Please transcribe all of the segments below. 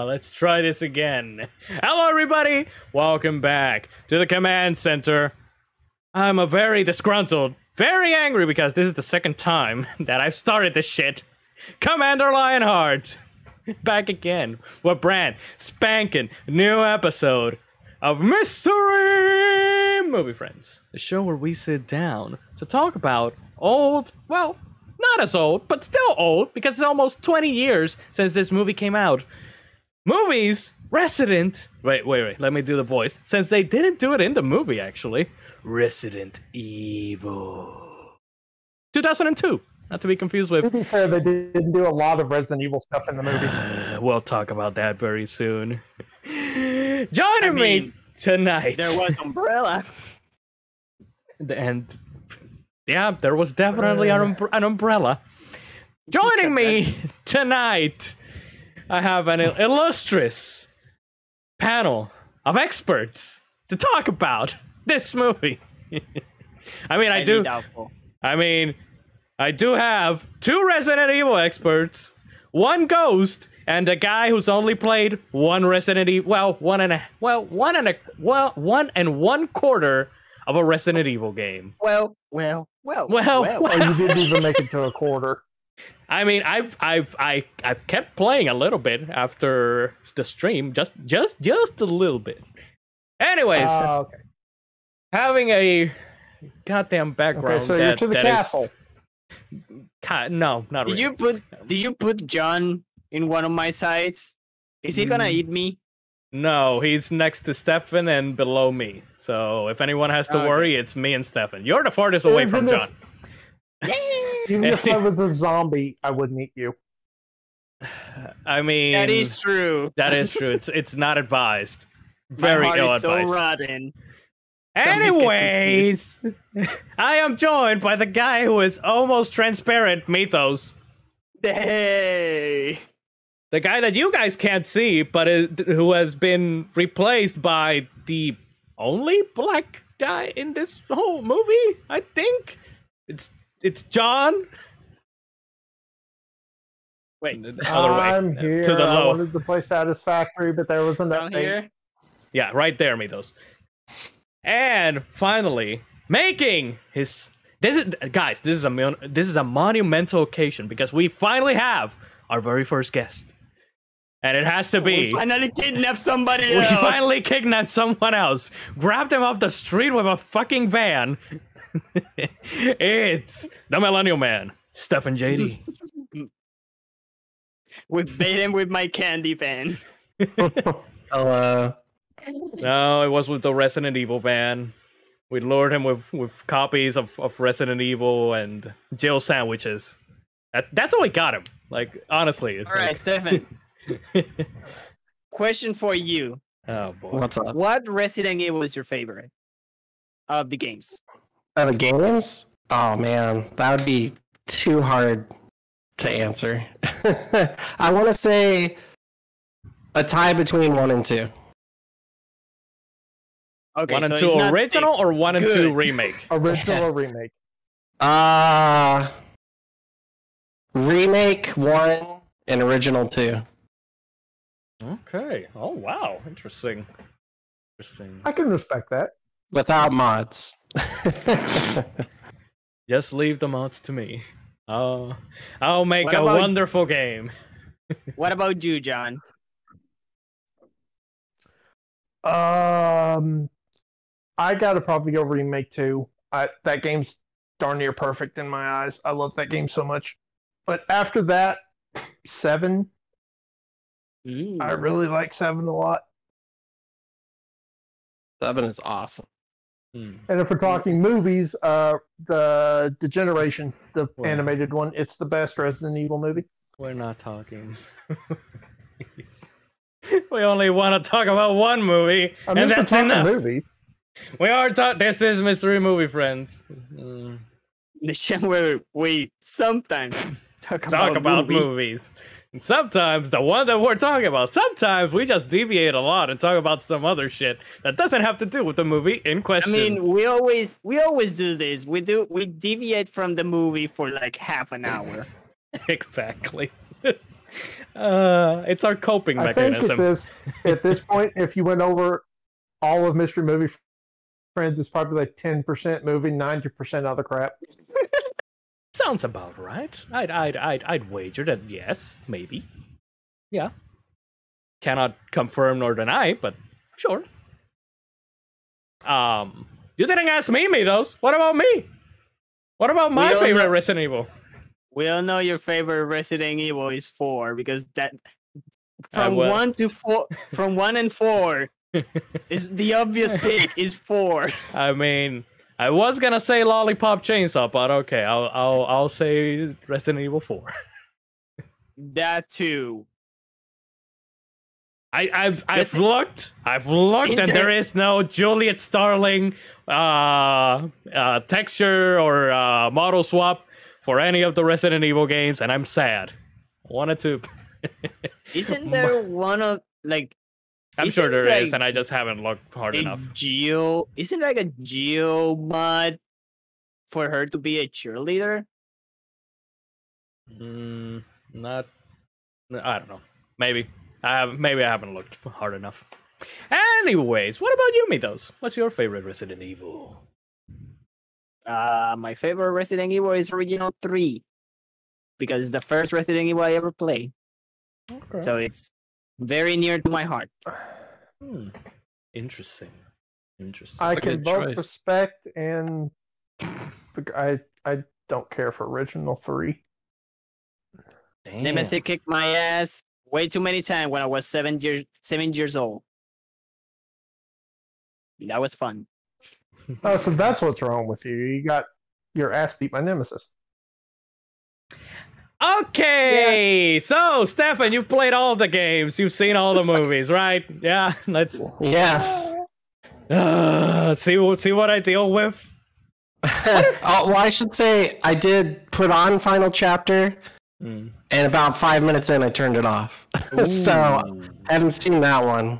Let's try this again. Hello, everybody. Welcome back to the command center. I'm a very disgruntled, very angry because this is the second time that I've started this shit. Commander Lionheart, back again with brand spanking new episode of Mystery Movie Friends, the show where we sit down to talk about old, well, not as old, but still old, because it's almost 20 years since this movie came out. Movies, Resident... Wait, let me do the voice. Since they didn't do it in the movie, actually. Resident Evil. 2002. Not to be confused with... To be fair, they didn't do a lot of Resident Evil stuff in the movie. We'll talk about that very soon. Joining me tonight... There was Umbrella. And... yeah, there was definitely an umbrella. Joining me tonight, I have an illustrious panel of experts to talk about this movie. I do have two Resident Evil experts, one ghost, and a guy who's only played one Resident Evil, one and one quarter of a Resident Evil game. Well. You didn't even make it to a quarter. I mean, I've kept playing a little bit after the stream, just a little bit. Anyways, okay. Having a goddamn background. Okay, so you're to the castle. No, not really. Did you put John in one of my sides? Is he gonna eat me? No, he's next to Stefan and below me. So if anyone has to worry, it's me and Stefan. You're the farthest away from John. Even if I was a zombie, I wouldn't eat you. I mean, that is true. That is true. It's not advised. Very ill-advised. So rotten. Anyways, I am joined by the guy who is almost transparent, Mythos. Hey. The guy that you guys can't see, but who has been replaced by the only black guy in this whole movie, I think. It's John. Wait, the other way. I'm here. To the low. I wanted to play Satisfactory, but there wasn't that here. Yeah, right there, Mythos. And finally, making his this is a monumental occasion because we finally have our very first guest. And it has to be... We finally kidnapped somebody else! We finally kidnapped someone else! Grabbed him off the street with a fucking van! It's the Millennial Man, Stefan JD. We bait him with my candy van. No, it was with the Resident Evil van. We lured him with copies of Resident Evil and Jill sandwiches. That's how we got him. Like, honestly. Alright, Stefan. Question for you. Oh boy. What's up? What Resident Evil is your favorite of the games? Of the games? Oh man, that would be too hard to answer. I want to say a tie between 1 and 2. Okay, 1 and 2 original or 1 and 2 remake? Original or remake? Remake 1 and original 2. Okay. Oh wow, interesting. I can respect that. Without mods. Just leave the mods to me. I'll make What a about- wonderful game. What about you, John? I gotta probably go remake 2. That game's darn near perfect in my eyes. I love that game so much. But after that, 7. I really like 7 a lot. 7 is awesome. Hmm. And if we're talking movies, the Degeneration, the animated one, it's the best Resident Evil movie. We're not talking. We only want to talk about one movie, and that's enough. Movies. We are talking. This is Mystery Movie Friends. The show where we sometimes talk about movies. And sometimes the one that we're talking about, sometimes we just deviate a lot and talk about some other shit that doesn't have to do with the movie in question. I mean, we always do this. We deviate from the movie for like half an hour. Exactly. It's our coping I think mechanism. at this point, if you went over all of Mystery Movie Friends, it's probably like 10% movie, 90% other crap. Sounds about right. I'd wager that yes, maybe. Yeah. Cannot confirm nor deny, but sure. You didn't ask me, Mitos. What about me? What about my favorite Resident Evil? We all know your favorite Resident Evil is 4 because that from 1 to 4, from 1 and 4 is the obvious pick is 4. I mean, I was gonna say Lollipop Chainsaw, but okay, I'll say Resident Evil 4. That too. I've looked, and there is no Juliet Starling texture or model swap for any of the Resident Evil games, and I'm sad. I wanted to. Isn't there one of like? I'm sure there is, and I just haven't looked hard enough. Isn't like a Geo mod for her to be a cheerleader? Not. I don't know. Maybe. Maybe I haven't looked hard enough. Anyways, what about you, Mitos? What's your favorite Resident Evil? My favorite Resident Evil is Original 3 because it's the first Resident Evil I ever played. Okay. So it's very near to my heart. Interesting. I can both respect and I don't care for Original 3. Damn. Nemesis kicked my ass way too many times when I was 7 years old. That was fun. Oh, so that's what's wrong with you. You got your ass beat by Nemesis. Okay, so Stefan, you've played all the games. You've seen all the movies, right? Yeah, let's. Yes. See what I deal with. Well, I should say I did put on Final Chapter. And about 5 minutes in, I turned it off. So I haven't seen that one.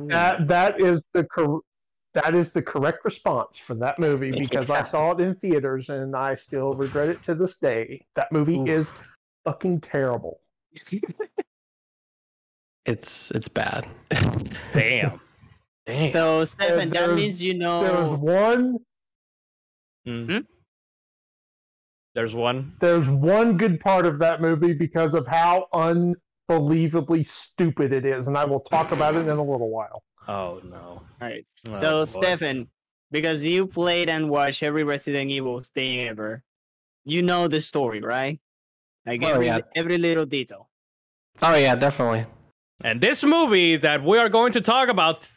That is the correct response for that movie because I saw it in theaters and I still regret it to this day. That movie is fucking terrible. It's bad. Damn. So Stefan, that means you know there's one. There's one. There's one good part of that movie because of how unbelievably stupid it is, and I will talk about it in a little while. Oh no! All right. So Stefan, because you played and watched every Resident Evil thing ever, you know the story, right? Like every little detail. Oh yeah, definitely. And this movie that we are going to talk about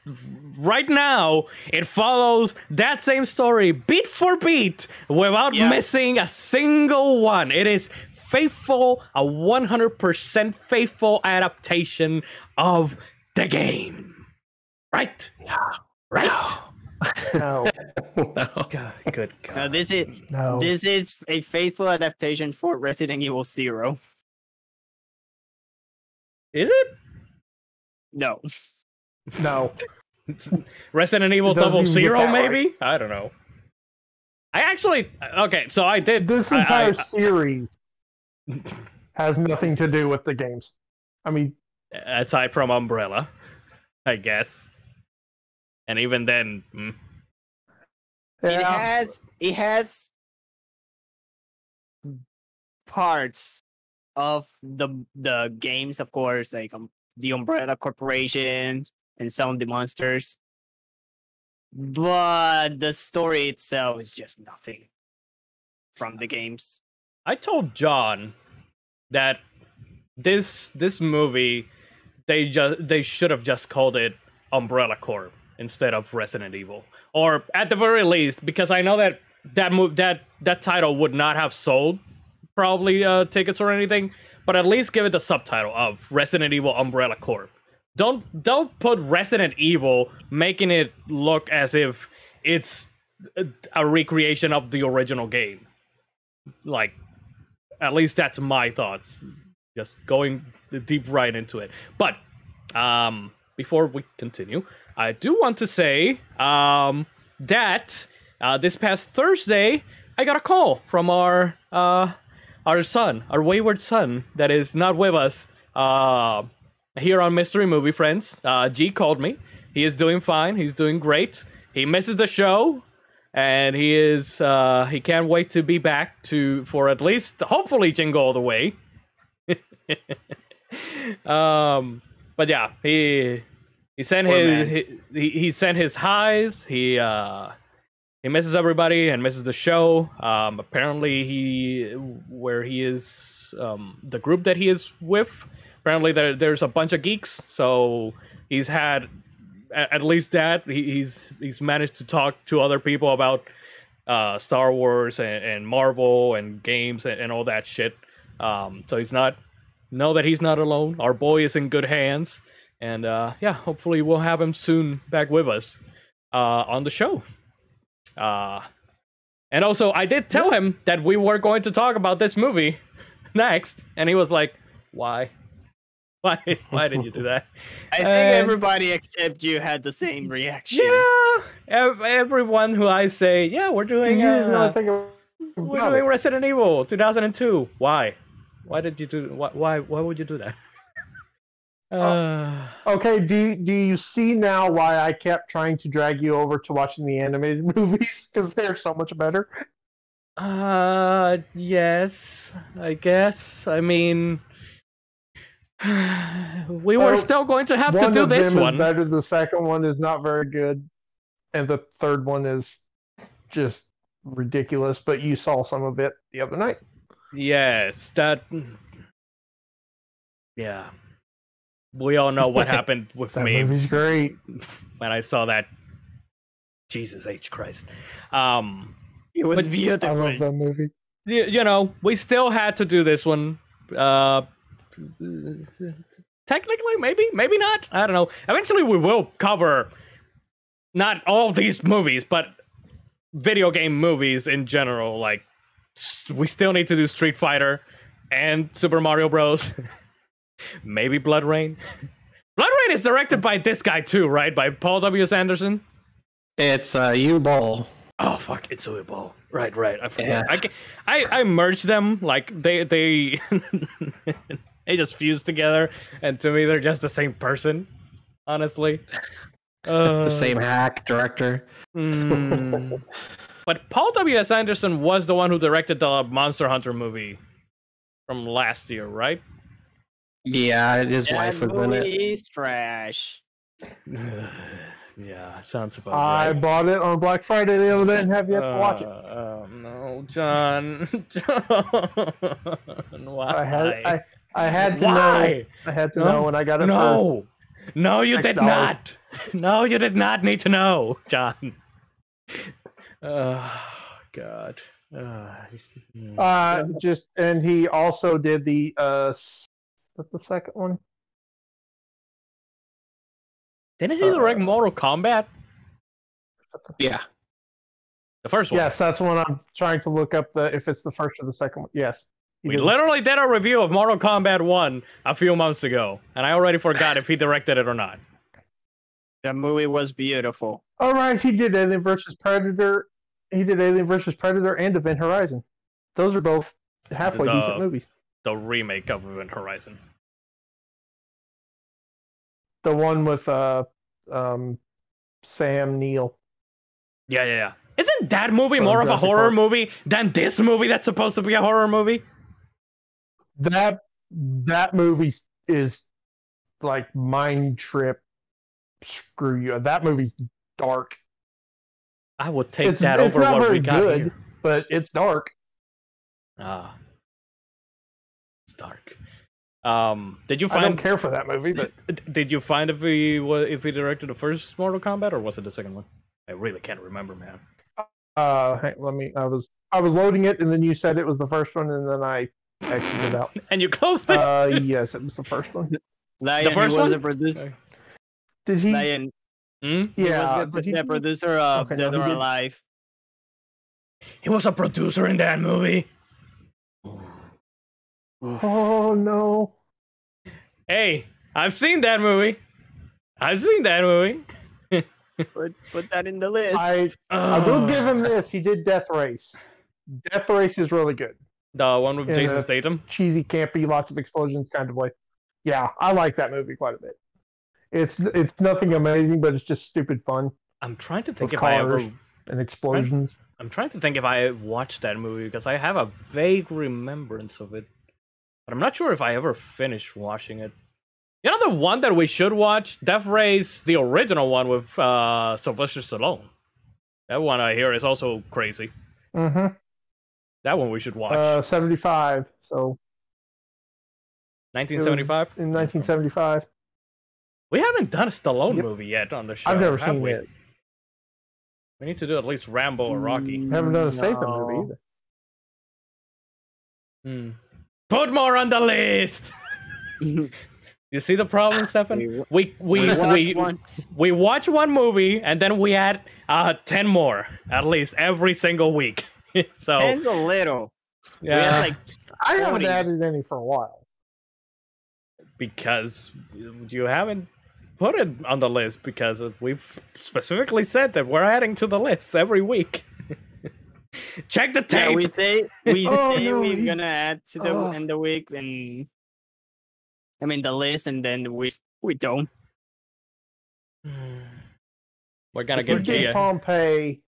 right now, it follows that same story beat for beat without missing a single one. It is faithful, a 100% faithful adaptation of the game. Right? Yeah. Right? No. No. God, good God. No, this is a faithful adaptation for Resident Evil 0. Is it? No. No. Resident Evil Doesn't even get 00, that maybe? Right. I don't know. I actually... Okay, so I did... This entire series has nothing to do with the games. I mean... Aside from Umbrella, I guess. And even then... It has parts of the games, of course, like the Umbrella Corporation and some of the monsters, but the story itself is just nothing from the games. I told John that this movie they should have just called it Umbrella Corp instead of Resident Evil, or at the very least, because I know that title would not have sold probably tickets or anything. But at least give it the subtitle of Resident Evil Umbrella Corp. Don't put Resident Evil making it look as if it's a recreation of the original game. Like, at least that's my thoughts. Just going deep right into it. But before we continue, I do want to say that this past Thursday I got a call from our our son, our wayward son, that is not with us here on Mystery Movie Friends. G called me. He is doing fine. He's doing great. He misses the show, and he can't wait to be back for at least, hopefully, Jingle All the Way. But yeah, he sent he sent his highs. He misses everybody and misses the show. Apparently, where he is, the group that he is with, apparently there's a bunch of geeks. So he's had at least that. He's managed to talk to other people about Star Wars and Marvel and games and all that shit. So he's not alone. Our boy is in good hands. And yeah, hopefully we'll have him soon back with us on the show. And also, I did tell him that we were going to talk about this movie next, and he was like, "Why? Why did you do that?" I think everybody except you had the same reaction. Yeah, everyone who I say, yeah, we're doing Resident Evil 2002. Why? Why did you do? Why would you do that? Okay, do you see now why I kept trying to drag you over to watching the animated movies? Because they're so much better. Yes, I guess. I mean, we were still going to have to do this one. One of them is better. The second one is not very good, and the third one is just ridiculous. But you saw some of it the other night. Yes, that. Yeah. We all know what happened with that me. That movie's great. When I saw that. Jesus H. Christ. It was beautiful. I love that movie. You know, we still had to do this one. Technically, maybe not. I don't know. Eventually we will cover not all these movies, but video game movies in general. Like, we still need to do Street Fighter and Super Mario Bros. Maybe Blood Rain. Blood Rain is directed by this guy too, right? By Paul W. Sanderson. It's U-Ball. Oh fuck! It's U-Ball. Right. I forget. Yeah. I merged them like they they just fused together, and to me they're just the same person. Honestly, the same hack director. But Paul W. S. Anderson was the one who directed the Monster Hunter movie from last year, right? Yeah, his wife was in it. Is trash. Yeah, sounds about right. I bought it on Black Friday the other day and have yet to watch it. No, John. John, why? I had to know. I had to know when I got it. No, you did not. No, you did not need to know, John. Oh God. And he also did the what's the second one? Didn't he direct Mortal Kombat? Yeah. The first one. Yes, that's one I'm trying to look up if it's the first or the second one. Yes. We literally did a review of Mortal Kombat 1 a few months ago, and I already forgot if he directed it or not. That movie was beautiful. All right, he did Alien vs. Predator. He did Alien vs. Predator and Event Horizon. Those are both halfway decent movies. The remake of Event Horizon. The one with Sam Neill. Yeah. Isn't that movie more of a horror movie than this movie that's supposed to be a horror movie? That movie is like mind trip. Screw you. That movie's dark. I would take that over what we got here. But it's dark. It's dark. Did you find? I don't care for that movie, but did you find if he directed the first Mortal Kombat or was it the second one? I really can't remember, man. Hey, I was loading it, and then you said it was the first one, and then I exited it out. And you closed it. Yes, it was the first one. Lion, the first was one. The producer. Did he? Lion. Yeah, he was the producer of Dead or Alive. He was a producer in that movie. Oh no! Hey, I've seen that movie. Put that in the list. I will give him this. He did Death Race. Death Race is really good. The one with In Jason a Statham? cheesy, campy, lots of explosions kind of way. Yeah, I like that movie quite a bit. It's nothing amazing, but it's just stupid fun. I'm trying to think With if I ever... cars and explosions. I'm trying to think if I watched that movie, because I have a vague remembrance of it. But I'm not sure if I ever finished watching it. You know the one that we should watch? Death Race, the original one with Sylvester Stallone. That one I hear is also crazy. Mm-hmm. That one we should watch. 75, so... 1975? In 1975. We haven't done a Stallone movie yet on the show. I've never have seen we? it. We need to do at least Rambo or Rocky. Haven't done a Statham movie either. Put more on the list! You see the problem, Stefan? We watch one movie and then we add 10 more at least every single week. So it's a little. Yeah, we had like I haven't added any for a while. Because you haven't put it on the list, because we've specifically said that we're adding to the list every week. Check the tape. Yeah, we say no, we're gonna add to the end the week, and I mean the list, and then we don't. We're gonna give Gia. Pompeii.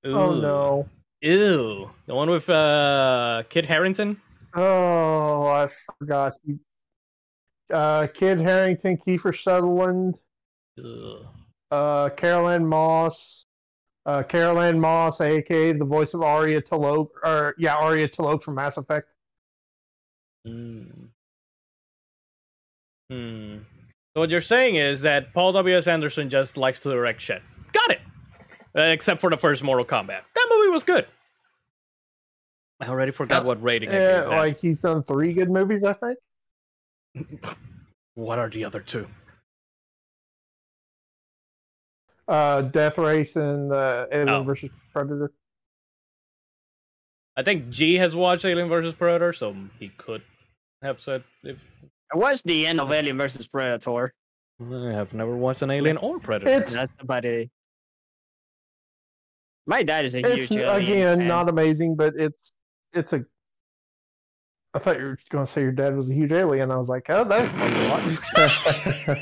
Ooh. Oh no. Ew. The one with Kid Harington? Oh, I forgot. Kid Harington, Kiefer Sutherland, Carol Ann Moss, aka the voice of Arya Talope, Arya Talope from Mass Effect. So what you're saying is that Paul W.S. Anderson just likes to direct shit. Got it! Except for the first Mortal Kombat. That movie was good. I already forgot what rating I gave that. Like, he's done 3 good movies, I think. What are the other 2? Death Race and Alien vs. Predator. I think G has watched Alien vs. Predator, so he could have said if... I watched the end of Alien vs. Predator. I have never watched an Alien or Predator. That's about it. My dad is a huge Alien. Again, fan. Not amazing, but it's a... I thought you were going to say your dad was a huge alien. I was like, oh, that's a lot.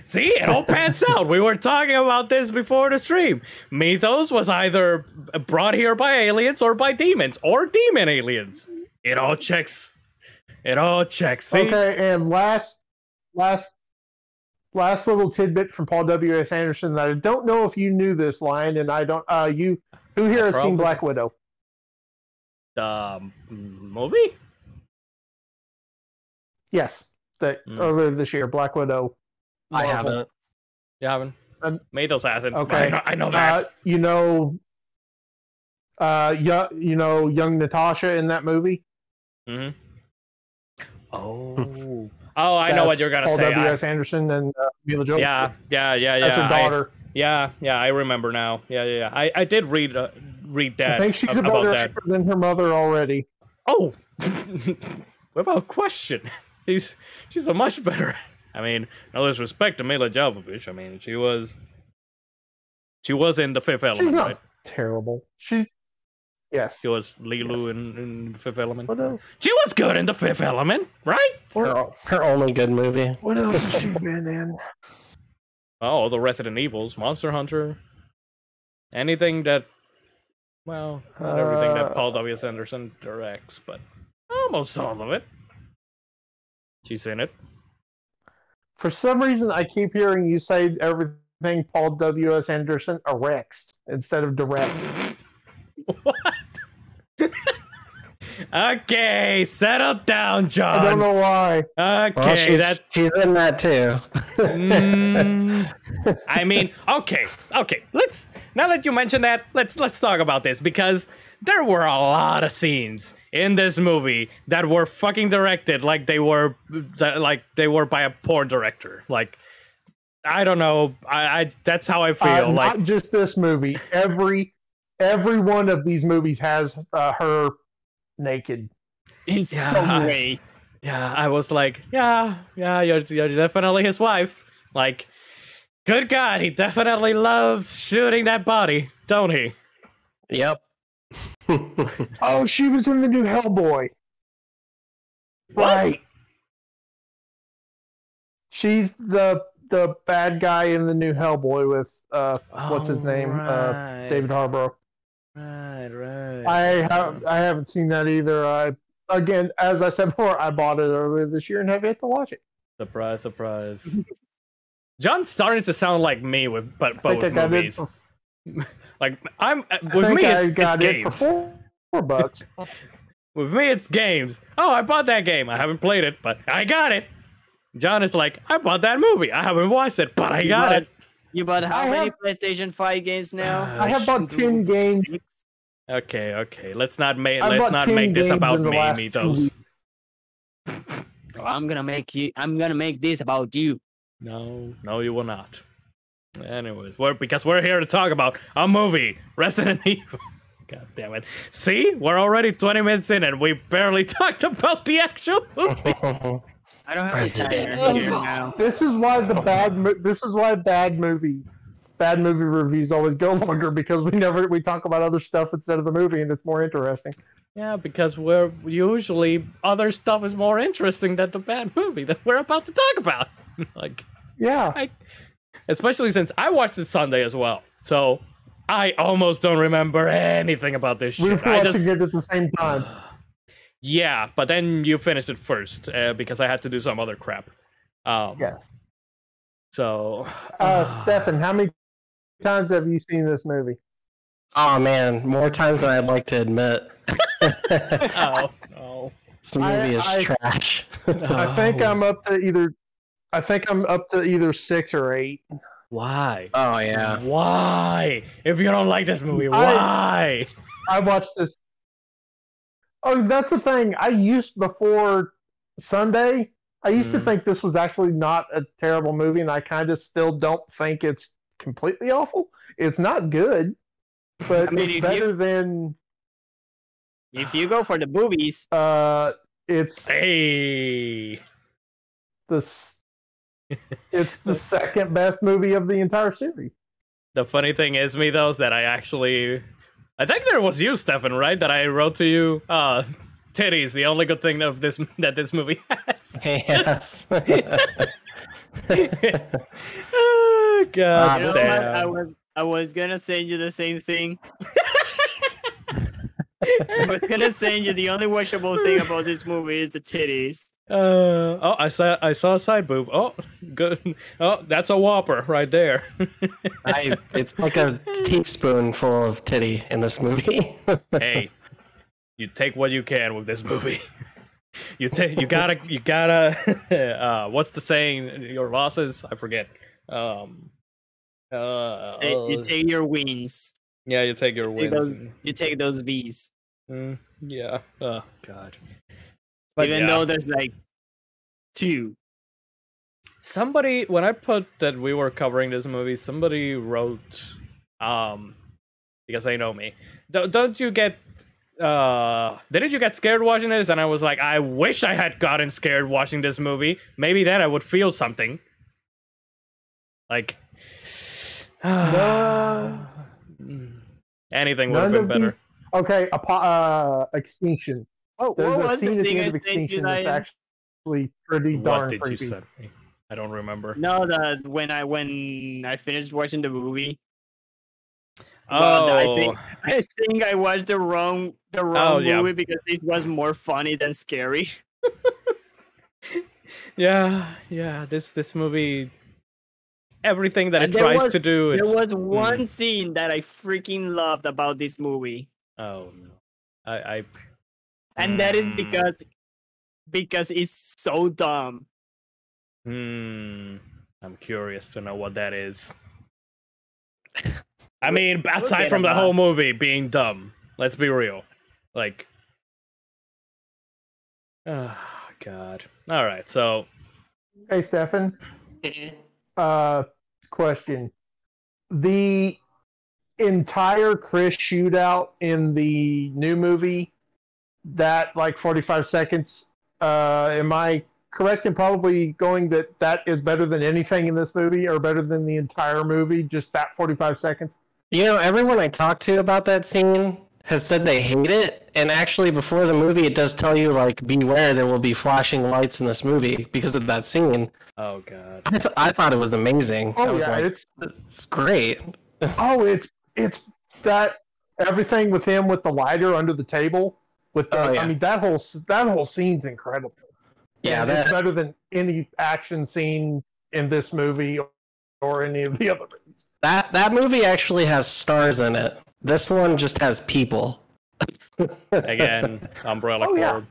See, it all pans out. We were talking about this before the stream. Mythos was either brought here by aliens or by demons, or demon aliens. It all checks. It all checks. See? Okay, and last little tidbit from Paul W.S. Anderson that I don't know if you knew this line, and I don't. Who here has seen Black Widow? The movie? Yes, earlier this year, Black Widow. I haven't. You haven't? Mythos hasn't. Okay, I know that. young Natasha in that movie. Mm-hmm. Oh, I know what you're gonna say. Paul W.S. Anderson and Mila Jovovich. Yeah. That's her daughter. I remember now. Yeah. I did read that. I think she's a better actor than her mother already. Oh, without question, she's a much better. I mean, no disrespect to Mila Jovovich. I mean, she was in The Fifth Element, she's not right? Terrible. Yes. She was Lilu in The Fifth Element. What else? She was good in The Fifth Element, right? Her only good movie. What else has she been in? Oh, the Resident Evils, Monster Hunter. Anything that, well, not everything that Paul W.S. Anderson directs, but almost all of it. She's in it. For some reason, I keep hearing you say everything Paul W.S. Anderson erects instead of directs. What? Okay, settle down, John. I don't know why. Okay, well, she's in that too. I mean, okay. Now that you mention that, let's talk about this, because there were a lot of scenes in this movie that were fucking directed like they were by a poor director. Like, I don't know. I that's how I feel. Not just this movie. Every one of these movies has her naked in some way. Yeah, I was like, yeah, you're definitely his wife. Like, good God, he definitely loves shooting that body, don't he? Yep. Oh, she was in the new Hellboy. What? Right. She's the bad guy in the new Hellboy with what's his name? Right. David Harbour. Right. I haven't seen that either. Again, as I said before, I bought it earlier this year and have yet to watch it. Surprise. John's starting to sound like me with with movies. Like with me, it's games. For $4. With me, it's games. Oh, I bought that game. I haven't played it, but I got it. John is like, I bought that movie. I haven't watched it, but I got it. You bought how many PlayStation 5 games now? I have bought 10 games. Okay. Let's not make this about me, those. I'm gonna make this about you. No, you will not. Anyways, because we're here to talk about a movie, Resident Evil. God damn it. See? We're already 20 minutes in and we barely talked about the actual movie. I don't have to here now. This is why bad movie reviews always go longer, because we talk about other stuff instead of the movie and it's more interesting. Yeah, because other stuff is more interesting than the bad movie that we're about to talk about. Especially since I watched it Sunday as well. So I almost don't remember anything about this shit. We were watching it at the same time. Yeah, but then you finished it first because I had to do some other crap. Yes. So, Stefan, how many times have you seen this movie? Oh man, more times than I'd like to admit. Oh no, this movie is trash. I think I'm up to either 6 or 8. Why? Oh yeah. Why? If you don't like this movie, why? I watched this. Oh, that's the thing. Before Sunday, I used to think this was actually not a terrible movie, and I kind of still don't think it's completely awful. It's not good, but it's better than. If you go for the boobies, it's it's the second best movie of the entire series. The funny thing is, though, is that I think there was you, Stefan, right? That I wrote to you, titties, the only good thing that this movie has. Yes. Oh, God damn. I was gonna send you the same thing. I was gonna send you the only watchable thing about this movie is the titties. I saw a side boob. Oh, good. Oh, that's a whopper right there. It's like a teaspoon full of titty in this movie. Hey, you take what you can with this movie. You gotta. What's the saying? Your losses? I forget. You take your wins. Yeah, you take your wins. You take those V's. Yeah. Oh God. But even though there's like 2. Somebody, when I put that we were covering this movie, somebody wrote, because they know me. Don't you get? Didn't you get scared watching this? And I was like, I wish I had gotten scared watching this movie. Maybe then I would feel something. Like, anything would have been better. Okay, Extinction. Oh, there's what a was scene the at the thing end of Extinction that's actually pretty darn creepy. What did you send me? I don't remember. No, when I finished watching the movie. Oh, I think I watched the wrong movie because this was more funny than scary. yeah. This movie, everything that it tries to do. There was one scene that I freaking loved about this movie. Oh no, and that is because it's so dumb. I'm curious to know what that is. I mean, aside from the whole movie being dumb, let's be real. Like, oh God. All right, so. Hey, Stefan. Question: the entire Chris shootout in the new movie, that like 45 seconds. Am I correct in probably going that is better than anything in this movie, or better than the entire movie? Just that 45 seconds. You know, everyone I talked to about that scene has said they hate it, and actually before the movie it does tell you, like, beware, there will be flashing lights in this movie because of that scene. Oh god. I thought it was amazing. Oh I was yeah, like, it's great. oh it's that everything with him with the lighter under the table with the, Oh, yeah. I mean that whole scene's incredible. Yeah, And it's better than any action scene in this movie or any of the other movies. that movie actually has stars in it. This one just has people. Again, Umbrella Oh, yeah. Corp.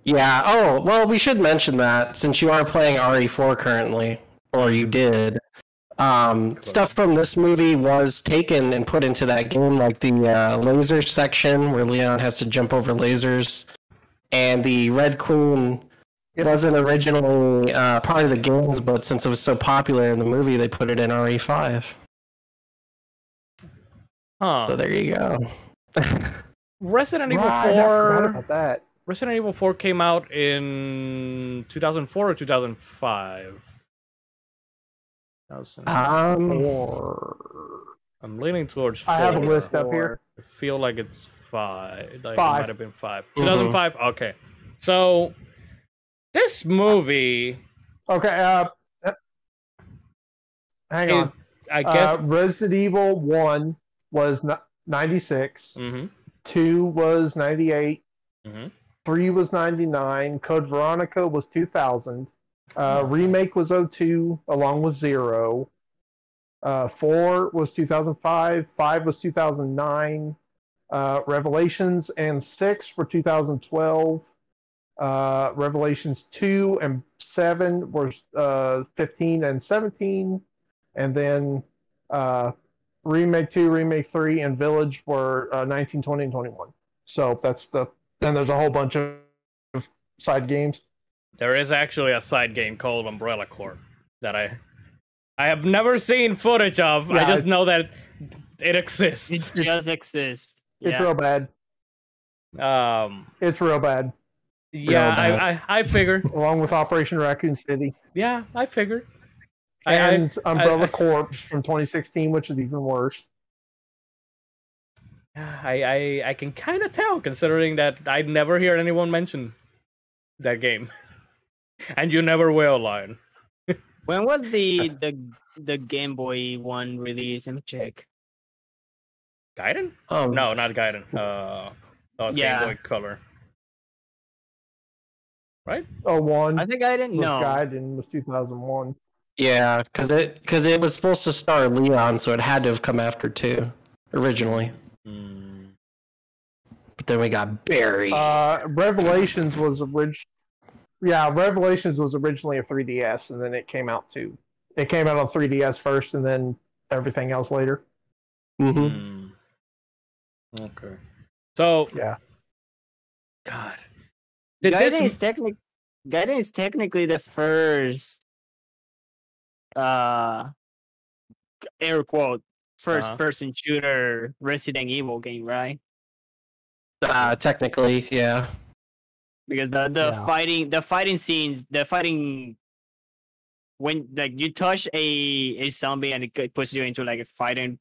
Yeah. Oh, well, we should mention that since you are playing RE4 currently, or you did. Stuff from this movie was taken and put into that game, like the laser section where Leon has to jump over lasers, and the Red Queen wasn't originally part of the games, but since it was so popular in the movie, they put it in RE5. Huh. So there you go. Resident Evil Right, I forgot 4. about that. Resident Evil 4 came out in 2004 or 2005. I'm leaning towards 4. I have a list up here. I feel like it's 5. Like, it 5. might have been 5. 2005? Okay. So, this movie... Okay, hang on. I guess... Resident Evil 1 was 96. Mm-hmm. 2 was 98. Mm-hmm. 3 was 99. Code Veronica was 2000. Remake was 02, along with 0. 4 was 2005. 5 was 2009. Revelations and 6 were 2012. Revelations 2 and 7 were 15 and 17. And then Remake 2, Remake 3, and Village were 19, 20, and 21. So then there's a whole bunch of side games. There is actually a side game called Umbrella Corp that I have never seen footage of. Yeah, I just know that it exists. It just exists. It's real bad. It's real bad. Yeah, I figured. Along with Operation Raccoon City. Yeah, I figured. And Umbrella Corp from 2016, which is even worse. I can kind of tell, considering that I never hear anyone mention that game. And you never will, Lion. When was the Game Boy one released? Let me check. Gaiden? No, not Gaiden. It's Game Boy Color. Right? 01. I think Gaiden. No, Gaiden was 2001. Yeah, because it was supposed to star Leon, so it had to have come after 2 originally. But then we got Barry. Revelations was Revelations was originally a 3DS, and then it came out on 3DS first, and then everything else later. Mm-hmm. Okay. So yeah. God. Gaiden is technically the first air quote first person shooter Resident Evil game, right? Technically, yeah. Because the fighting scenes, when like you touch a zombie and it puts you into like a fighting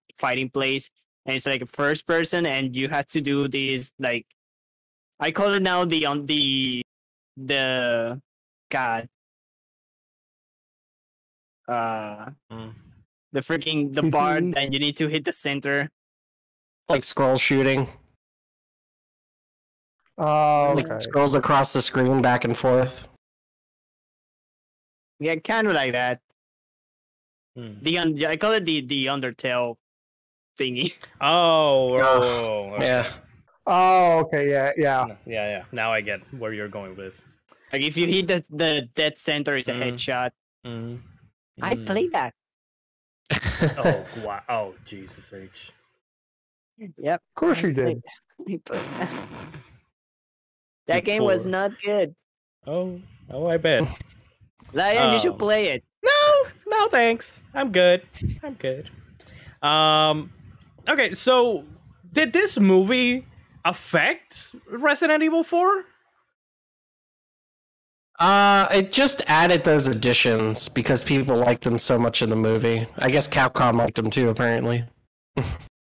place, and it's like a first person, and you have to do these, like, I call it now the bar that you need to hit the center. Like scroll shooting. Okay. Scrolls across the screen back and forth. Yeah, kind of like that. I call it the Undertale thingy. Oh, yeah. Oh, okay, yeah. Now I get where you're going with this. Like if you hit the dead center, it's a headshot. I played that. Oh wow! Oh Jesus H. Yep. Of course you did. That game was not good. Oh, I bet. Lion, you should play it. No, thanks. I'm good. Okay, so did this movie affect Resident Evil 4? It just added those additions because people liked them so much in the movie. I guess Capcom liked them too, apparently.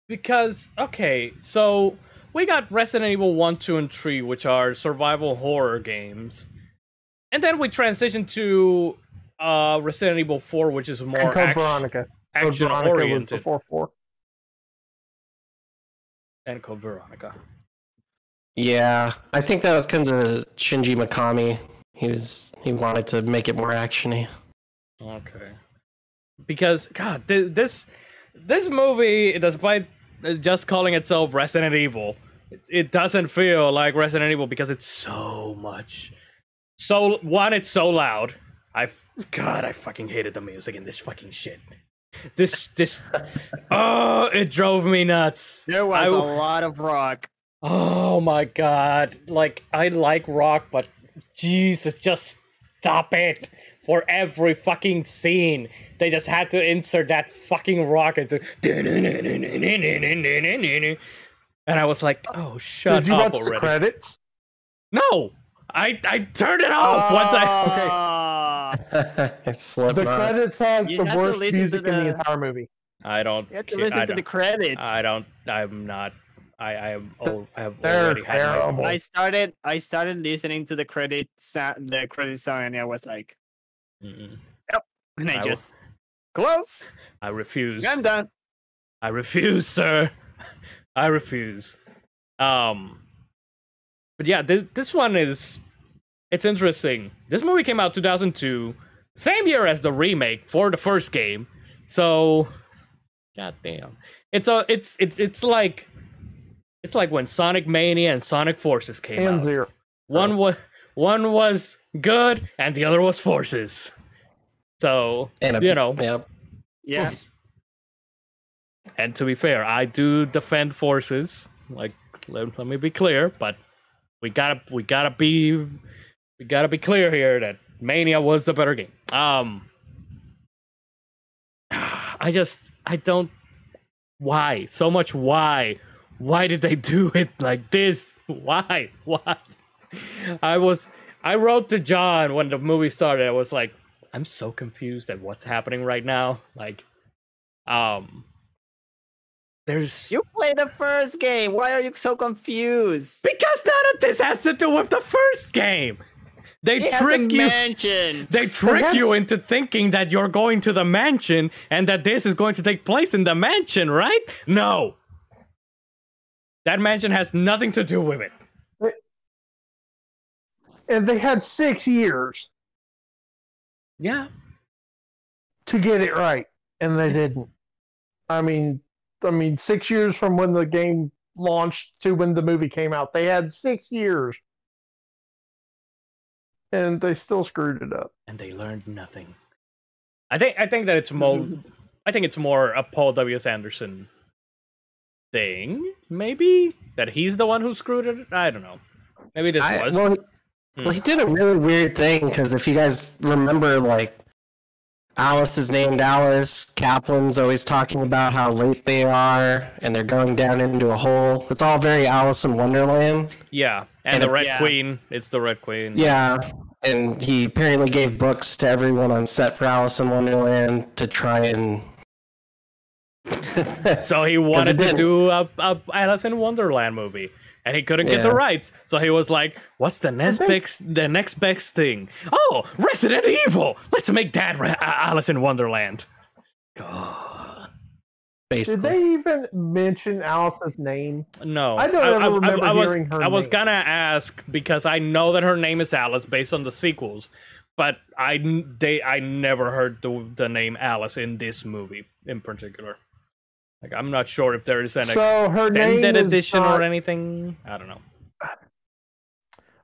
because okay, so we got Resident Evil 1, 2, and 3, which are survival horror games. And then we transitioned to Resident Evil 4, which is more Veronica. action oriented. Was before 4. And Code Veronica. Yeah, I think that was because of Shinji Mikami. He wanted to make it more actiony. Okay. Because God, this movie, despite just calling itself Resident Evil, it doesn't feel like Resident Evil because it's so much. So one, it's so loud. I fucking hated the music in this fucking shit. This oh, it drove me nuts. There was a lot of rock. Oh my God. Like, I like rock, but Jesus, just stop it. For every fucking scene, they just had to insert that fucking rock into. And I was like, oh, shut up. Did you watch already. The credits? No! I turned it off once I. Okay. It's the credits have You the have to worst listen music to in the the- entire movie. I don't. You have to listen to the credits. I'm not. I have They're already had my- terrible. I started listening to the credit song, and I was like, Mm-mm. yep. And I I just close. I refuse. I'm done. I refuse, sir. I refuse. But yeah, this one is. It's interesting. This movie came out 2002, same year as the remake for the first game. So, goddamn, it's like when Sonic Mania and Sonic Forces came And out. Zero. One was good and the other was Forces. So, And Yep. Yeah. And to be fair, I do defend Forces. Like, let me be clear, but we gotta be clear here that Mania was the better game. I don't. Why so much? Why did they do it like this? Why? What? I wrote to John when the movie started. I was like, I'm so confused at what's happening right now. Like, there's You played the first game. Why are you so confused? because none of this has to do with the first game. They It has a trick you. mansion. They trick Perhaps- you into thinking that you're going to the mansion and that this is going to take place in the mansion, right? No. That mansion has nothing to do with it. And they had 6 years Yeah. to get it right, and they didn't. I mean, 6 years from when the game launched to when the movie came out. They had 6 years. And they still screwed it up. And they learned nothing. I think that it's more I think it's more a Paul W.S. Anderson thing, maybe? That he's the one who screwed it? I don't know. Maybe this was. Well, he did a really weird thing, because if you guys remember, like, Alice is named Alice, Kaplan's always talking about how late they are, and they're going down into a hole. It's all very Alice in Wonderland. Yeah. And the Red Queen. It's the Red Queen. Yeah, and he apparently gave books to everyone on set for Alice in Wonderland to try and... So he wanted to didn't. do a Alice in Wonderland movie. And he couldn't get the Yeah. rights, so he was like, "What's the next best thing? Oh, Resident Evil! Let's make that Alice in Wonderland." God. basically. Did they even mention Alice's name? No, I don't ever remember was, hearing her I was name. gonna ask because I know that her name is Alice based on the sequels, but I never heard the name Alice in this movie in particular. Like, I'm not sure if there is an So her name extended is edition not- or anything. I don't know.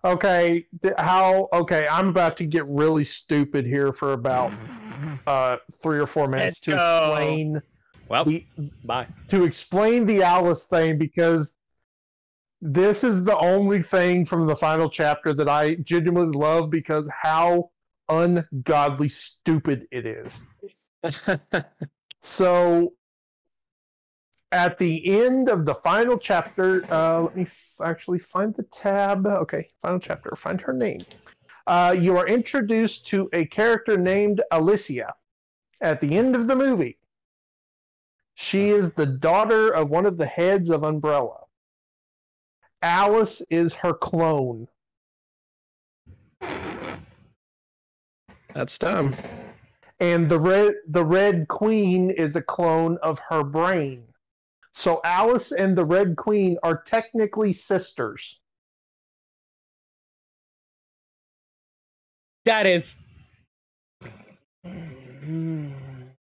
Okay, okay, I'm about to get really stupid here for about 3 or 4 minutes Let's to go. explain Well, the bye. the Alice thing, because this is the only thing from the final chapter that I genuinely love, because how ungodly stupid it is. So at the end of the final chapter, let me actually find the tab. Okay, final chapter. Find her name. You are introduced to a character named Alicia at the end of the movie. She is the daughter of one of the heads of Umbrella. Alice is her clone. That's dumb. And the Red Queen is a clone of her brain. So Alice and the Red Queen are technically sisters. That is.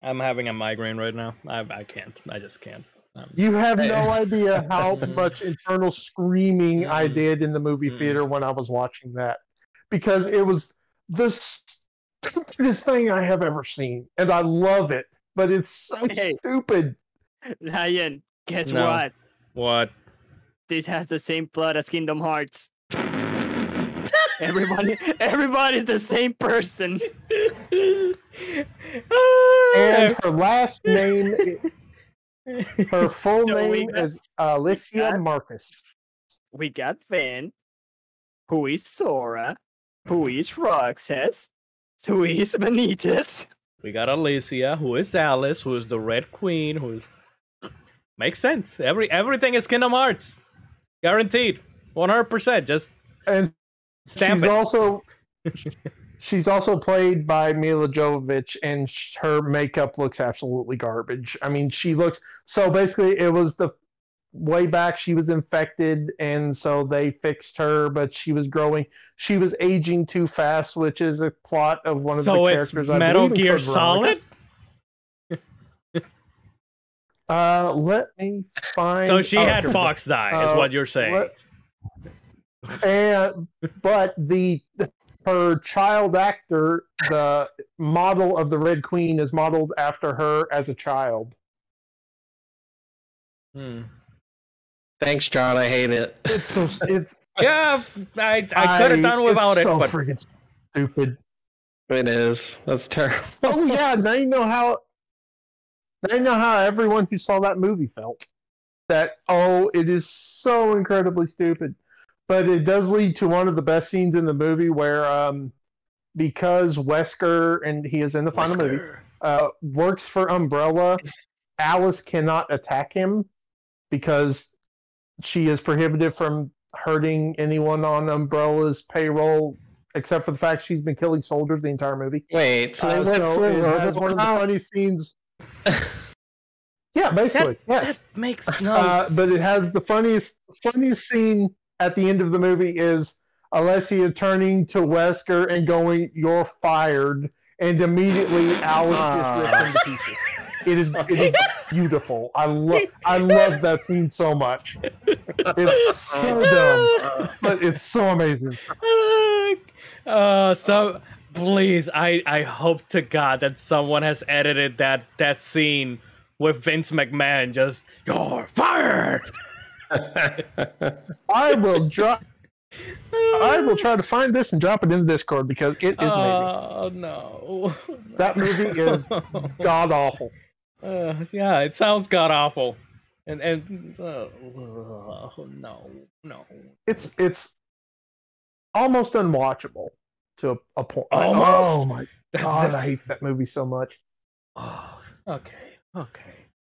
I'm having a migraine right now. I can't. I just can't. You have no idea how much internal screaming I did in the movie theater when I was watching that. Because it was the stupidest thing I have ever seen. And I love it. But it's so stupid. Ryan, guess what? What? This has the same plot as Kingdom Hearts. Everybody's the same person. And her last name, her full name is Alicia Marcus. We got Finn, who is Sora, who is Roxas, who is Benitez. We got Alicia, who is Alice, who is the Red Queen, who is... Makes sense. Everything is Kingdom Hearts. Guaranteed. 100%. Just stamp it. She's also played by Mila Jovovich, and her makeup looks absolutely garbage. I mean, she looks... So basically, it was the... Way back, she was infected, and so they fixed her, but she was growing. She was aging too fast, which is a plot of one of the characters. So it's Metal Gear Solid? Let me find... So she had Fox die, is what you're saying. But her child actor, the model of the Red Queen, is modeled after her as a child. Thanks, John. I hate it. Yeah, I could have done without it. So but freaking stupid. It is. That's terrible. Oh yeah, now you know how. Now you know how everyone who saw that movie felt. That it is so incredibly stupid, but it does lead to one of the best scenes in the movie where, because Wesker, and he is in the final movie, works for Umbrella. Alice cannot attack him because she is prohibited from hurting anyone on Umbrella's payroll, except for the fact she's been killing soldiers the entire movie. Wait, so it has one of the funny scenes. Yeah, basically. That makes no But it has the funniest scene at the end of the movie is Alessia turning to Wesker and going, "You're fired," and immediately Alice gets ripped into pieces. It is beautiful. I love that scene so much. It's so dumb, but it's so amazing. So please, I hope to God that someone has edited that scene with Vince McMahon just, "You're fired." I will try to find this and drop it in the Discord because it is amazing. Oh no. That movie is god awful. Yeah, it sounds god awful, and no. It's almost unwatchable to a point. Almost? Oh my god, I hate that movie so much. Oh, okay.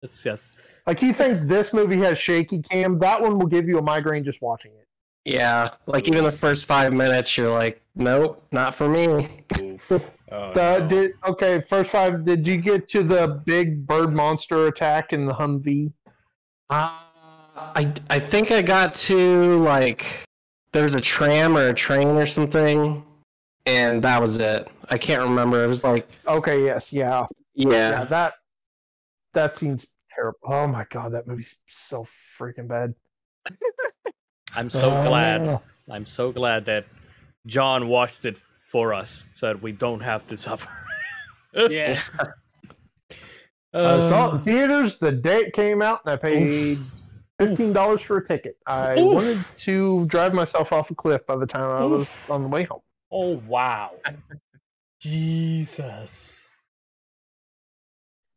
It's just like, you think this movie has shaky cam? That one will give you a migraine just watching it. Yeah, like even the first 5 minutes, you're like, nope, not for me. First 5. Did you get to the big bird monster attack in the Humvee? I think I got to, like, there's a tram or a train or something, and that was it. I can't remember. It was like, okay, yes, yeah. That seems terrible. Oh my god, that movie's so freaking bad. I'm so glad. I'm so glad that John watched it for us, so that we don't have to suffer. Yes. I saw it in theaters the day it came out, and I paid $15 for a ticket. I wanted to drive myself off a cliff by the time I was on the way home. Oh wow! Jesus.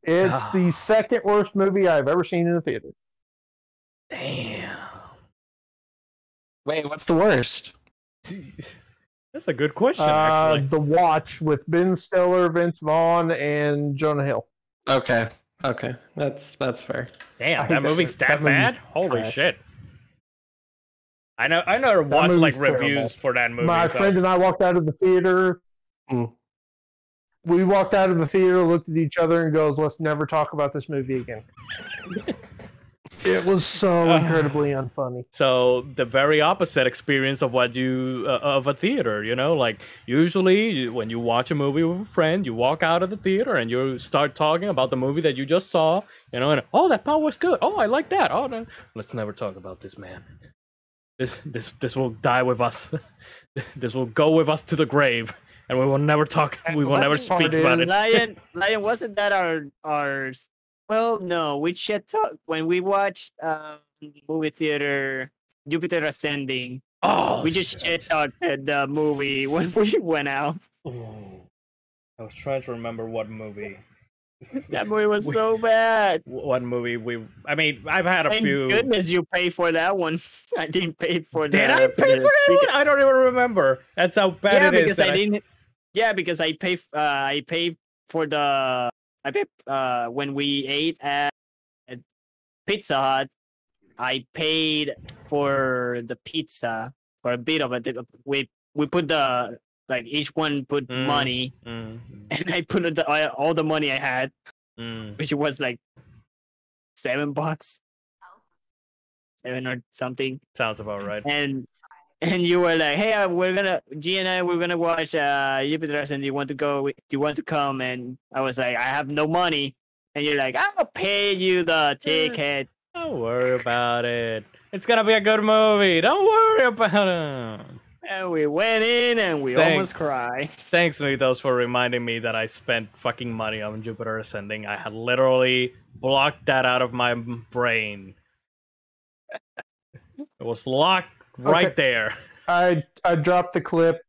It's the second worst movie I've ever seen in a theater. Damn. Wait, what's the worst? That's a good question, actually. The Watch with Ben Stiller, Vince Vaughn, and Jonah Hill. Okay. Okay, that's fair. Damn, that movie's that bad? Holy shit. I never That watched like movie's reviews terrible. for that movie. My friend and I walked out of the theater. Mm. We walked out of the theater, looked at each other, and goes, "Let's never talk about this movie again." It was so incredibly unfunny. So the very opposite experience of what you of a theater, you know, like usually when you watch a movie with a friend, you walk out of the theater and you start talking about the movie that you just saw, you know, and oh, that part was good. Oh, I like that. Oh, no. Let's never talk about this, man. This will die with us. This will go with us to the grave, and we will never talk. We will never speak about it. Lion, wasn't that our? Well, no, we should talk when we watched movie theater Jupiter Ascending. Oh, we just shit talked the movie when we went out. Oh, I was trying to remember what movie. That movie was so bad. What movie I mean, I've had a few. Thank goodness you paid for that one. I didn't pay for that. Did I pay for that one? I don't even remember. That's how bad it is. Yeah, because I didn't. Yeah, because I paid for the. I paid when we ate at Pizza Hut. I paid for the pizza for a bit of it. We put the like each one put money, and I put all the money I had, which was like $7, 7 or something. Sounds about right. And you were like, "Hey, G and I, we're gonna watch Jupiter, and do you want to go? Do you want to come?" And I was like, "I have no money," and you're like, "I'll pay you the ticket." Don't worry about it. It's gonna be a good movie. Don't worry about it. And we went in and we almost cried. Thanks, Mythos, for reminding me that I spent fucking money on Jupiter Ascending. I had literally blocked that out of my brain. It was locked right there. I dropped the clip.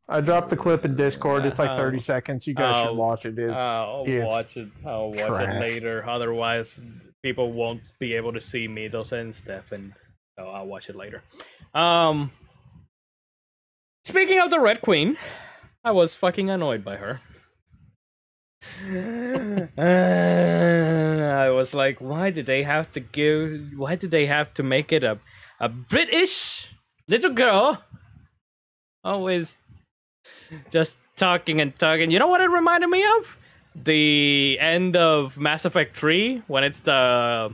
I dropped the clip in Discord. It's like 30 seconds. You guys should watch it. I'll watch it. I'll watch it later. Otherwise, people won't be able to see Mythos and Stefan. So I'll watch it later. Speaking of the Red Queen, I was fucking annoyed by her. I was like, why did they have to make it a British little girl? Always just talking and talking. You know what it reminded me of? The end of Mass Effect 3 when it's the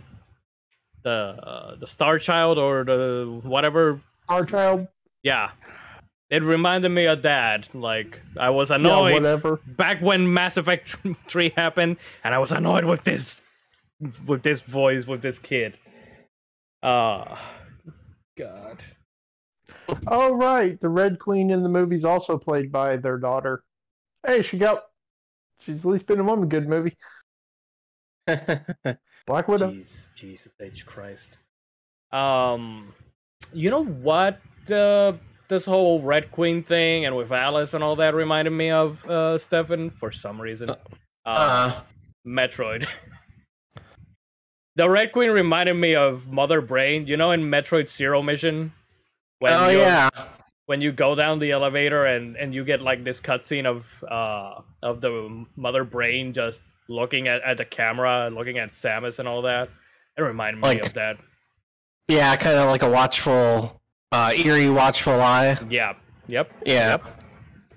Star Child or the whatever. Star Child? Yeah. It reminded me of that. Like, I was annoyed back when Mass Effect 3 happened, and I was annoyed with this voice, with this kid. God. Oh, right. The Red Queen in the movie's also played by their daughter. Hey, she's at least been in one good movie. Black Widow. Jesus H. Christ. You know what this whole Red Queen thing and with Alice and all that reminded me of, Stefan, for some reason? Metroid. The Red Queen reminded me of Mother Brain. You know in Metroid Zero Mission? When you go down the elevator and you get like this cutscene of the Mother Brain just looking at the camera, looking at Samus and all that. It reminded me of that. Yeah, kind of like a watchful... eerie, watchful eye. Yeah. Yep. Yeah. Yep.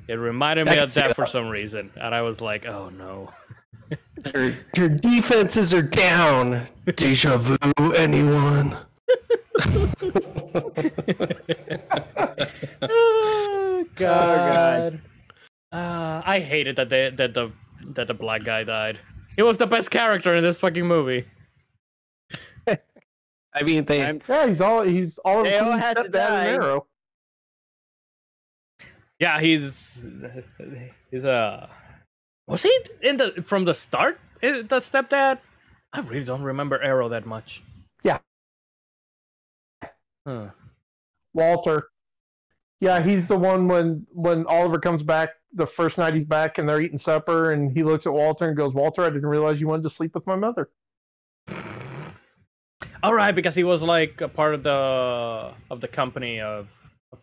It reminded me of that for some reason, and I was like, "Oh no." Your defenses are down. Deja vu, anyone? Oh God. I hated that the black guy died. He was the best character in this fucking movie. I mean, he's all they all had to die. Arrow. Yeah, he's was he from the start? The stepdad? I really don't remember Arrow that much. Yeah. Huh. Walter. Yeah, he's the one when Oliver comes back the first night he's back and they're eating supper and he looks at Walter and goes, "Walter, I didn't realize you wanted to sleep with my mother." All right, because he was like a part of the company of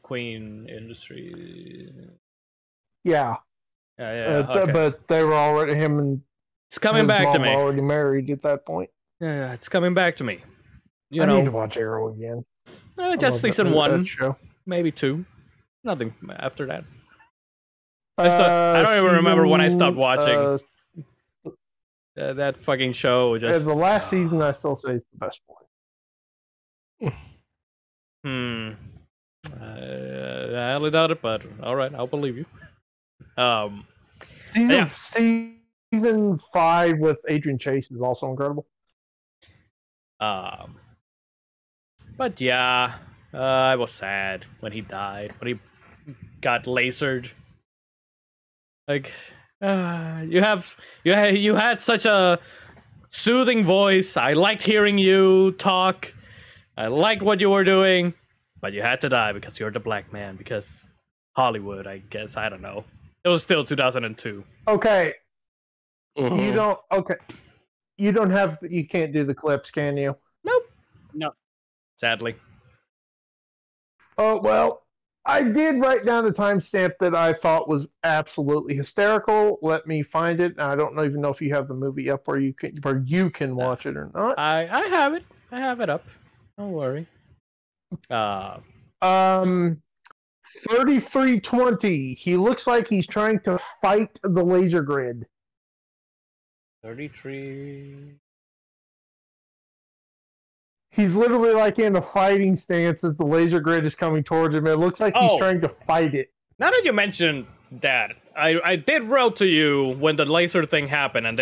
Queen Industries. Yeah. Yeah. Okay. But they were already him and It's coming His back to mom me. already married at that point. Yeah, it's coming back to me. You I know, need to watch Arrow again. I just love season that 1, show. maybe 2. Nothing after that. I don't even remember when I stopped watching. That fucking show just. The last season, I still say is the best one. I highly doubt it, but all right, I'll believe you. Season 5 with Adrian Chase is also incredible. But yeah, I was sad when he died, when he got lasered. Like, you had such a soothing voice. I liked hearing you talk. I liked what you were doing, but you had to die because you're the black man. Because Hollywood, I guess. I don't know. It was still 2002. Okay. Mhm. You can't do the clips, can you? Nope. No. Sadly. Oh, well, I did write down a timestamp that I thought was absolutely hysterical. Let me find it. I don't even know if you have the movie up where you can watch it or not. I have it. I have it up. Don't worry. 3320. He looks like he's trying to fight the laser grid. 33. He's literally like in a fighting stance as the laser grid is coming towards him. It looks like he's trying to fight it. Now that you mentioned that, I did wrote to you when the laser thing happened and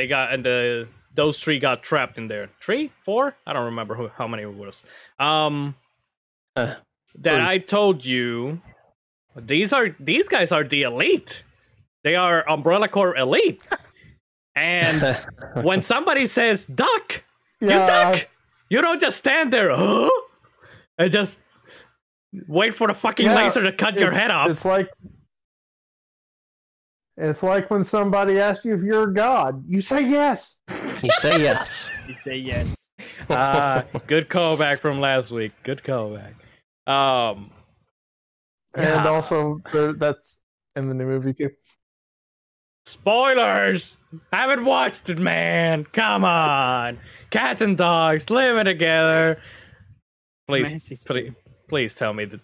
those 3 got trapped in there. 3? 4? I don't remember how many it was. That I told you these guys are the elite. They are Umbrella Corps elite. And when somebody says duck, you duck. You don't just stand there and just wait for the fucking laser to cut your head off. It's like when somebody asks you if you're a god. You say yes. You say yes. You say yes. Good callback from last week. Good callback. And also, that's in the new movie too. Spoilers! Haven't watched it, man. Come on. Cats and dogs living together. Please tell me that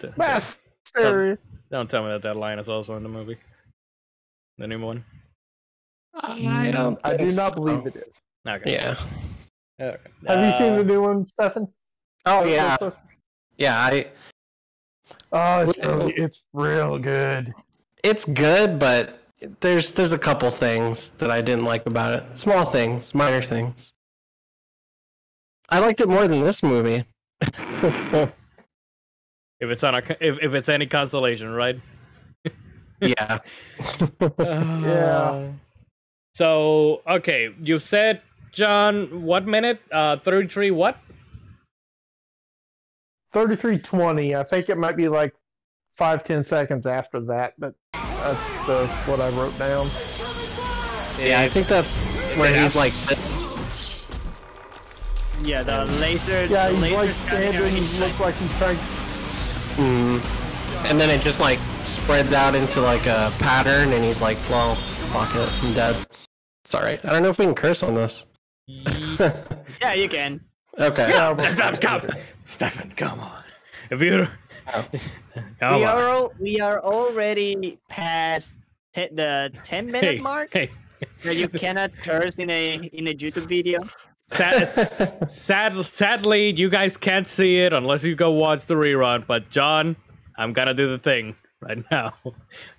don't tell me that line is also in the movie. The new one. I do not believe it is. Okay. Yeah. All right. Have you seen the new one, Stefan? Oh yeah. Yeah. It's real good. It's good, but there's a couple things that I didn't like about it. Small things, minor things. I liked it more than this movie. If it's any consolation, right? Yeah. Yeah. So, okay, you said, John, what minute? 33 what? 3320. I think it might be like 5-10 seconds after that, but that's what I wrote down. Yeah, I think that's where he's like. Yeah, the laser. Yeah, the he's laser like standing. He looks like he's trying. And then it just like spreads out into like a pattern, and he's like, "Well, fuck it, I'm dead." Sorry, I don't know if we can curse on this. Yeah, you can. Okay. Come, Stefan, come on. If you, We are already past the 10-minute mark. Hey. That you cannot curse in a YouTube video. Sadly, you guys can't see it unless you go watch the rerun. But John, I'm gonna do the thing right now.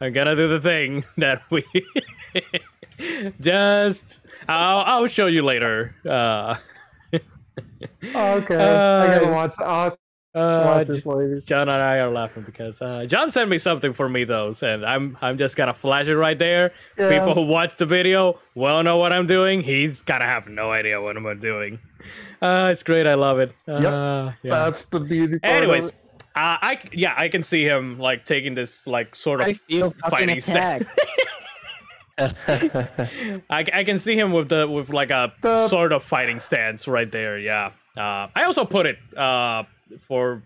I'm gonna do the thing that we I'll show you later. Okay, I gotta watch. Watch this later. John and I are laughing because John sent me something for me though, and I'm just gonna flash it right there. Yeah. People who watch the video will know what I'm doing. He's gonna have no idea what I'm doing. It's great. I love it. Yep. Yeah. That's the beauty. Anyways, I can see him like taking this like sort of fighting stance. I can see him with like a sort of fighting stance right there. Yeah. I also put it for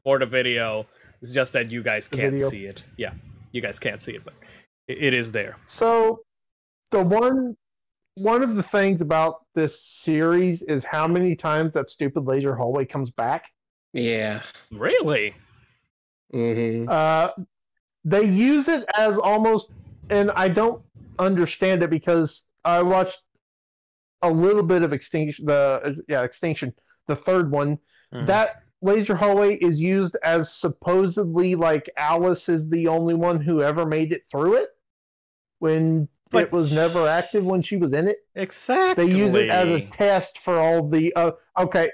for the video. It's just that you guys can't see it. Yeah, you guys can't see it, but it is there. So The one of the things about this series is how many times that stupid laser hallway comes back. Yeah. Really? Mm-hmm. They use it as almost, and I don't understand it because I watched a little bit of Extinction, the third one. That laser hallway is used as supposedly like Alice is the only one who ever made it through it when it was never active when she was in it. Exactly. They use it as a test for all the okay.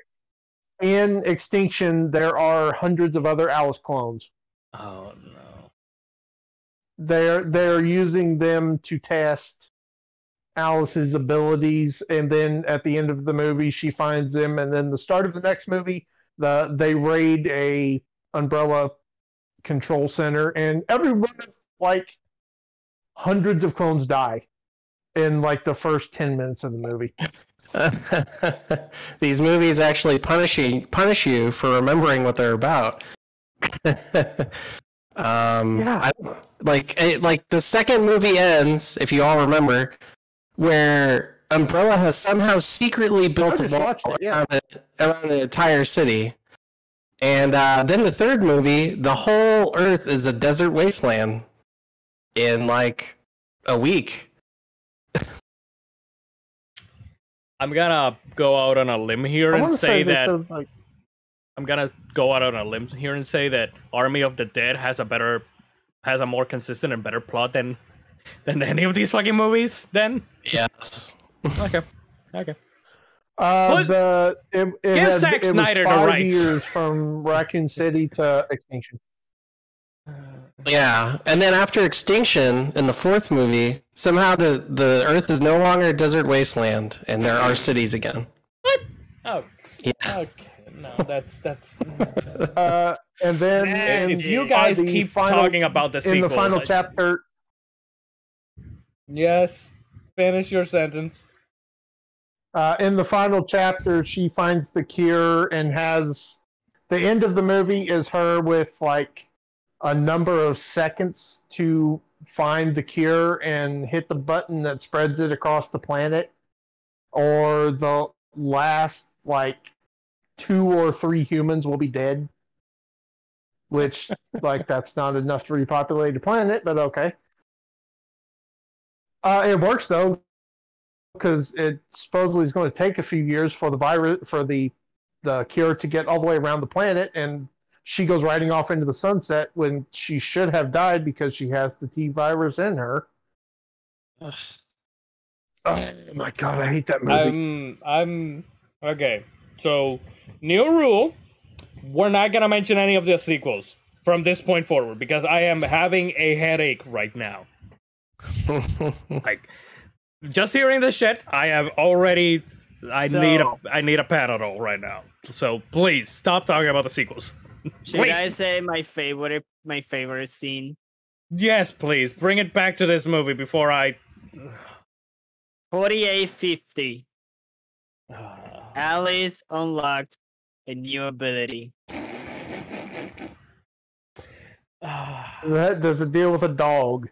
In Extinction, there are hundreds of other Alice clones. Oh no. They're using them to test Alice's abilities, and then at the end of the movie, she finds them, and then the start of the next movie, they raid a Umbrella control center, and everyone, like hundreds of clones die in like the first 10 minutes of the movie. These movies actually punish you for remembering what they're about. Yeah. Like the second movie ends, if you all remember, where Umbrella has somehow secretly built a wall around the entire city. And then the third movie, the whole Earth is a desert wasteland in like a week. I'm gonna go out on a limb here and say that I'm gonna go out on a limb here and say that Army of the Dead has a more consistent and better plot than any of these fucking movies. Then yes. Okay. Give Zack Snyder the was 5 rights. years from Raccoon City to Extinction. Yeah, and then after Extinction, in the fourth movie, somehow the Earth is no longer a desert wasteland, and there are cities again. What? Oh. Yeah. Okay. No, that's. And then If you guys keep talking about the sequels, in the final chapter. Yes. Finish your sentence. In the final chapter, she finds the cure and has the end of the movie is her with like a number of seconds to find the cure and hit the button that spreads it across the planet, or the last like 2 or 3 humans will be dead, which like that's not enough to repopulate the planet, but okay. It works though, because it supposedly is going to take a few years for the cure to get all the way around the planet, and she goes riding off into the sunset when she should have died because she has the T virus in her. Oh my god, I hate that movie. I'm okay. So, new rule: we're not gonna mention any of the sequels from this point forward because I am having a headache right now. Like, just hearing this shit, I have already. I need a Panadol right now. So please stop talking about the sequels. Should I say my favorite scene? Yes, please bring it back to this movie before I. 4850. Alice unlocked a new ability. Does it deal with a dog?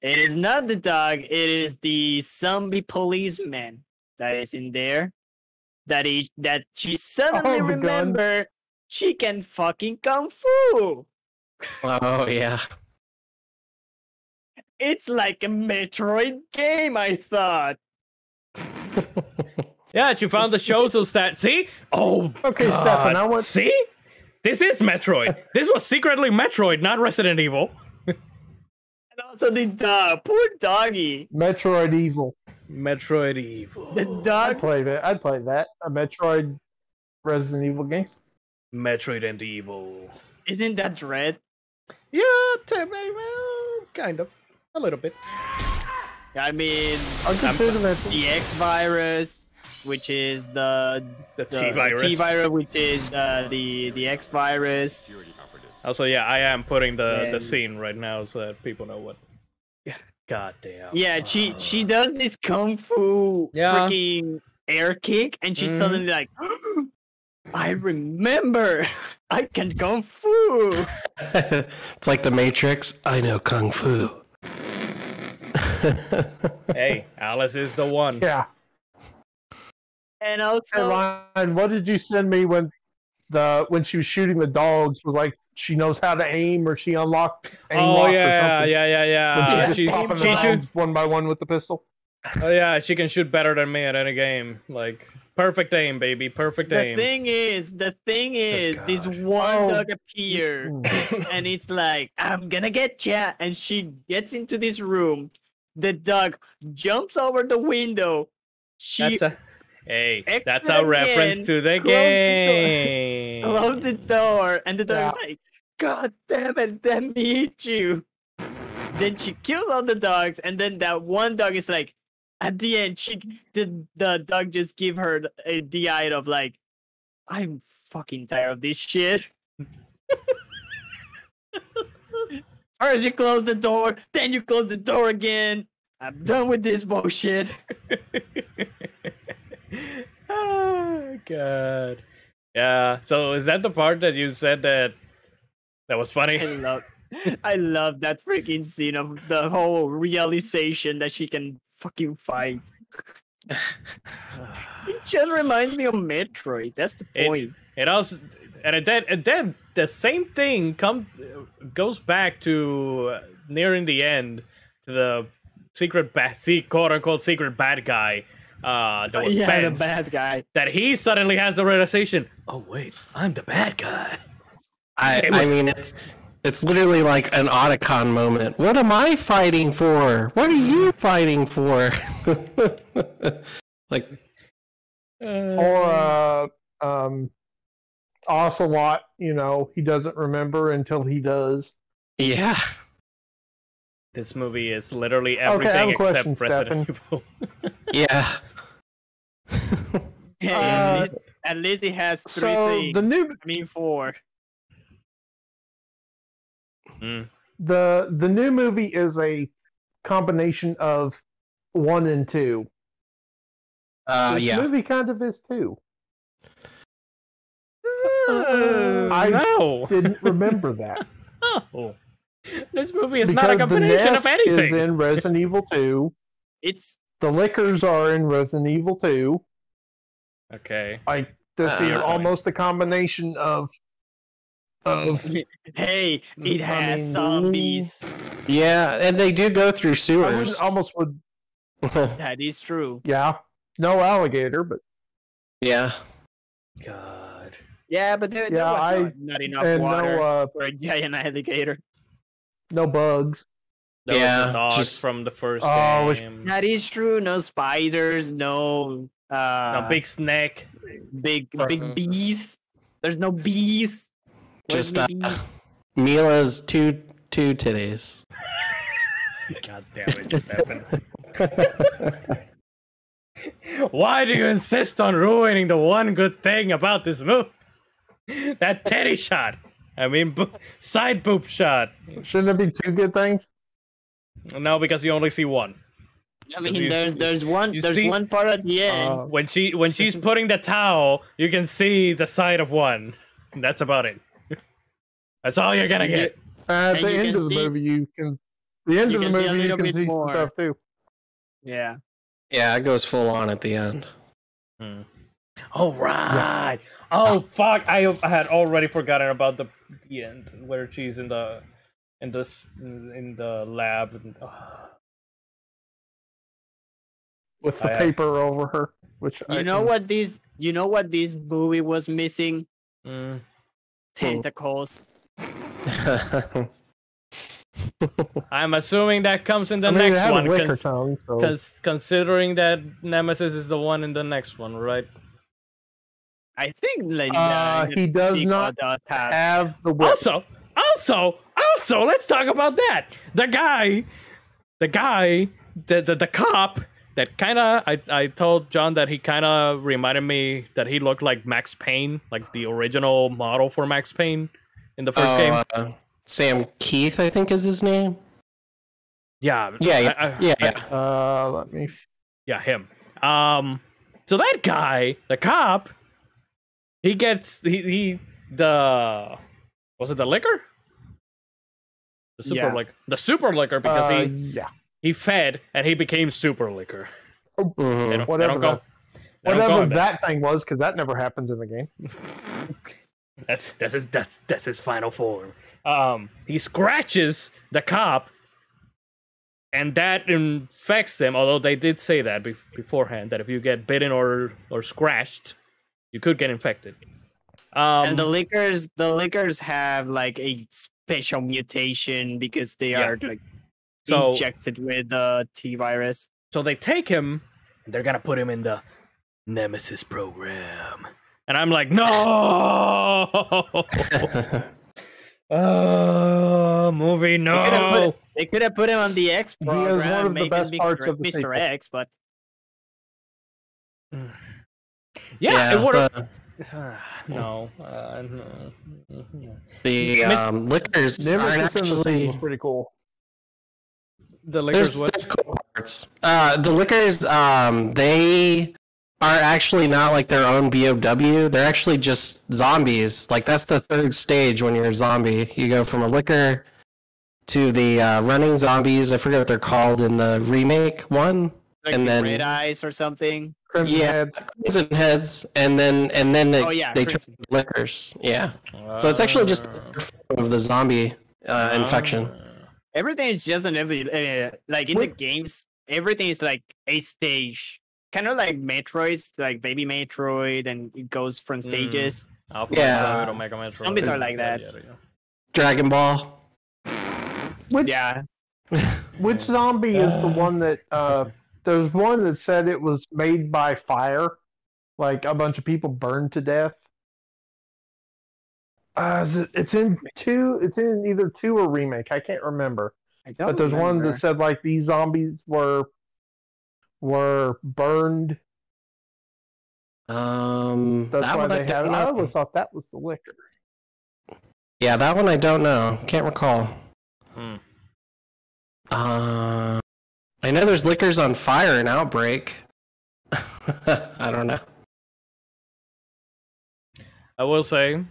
It is not the dog. It is the zombie policeman that is in there. That she suddenly remembered she can fucking kung fu. Oh yeah. It's like a Metroid game, I thought. Yeah, she found the Shozo stat. See? Oh, okay, God. Stefan. See? This is Metroid. This was secretly Metroid, not Resident Evil. And also the dog. Poor doggy. Metroid Evil. Metroid Evil. The dog. I'd play that. A Metroid Resident Evil game. Metroid and Evil. Isn't that Dread? Yeah, kind of. A little bit. I mean, the X virus, which is the T virus. T virus, which is the X virus. Also, yeah, I am putting the scene right now so that people know what. God damn. Yeah, she does this kung fu freaking air kick, and she's suddenly like, I remember, I can kung fu. It's like the Matrix. I know kung fu. Hey, Alice is the one. Yeah. And Hey, also, Ryan, what did you send me when she was shooting the dogs? Was like she knows how to aim, or she unlocked aim Oh lock or yeah, something? yeah. When she Yeah, just She popping the she shoot. dogs one by one with the pistol. Oh yeah, she can shoot better than me at any game. Like perfect aim, baby, perfect the aim. thing is, this God. one Oh. dog appeared, and it's like, I'm gonna get ya. And she gets into this room. The dog jumps over the window. She That's a reference to the game. closed the door, and the dog's like, God damn it, let me eat you. Then she kills all the dogs, and then that one dog is like, at the end, the dog just give her the eye of like, I'm fucking tired of this shit. First you close the door, then you close the door again. I'm done with this bullshit. Oh god. Yeah. So is that the part that you said that was funny? I love that freaking scene of the whole realization that she can fucking fight. It just reminds me of Metroid. That's the point. It also and then the same thing goes back to nearing the end to the quote unquote secret bad guy. That was Spence, the bad guy. that he suddenly has the realization, oh wait, I'm the bad guy. I mean, it's literally like an Otacon moment. What am I fighting for? What are you fighting for? Like, Or Ocelot, he doesn't remember until he does. yeah. This movie is literally Okay, I have everything a question, except Resident Evil. Yeah. Hey, at least it has three things. Four. The new movie is a combination of 1 and 2. This Yeah. movie kind of is too. I Didn't remember that. No. This movie is Because not a the combination nest of anything. is in Resident Evil 2. The liquors are in Resident Evil 2. Okay. Like, this is almost a combination of Hey, it has zombies. Yeah, and they do go through sewers. almost would. That is true. Yeah, no alligator, but Yeah. God. Yeah, but there was not enough water for a giant alligator. No bugs. There was the dogs just from the first Oh, game. That is true. No spiders. No. No big snake. Big bees. There's no bees. Where's just the bees? Mila's two titties. God damn it, Stefan. Why do you insist on ruining the one good thing about this movie? That teddy shot. I mean, side boob shot. Shouldn't it be 2 good things? No, because you only see one. I mean, there's one part at the end. When she's putting the towel, you can see the side of one. That's about it. That's all you're gonna get. At the end of the movie, you can see some stuff too. Yeah. Yeah, it goes full on at the end. Oh right. Oh fuck! I had already forgotten about the end where she's in the lab. With the paper over her, which you know what this movie was missing? Tentacles. I'm assuming that comes in the next one, because considering that Nemesis is the one in the next one, right? I think he does not have the whip. Also, let's talk about that. The cop that kind of I told John that he kind of reminded me that he looked like Max Payne, like the original model for Max Payne in the first game. Sam Keith, I think is his name. Yeah. Let me. Yeah, him. So that guy, the cop, he gets was it the liquor? The super liquor because he fed and he became super liquor. Mhm. They don't Whatever go. that, They don't whatever go that thing was, because that never happens in the game. That's his final form. He scratches the cop, and that infects him. Although they did say that beforehand, that if you get bitten or scratched, you could get infected. And the liquors have like a special mutation because they are like injected with the T virus. So they take him, and they're gonna put him in the Nemesis program. And I'm like, no! Movie, no! They could have put him on the X program. He is one of the best parts of the Mr. sequel. X, but Yeah, it would have. No. No. The liquors Nemesis aren't in the actually. sequel was pretty cool. The liquors, what? There's cool parts. The liquors, they are actually not like their own BOW. They're actually just zombies. Like that's the third stage when you're a zombie. You go from a liquor to the running zombies. I forget what they're called in the remake one. like And the then- red eyes or something. Crimson Yeah. Heads. Crimson Heads, and then they Oh, yeah, they turn Crimson. into liquors. Yeah. So it's actually just of the zombie infection. Everything is just like in the games. Everything is like a stage, kind of like Metroids, like Baby Metroid, and it goes from stages. Alpha Yeah. Metroid, Omega Metroid. Zombies are like that. Dragon Ball. Which Yeah, which zombie is the one that there's one that said it was made by fire, like a bunch of people burned to death. It's in two. It's in either 2 or remake. I can't remember. I don't But there's one remember. that said like these zombies were burned. That's That's why they had. I always thought that was the liquor. Yeah, that one I don't know. Can't recall. Hmm. I know there's liquors on fire in Outbreak. I don't know. I will say,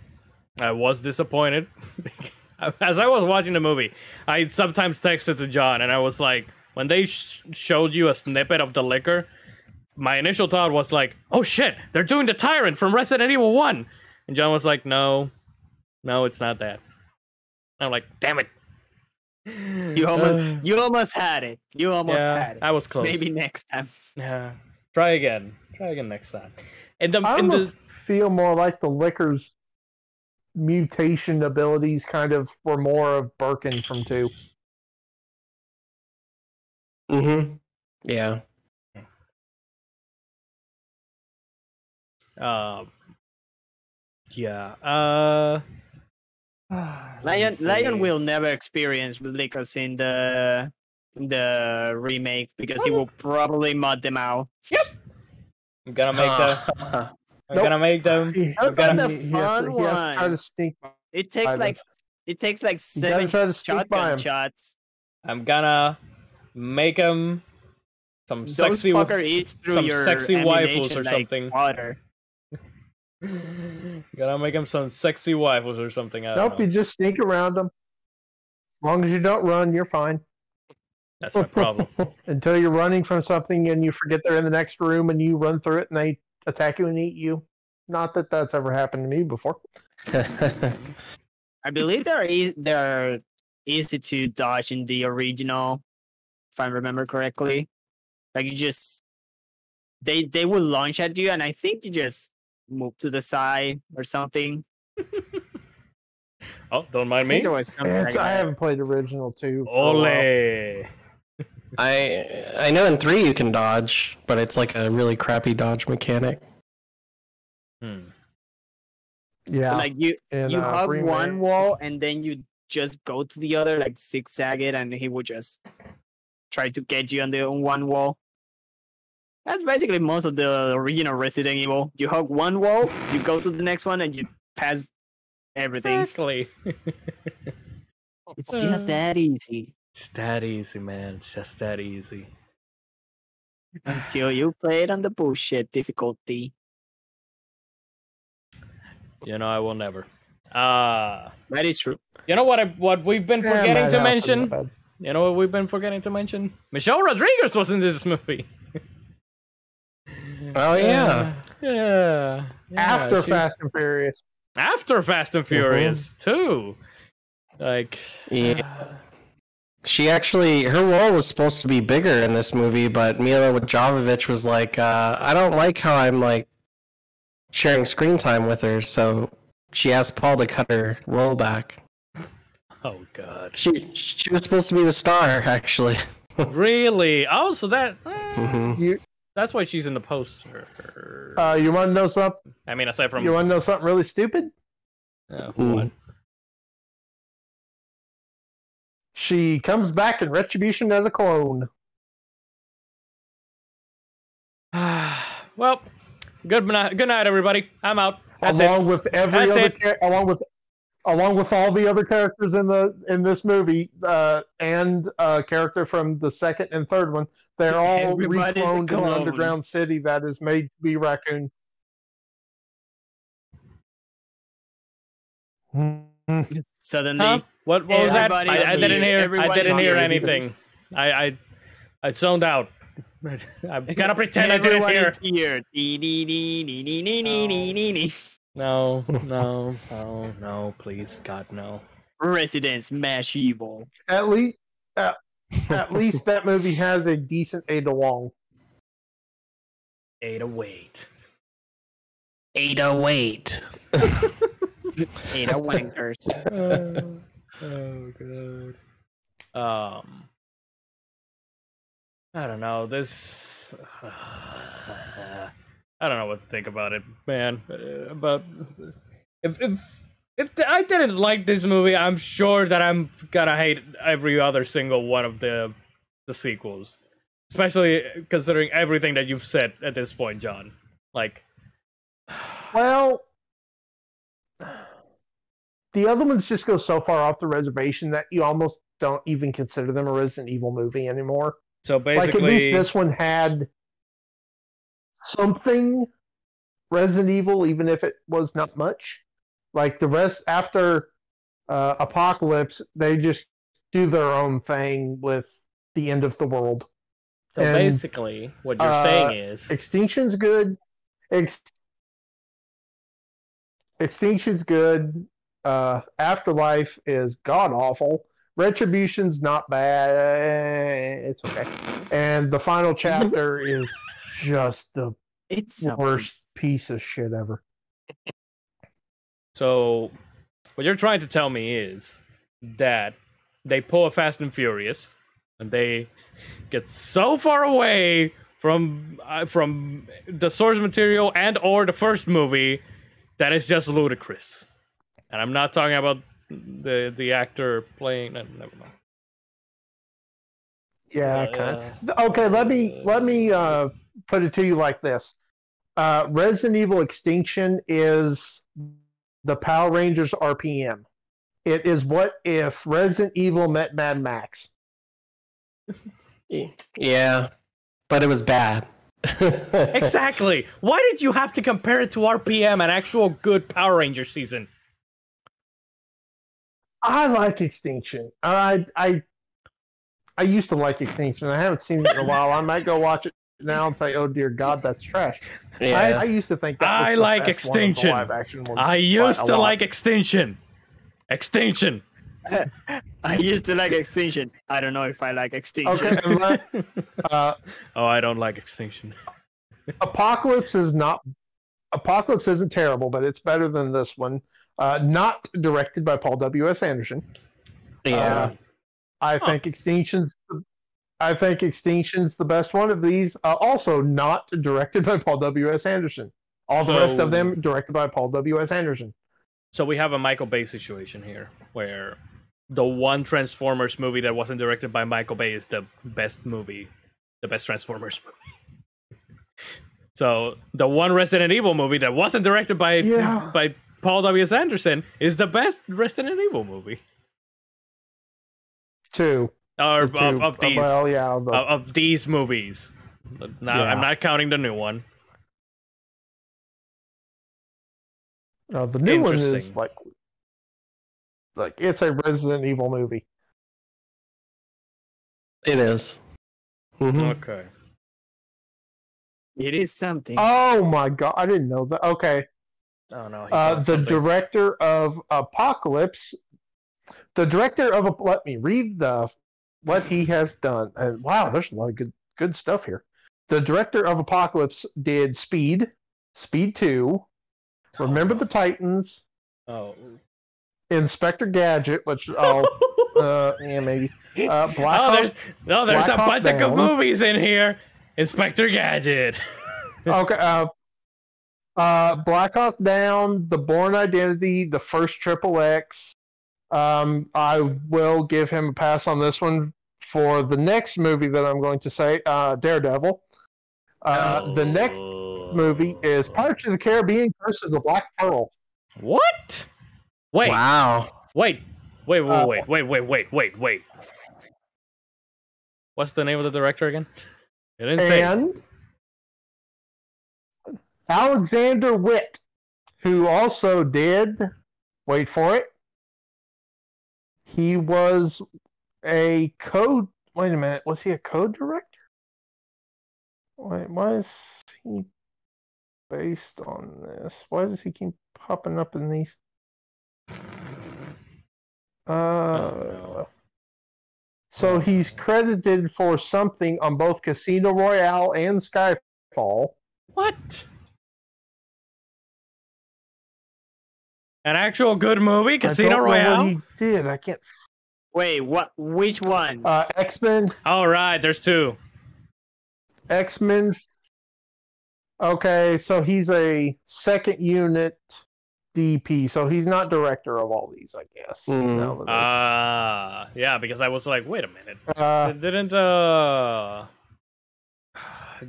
I was disappointed. As I was watching the movie, I sometimes texted to John, and I was like, when they showed you a snippet of the liquor, my initial thought was like, oh shit, they're doing the Tyrant from Resident Evil 1. And John was like, no, it's not that. I'm like, damn it. You almost had it. You almost had it. I was close. Maybe next time. Yeah. Try again next time. And I almost feel more like the liquor's mutation abilities kind of were more of Birkin from 2. Mm-hmm. Yeah. Yeah. Lion will never experience liquors in the remake because he will probably mod them out. I'm gonna make them. I'm gonna make them. Those are the He has fun to try to ones. sneak. It By takes You like gotta 7 try to sneak by shotgun him. shots. I'm gonna make them some Those sexy, fucker eats through some your sexy waifus ammunition or like something. water. Gonna make them some sexy waifus or something. I don't Nope, know. you just sneak around them. As long as you don't run, you're fine. That's my problem. Until you're running from something and you forget they're in the next room and you run through it and they attack you and eat you. Not that that's ever happened to me before. I believe they're easy to dodge in the original, if I remember correctly. Like you just they will launch at you, and I think you just move to the side or something. Oh, don't I mind think me. there was something like I that. haven't played original 2. for a while. Ole. I know in 3 you can dodge, but it's like a really crappy dodge mechanic. Yeah. Like you in, hug remake. one wall and then you just go to the other, like zigzag it, and he will just try to get you on the one wall. That's basically most of the original Resident Evil. You hug one wall, you go to the next one, and you pass everything. Exactly. It's just that easy It's that easy, man. It's just that easy. until you play it on the bullshit difficulty. You know, I will never. Ah. That is true. You know what we've been Yeah, forgetting to Madhouse isn't mention? that bad. you know what we've been forgetting to mention? Michelle Rodriguez was in this movie. Oh yeah. Yeah. After Fast and Furious. After Fast and Furious too. Like Yeah. She actually, her role was supposed to be bigger in this movie, but Mila Jovovich was like, I don't like how I'm like sharing screen time with her, so she asked Paul to cut her role back. oh god. She was supposed to be the star, actually. Really? Oh, so that You that's why she's in the poster. you want to know something? I mean, aside from You want to know something really stupid? what? She comes back in Retribution as a clone. Well, good night, everybody. I'm out. That's along it. with every That's other it. along with all the other characters in this movie, and a character from the second and third one. They're all Everybody's a recloned in an clone. underground city that is made to be Raccoon. Suddenly, Huh? What was that? Everybody's I didn't here. hear. I Everybody's didn't hear here. anything. I zoned out. I'm gonna pretend I didn't everyone hear. is here. Dee-dee-dee-dee-dee-dee-dee-dee-dee. No, please, God, no. Resident Smash Evil. At least that movie has a decent Ada Wong. Ada wait. 808. Ada Wankers. Oh god. I don't know. This. I don't know what to think about it, man. But if I didn't like this movie, I'm sure that I'm gonna hate every other single one of the sequels, especially considering everything that you've said at this point, John. Like, Well, the other ones just go so far off the reservation that you almost don't even consider them a Resident Evil movie anymore. so basically, Like at least this one had something Resident Evil, even if it was not much. Like the rest after Apocalypse, they just do their own thing with the end of the world. so and, basically, what you're saying is, Extinction's good. Extinction's good. Afterlife is god awful. Retribution's not bad. It's okay. And the final chapter is just the It's worst piece of shit ever. so what you're trying to tell me is that they pull a Fast and Furious, and they get so far away from the source material and or the first movie that it's just ludicrous. And I'm not talking about the actor playing. Never mind. Yeah, kind of. Okay, let me put it to you like this. Resident Evil Extinction is the Power Rangers RPM. It is what if Resident Evil met Mad Max. Yeah, but it was bad. Exactly. Why did you have to compare it to RPM, an actual good Power Ranger season? I like Extinction. I used to like Extinction. I haven't seen it in a while. I might go watch it now and say, "Oh dear God, that's trash." Yeah. I used to think that was I the like best one of the Extinction. live action ones I by used a to lot. like Extinction. Extinction. I used to like Extinction. I don't know if I like Extinction. Okay, Oh, I don't like Extinction. Apocalypse isn't terrible, but it's better than this one. Not directed by Paul W.S. Anderson. Yeah. I think Extinction's the best one of these. Also not directed by Paul W.S. Anderson. All the rest of them directed by Paul W.S. Anderson. So we have a Michael Bay situation here, where the one Transformers movie that wasn't directed by Michael Bay is the best Transformers movie. So the one Resident Evil movie that wasn't directed by Paul W.S. Anderson is the best Resident Evil movie. Two. Of these, Well, yeah. of these movies. Now I'm not counting the new one. The new one is Interesting. like it's a Resident Evil movie. It is. Mhm. Okay. It is something. Oh my god, I didn't know that. Okay. Oh no. He found The something. director of Apocalypse. The director of let me read what he has done. And wow, there's a lot of good stuff here. The director of Apocalypse did Speed, Speed 2, Remember the Titans, Oh. Inspector Gadget, which yeah, maybe. Black there's Black a Hawk bunch of good Down. movies in here. Inspector Gadget. Okay. Black Hawk Down, The Bourne Identity, the first Triple X. I will give him a pass on this one for the next movie that I'm going to say, Daredevil. The next movie is Pirates of the Caribbean: Curse of the Black Pearl. What? Wait. Wow. Wait. Wait. What's the name of the director again? You didn't say. And Alexander Witt, who also did, wait for it, he was a wait a minute, was he a co-director? Wait, why is he based on this? Why does he keep popping up in these? No. So he's credited for something on both Casino Royale and Skyfall. What? An actual good movie, Casino I don't know Royale? what he did. I can't. Wait, what? Which one? X-Men. All right, there's two. X-Men. Okay, so he's a second unit DP, so he's not director of all these, I guess. Mm. Yeah, because I was like, wait a minute. No, Didn't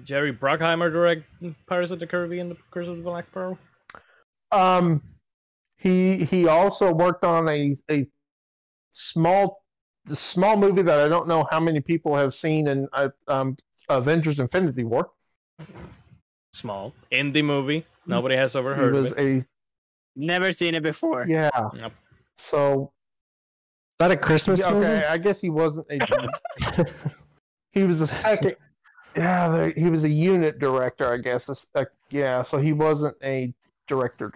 Jerry Bruckheimer direct Pirates of the Caribbean: The Curse of the Black Pearl? he also worked on a small movie that I don't know how many people have seen in Avengers: Infinity War. Small indie movie. Nobody has ever heard of it. Never seen it before. Yeah. Yep. So Is that a Christmas okay, movie? I guess he wasn't he was a second. Yeah, he was a unit director, I guess. Yeah, so he wasn't a director.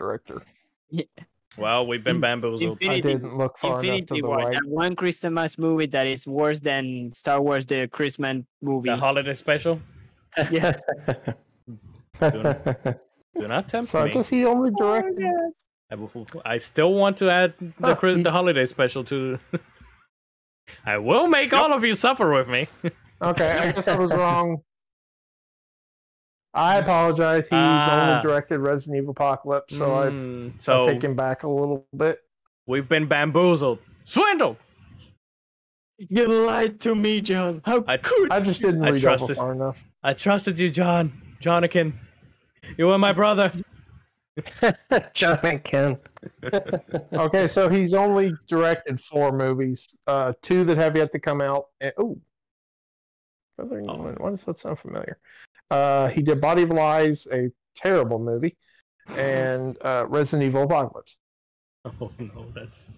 Well, we've been bamboozled. I didn't look far enough to Infinity the War, right. that one Christmas movie that is worse than Star Wars: The Christmas movie. The holiday special. Yeah. Do not tempt So I me. guess he only directed. I still want to add the holiday special to. I will make all of you suffer with me. Okay, I guess I was wrong. I apologize. He's only directed Resident Evil Apocalypse, so I take him back a little bit. We've been bamboozled, swindled. You lied to me, John. How could I just didn't read over far enough. I trusted you, Jonathan. You were my brother. Jonathan. Okay, so he's only directed 4 movies, 2 that have yet to come out. Why does that sound familiar? He did Body of Lies, a terrible movie, and Resident Evil Apocalypse. Oh no, that's.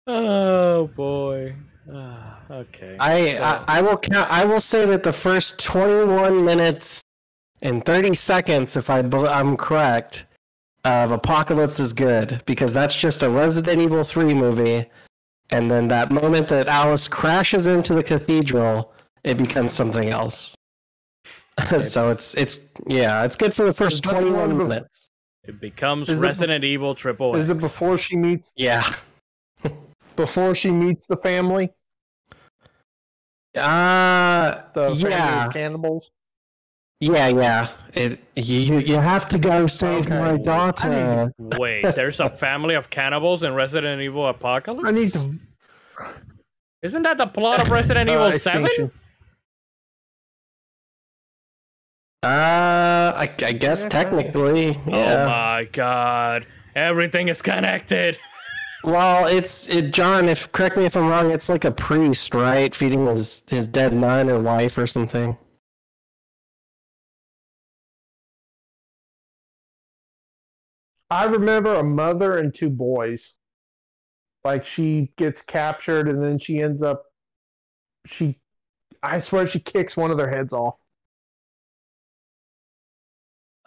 Oh boy. Okay. I will say that the first 21 minutes and 30 seconds, if I'm correct, of Apocalypse is good, because that's just a Resident Evil 3 movie, and then that moment that Alice crashes into the cathedral, it becomes something else. So it's good for the first 21 minutes. It becomes Resident Evil Triple X. Is it before she meets? Yeah. Before she meets the family? The family of cannibals? Yeah. You have to go save my daughter. Wait, there's a family of cannibals in Resident Evil Apocalypse? I need to. Isn't that the plot of Resident Evil 7? I guess technically, yeah. Oh my god. Everything is connected. Well, John, correct me if I'm wrong, it's like a priest, right? Feeding his dead nun or wife or something. I remember a mother and 2 boys. Like, she gets captured and then she ends up. She I swear she kicks one of their heads off.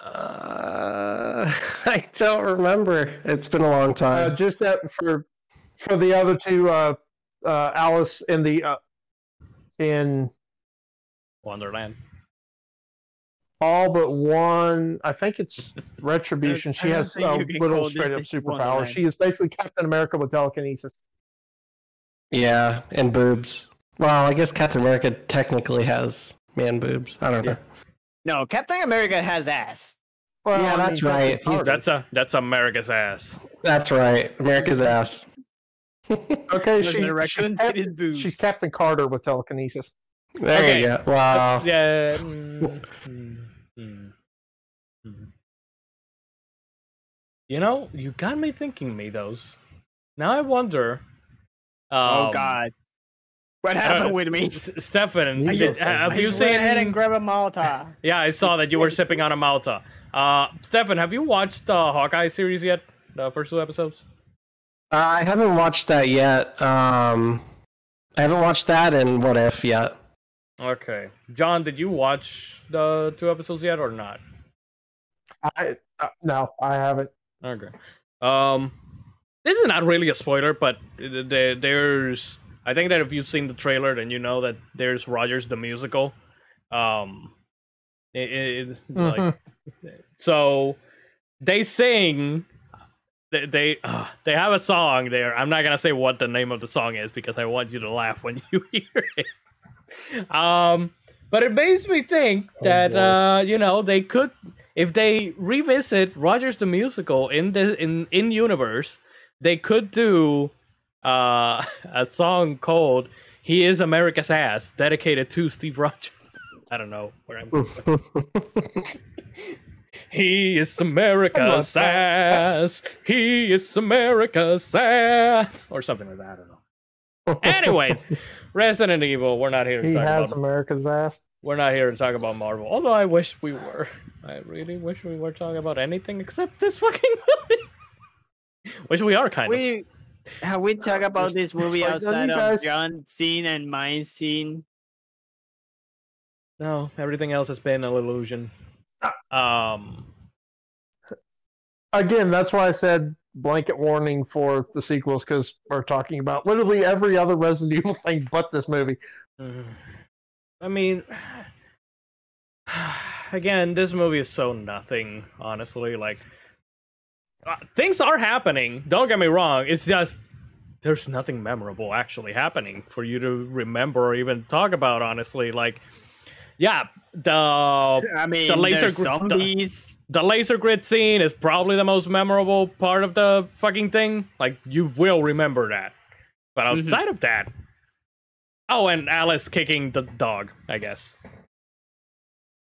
I don't remember. It's been a long time. Just that for the other two, Alice in Wonderland. all but one. I think it's Retribution. She I don't has think you can little call straight up this superpowers. Wonderland. She is basically Captain America with telekinesis. Yeah, and boobs. Well, I guess Captain America technically has man boobs. I don't know. No, Captain America has ass. Well, Yeah, that's right. That's America's ass. That's right. America's ass. Okay, Listen, the raccoons get his boobs. she's Captain Carter with telekinesis. There Okay. you go. Wow. Yeah. You know, you got me thinking, Midos. Now I wonder. Oh God, what happened with me? Stefan, I have you Just seen? went ahead and grab a Malta. Yeah, I saw that you were sipping on a Malta. Stefan, have you watched the Hawkeye series yet? The first 2 episodes? I haven't watched that yet. I haven't watched that and What If yet. Okay. John, did you watch the 2 episodes yet or not? No, I haven't. Okay. This is not really a spoiler, but there's. I think that if you've seen the trailer, then you know that there's Rogers the musical. Like, so they sing. They have a song there. I'm not gonna say what the name of the song is because I want you to laugh when you hear it. But it makes me think that you know, they could, if they revisit Rogers the musical in universe, they could do a song called "He Is America's Ass," dedicated to Steve Rogers. I don't know where I'm. He is America's ass. He is America's ass, or something like that. I don't know. Anyways, Resident Evil. We're not here to He talk has about. America's ass. We're not here to talk about Marvel. Although I wish we were. I really wish we were talking about anything except this fucking movie. Which we are kind of. Have we talked about this movie Like, outside you of guys- John's scene and my scene? No, everything else has been an illusion. Again, that's why I said blanket warning for the sequels, because we're talking about literally every other Resident Evil thing but this movie. I mean, again, this movie is so nothing, honestly. Like, things are happening, don't get me wrong, it's just there's nothing memorable actually happening for you to remember or even talk about, honestly. Like, yeah, I mean, the laser there's grid, zombies. the laser grid scene is probably the most memorable part of the fucking thing. Like, you will remember that. But outside of that, oh, and Alice kicking the dog, I guess.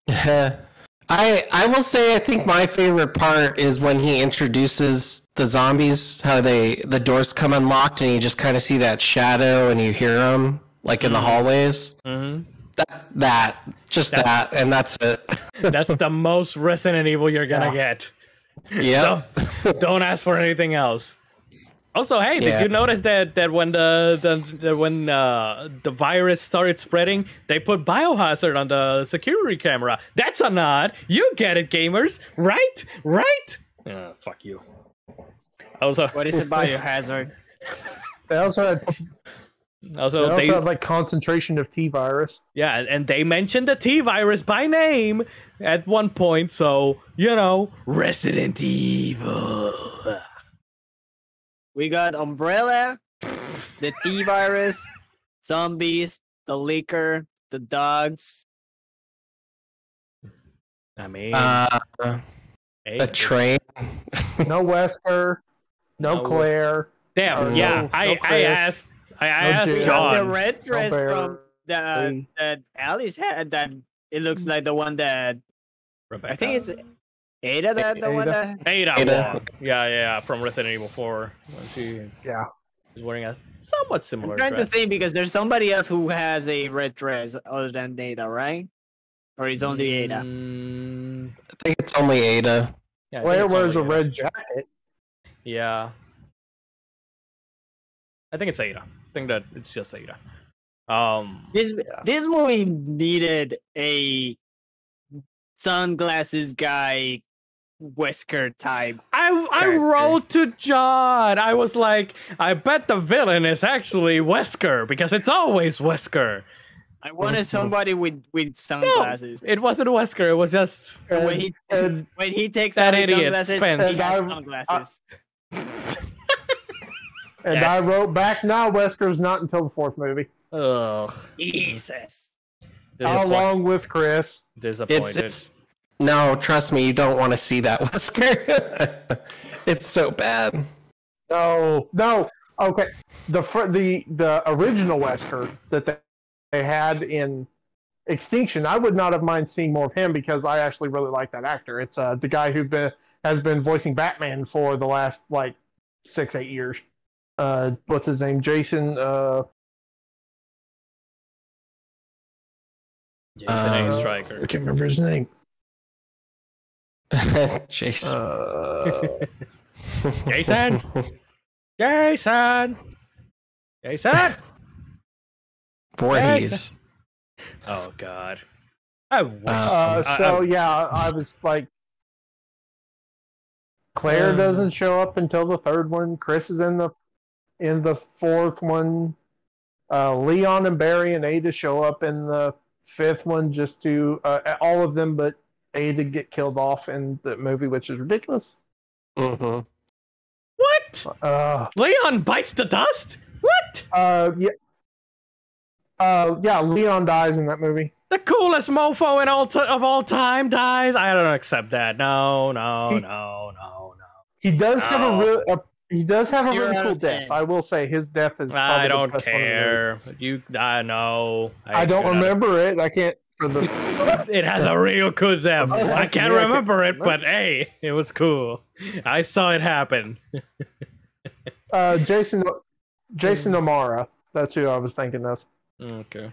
I will say I think my favorite part is when he introduces the zombies, how the doors come unlocked and you just kind of see that shadow and you hear them like in the hallways. Mm-hmm. That and that's it. That's the most Resident Evil you're gonna get. Yeah. Don't ask for anything else. Also, hey, did you notice that when the virus started spreading, they put biohazard on the security camera? That's a nod. You get it, gamers, right? Right? Fuck you. Also, What is a biohazard? They also had like concentration of T virus. Yeah, and they mentioned the T virus by name at one point, so you know, Resident Evil. We got Umbrella, the T virus, zombies, the liquor, the dogs. I mean, hey, a train. No Wesker, no No Claire. damn, or yeah, no I Chris, asked no asked Jim. The John. red dress Bear, from that Alice had. That it looks like the one that I think it's Ada. That the one Ada. that Ada Wong. Yeah, from Resident Evil 4. When she is wearing a somewhat similar I'm trying dress. to think because there's somebody else who has a red dress other than Ada, right? Or is only Ada? I think it's only Ada. Yeah, I think Claire it's wears a only Ada. red jacket. Yeah. I think it's Ada. I think that it's just Ada. This movie needed a sunglasses guy, Wesker type. I wrote to John. I was like, I bet the villain is actually Wesker because it's always Wesker. I wanted somebody with sunglasses. No, it wasn't Wesker. It was just When he takes that out his idiot, sunglasses, Spence. he has sunglasses. And I wrote back, now Wesker's not until the fourth movie. Ugh. Jesus. Along with Chris. Disappointed. No, trust me, you don't want to see that, Wesker. It's so bad. No. Okay, the original Wesker that they had in Extinction, I would not have mind seeing more of him because I actually really like that actor. It's the guy who has been voicing Batman for the last like 6-8 years. What's his name? Jason. Jason A. Stryker. I can't remember his name. Jason. Jason. Jason. Jason. Voorhees. Oh God. I wish. I was like, Claire doesn't show up until the third one. Chris is in the fourth one. Leon and Barry and Ada show up in the fifth one, just to all of them but Ada get killed off in the movie, which is ridiculous. Mm-hmm. What? Leon bites the dust? What? Leon dies in that movie. The coolest mofo of all time dies? I don't accept that. No. He does have a really cool death. I will say his death is. I don't care. I know. I don't remember it. I can't. It has a real cool death. I can't remember it, but hey, it was cool. I saw it happen. Jason O'Mara. That's who I was thinking of. Okay.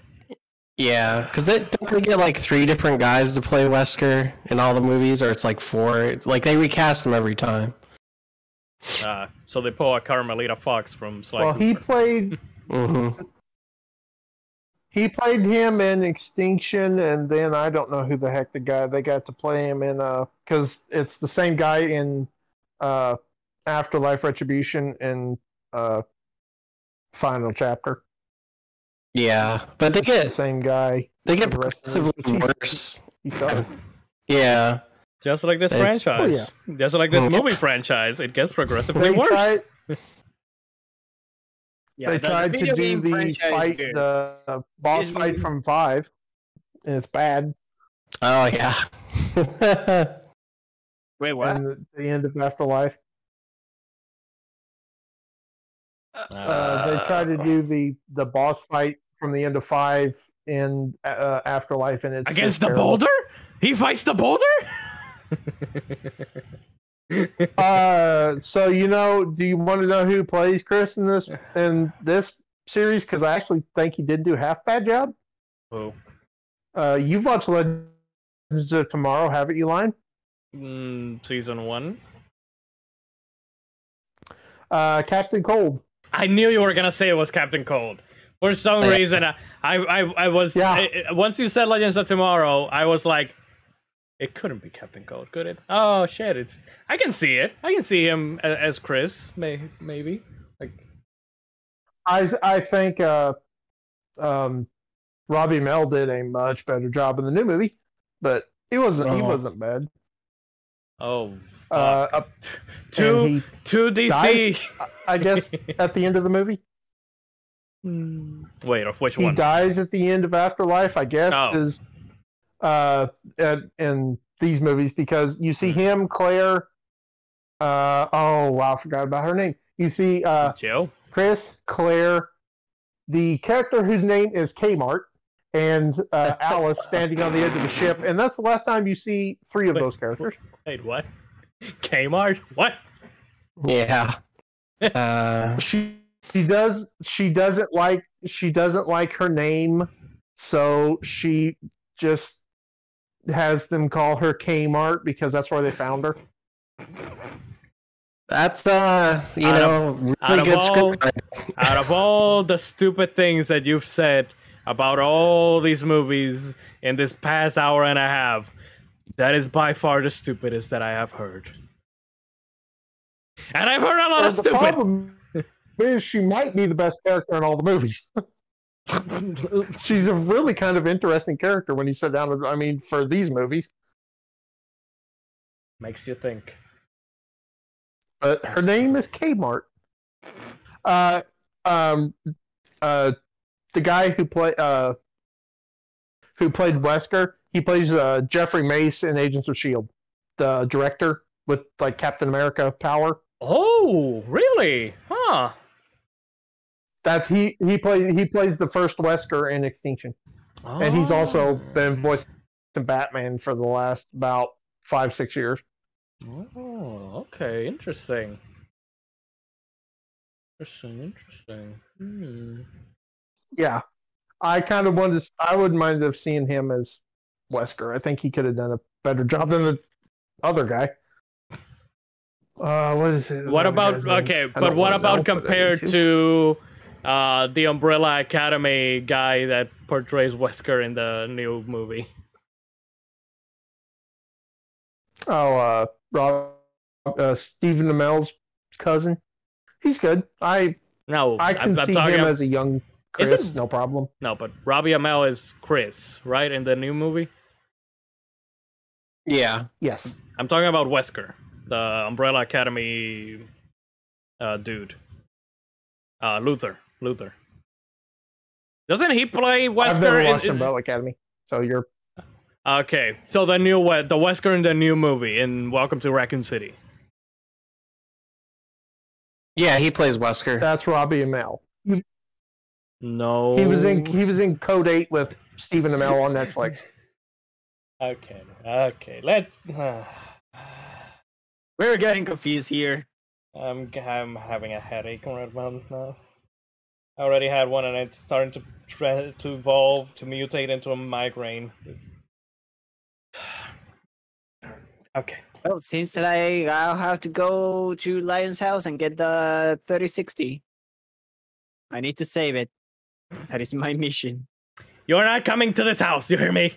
Yeah, because don't they get like 3 different guys to play Wesker in all the movies, or it's like 4? Like they recast him every time. So they pull a Carmelita Fox from Sly Well, Cooper. he played. Mm-hmm. He played him in Extinction, and then I don't know who the heck the guy they got to play him in. Because it's the same guy in Afterlife Retribution and Final Chapter. Yeah, but they The get same guy. progressively worse. He's Yeah. Just like this It's- franchise. Just like this movie franchise. It gets progressively They worse. tried to do the boss fight from 5, and it's bad. Oh yeah. Wait, what? And the end of Afterlife. They tried to do the boss fight from the end of 5 in Afterlife, and it's Against just the terrible. boulder? He fights the boulder? So do you want to know who plays Chris in this series? Because I actually think he did do a half bad job. Oh. You've watched Legends of Tomorrow, haven't you, Lion? Season 1. Captain Cold. I knew you were gonna say it was Captain Cold. For some reason, I was. Yeah. Once you said Legends of Tomorrow, I was like, it couldn't be Captain Cold, could it? Oh shit! I can see it. I can see him as Chris, maybe. Like, I think Robbie Mell did a much better job in the new movie, but he wasn't bad. oh, fuck. And to DC. dies, I guess at the end of the movie. Wait, of which He one? dies at the end of Afterlife, I guess, Oh. is in these movies, because you see him, Claire. Oh wow, I forgot about her name. You see Jill? Chris, Claire, the character whose name is Kmart, and Alice standing on the edge of the ship, and that's the last time you see 3 of those characters. Wait, what? Kmart? What? Yeah. She doesn't like her name, so she just has them call her Kmart because that's where they found her. That's really out good of script. Out of all the stupid things that you've said about all these movies in this past hour and a half, that is by far the stupidest that I have heard. And I've heard a lot of The stupid. problem is she might be the best character in all the movies. She's a really kind of interesting character when you sit down. I mean, for these movies. Makes you think. But her name is Kmart. The guy who played Wesker, he plays Jeffrey Mace in Agents of S.H.I.E.L.D., the director with like Captain America power. Oh, really? Huh. That's he plays the first Wesker in Extinction. Oh. And he's also been voicing Batman for the last about 5-6 years. Oh, okay, interesting. Interesting. Yeah, I wouldn't mind have seen him as Wesker. I think he could have done a better job than the other guy. What is it? What about compared to the Umbrella Academy guy that portrays Wesker in the new movie? Oh, Stephen Amell's cousin. He's good. I can see him as a young Chris, no problem. No, but Robbie Amell is Chris, right, in the new movie? Yeah. Yes. I'm talking about Wesker, the Umbrella Academy dude. Luther. Doesn't he play Wesker? I've never watched Umbrella Academy, so you're... Okay, so the Wesker in the new movie in Welcome to Raccoon City. Yeah, he plays Wesker. That's Robbie Amell. No. He was in Code 8 with Stephen Amell on Netflix. Okay, let's... We're getting confused here. I'm having a headache right about now. I already had one and it's starting to evolve, to mutate into a migraine. Okay. Well, it seems that I'll have to go to Lion's house and get the 3060. I need to save it. That is my mission. You're not coming to this house, you hear me?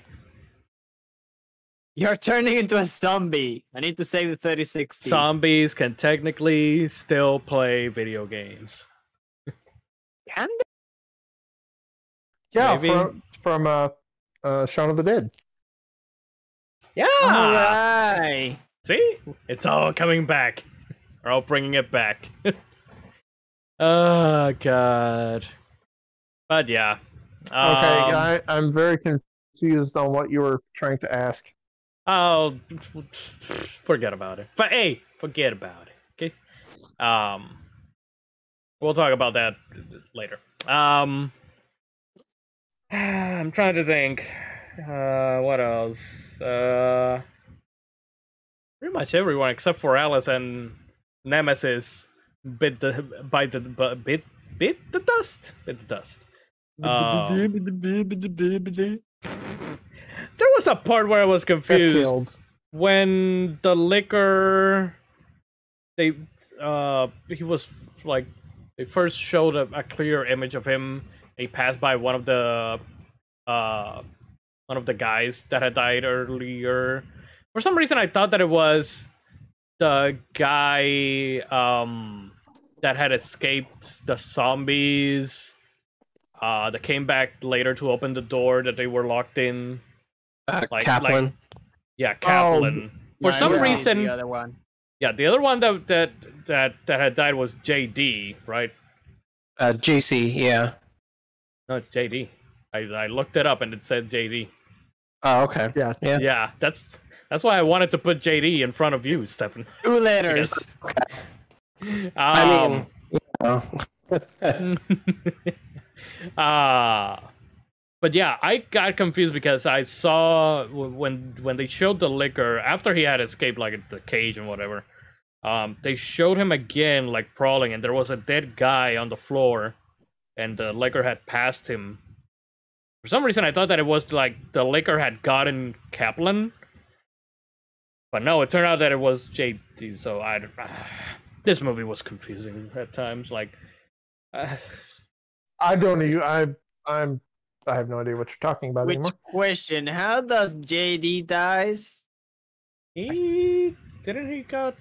You're turning into a zombie. I need to save the 3060. Zombies can technically still play video games. Can they? Yeah, Maybe. from Shaun of the Dead. Yeah! Alright. See? It's all coming back. We're all bringing it back. Oh, God. But yeah. Okay, I'm very confused on what you were trying to ask. Oh, forget about it. Forget about it. Okay. We'll talk about that later. I'm trying to think. What else? Pretty much everyone except for Alice and Nemesis bit the dust. There was a part where I was confused when the liquor. He was like, they first showed a clear image of him. He passed by one of the guys that had died earlier. For some reason, I thought that it was the guy that had escaped the zombies. That came back later to open the door that they were locked in. Kaplan. Kaplan. For some reason, the other one. Yeah, the other one that had died was JD, right? JC, yeah. No, it's JD. I looked it up and it said JD. Oh, okay. Yeah. Yeah, that's why I wanted to put JD in front of you, Stefan. 2 letters. I mean, but yeah, I got confused because I saw when they showed the liquor after he had escaped like the cage and whatever. They showed him again like crawling, and there was a dead guy on the floor, and the liquor had passed him. For some reason, I thought that it was like the liquor had gotten Kaplan, but no, it turned out that it was JD. So this movie was confusing at times. Like, I don't even. I'm I have no idea what you're talking about Which anymore. question? How does JD dies? He didn't he got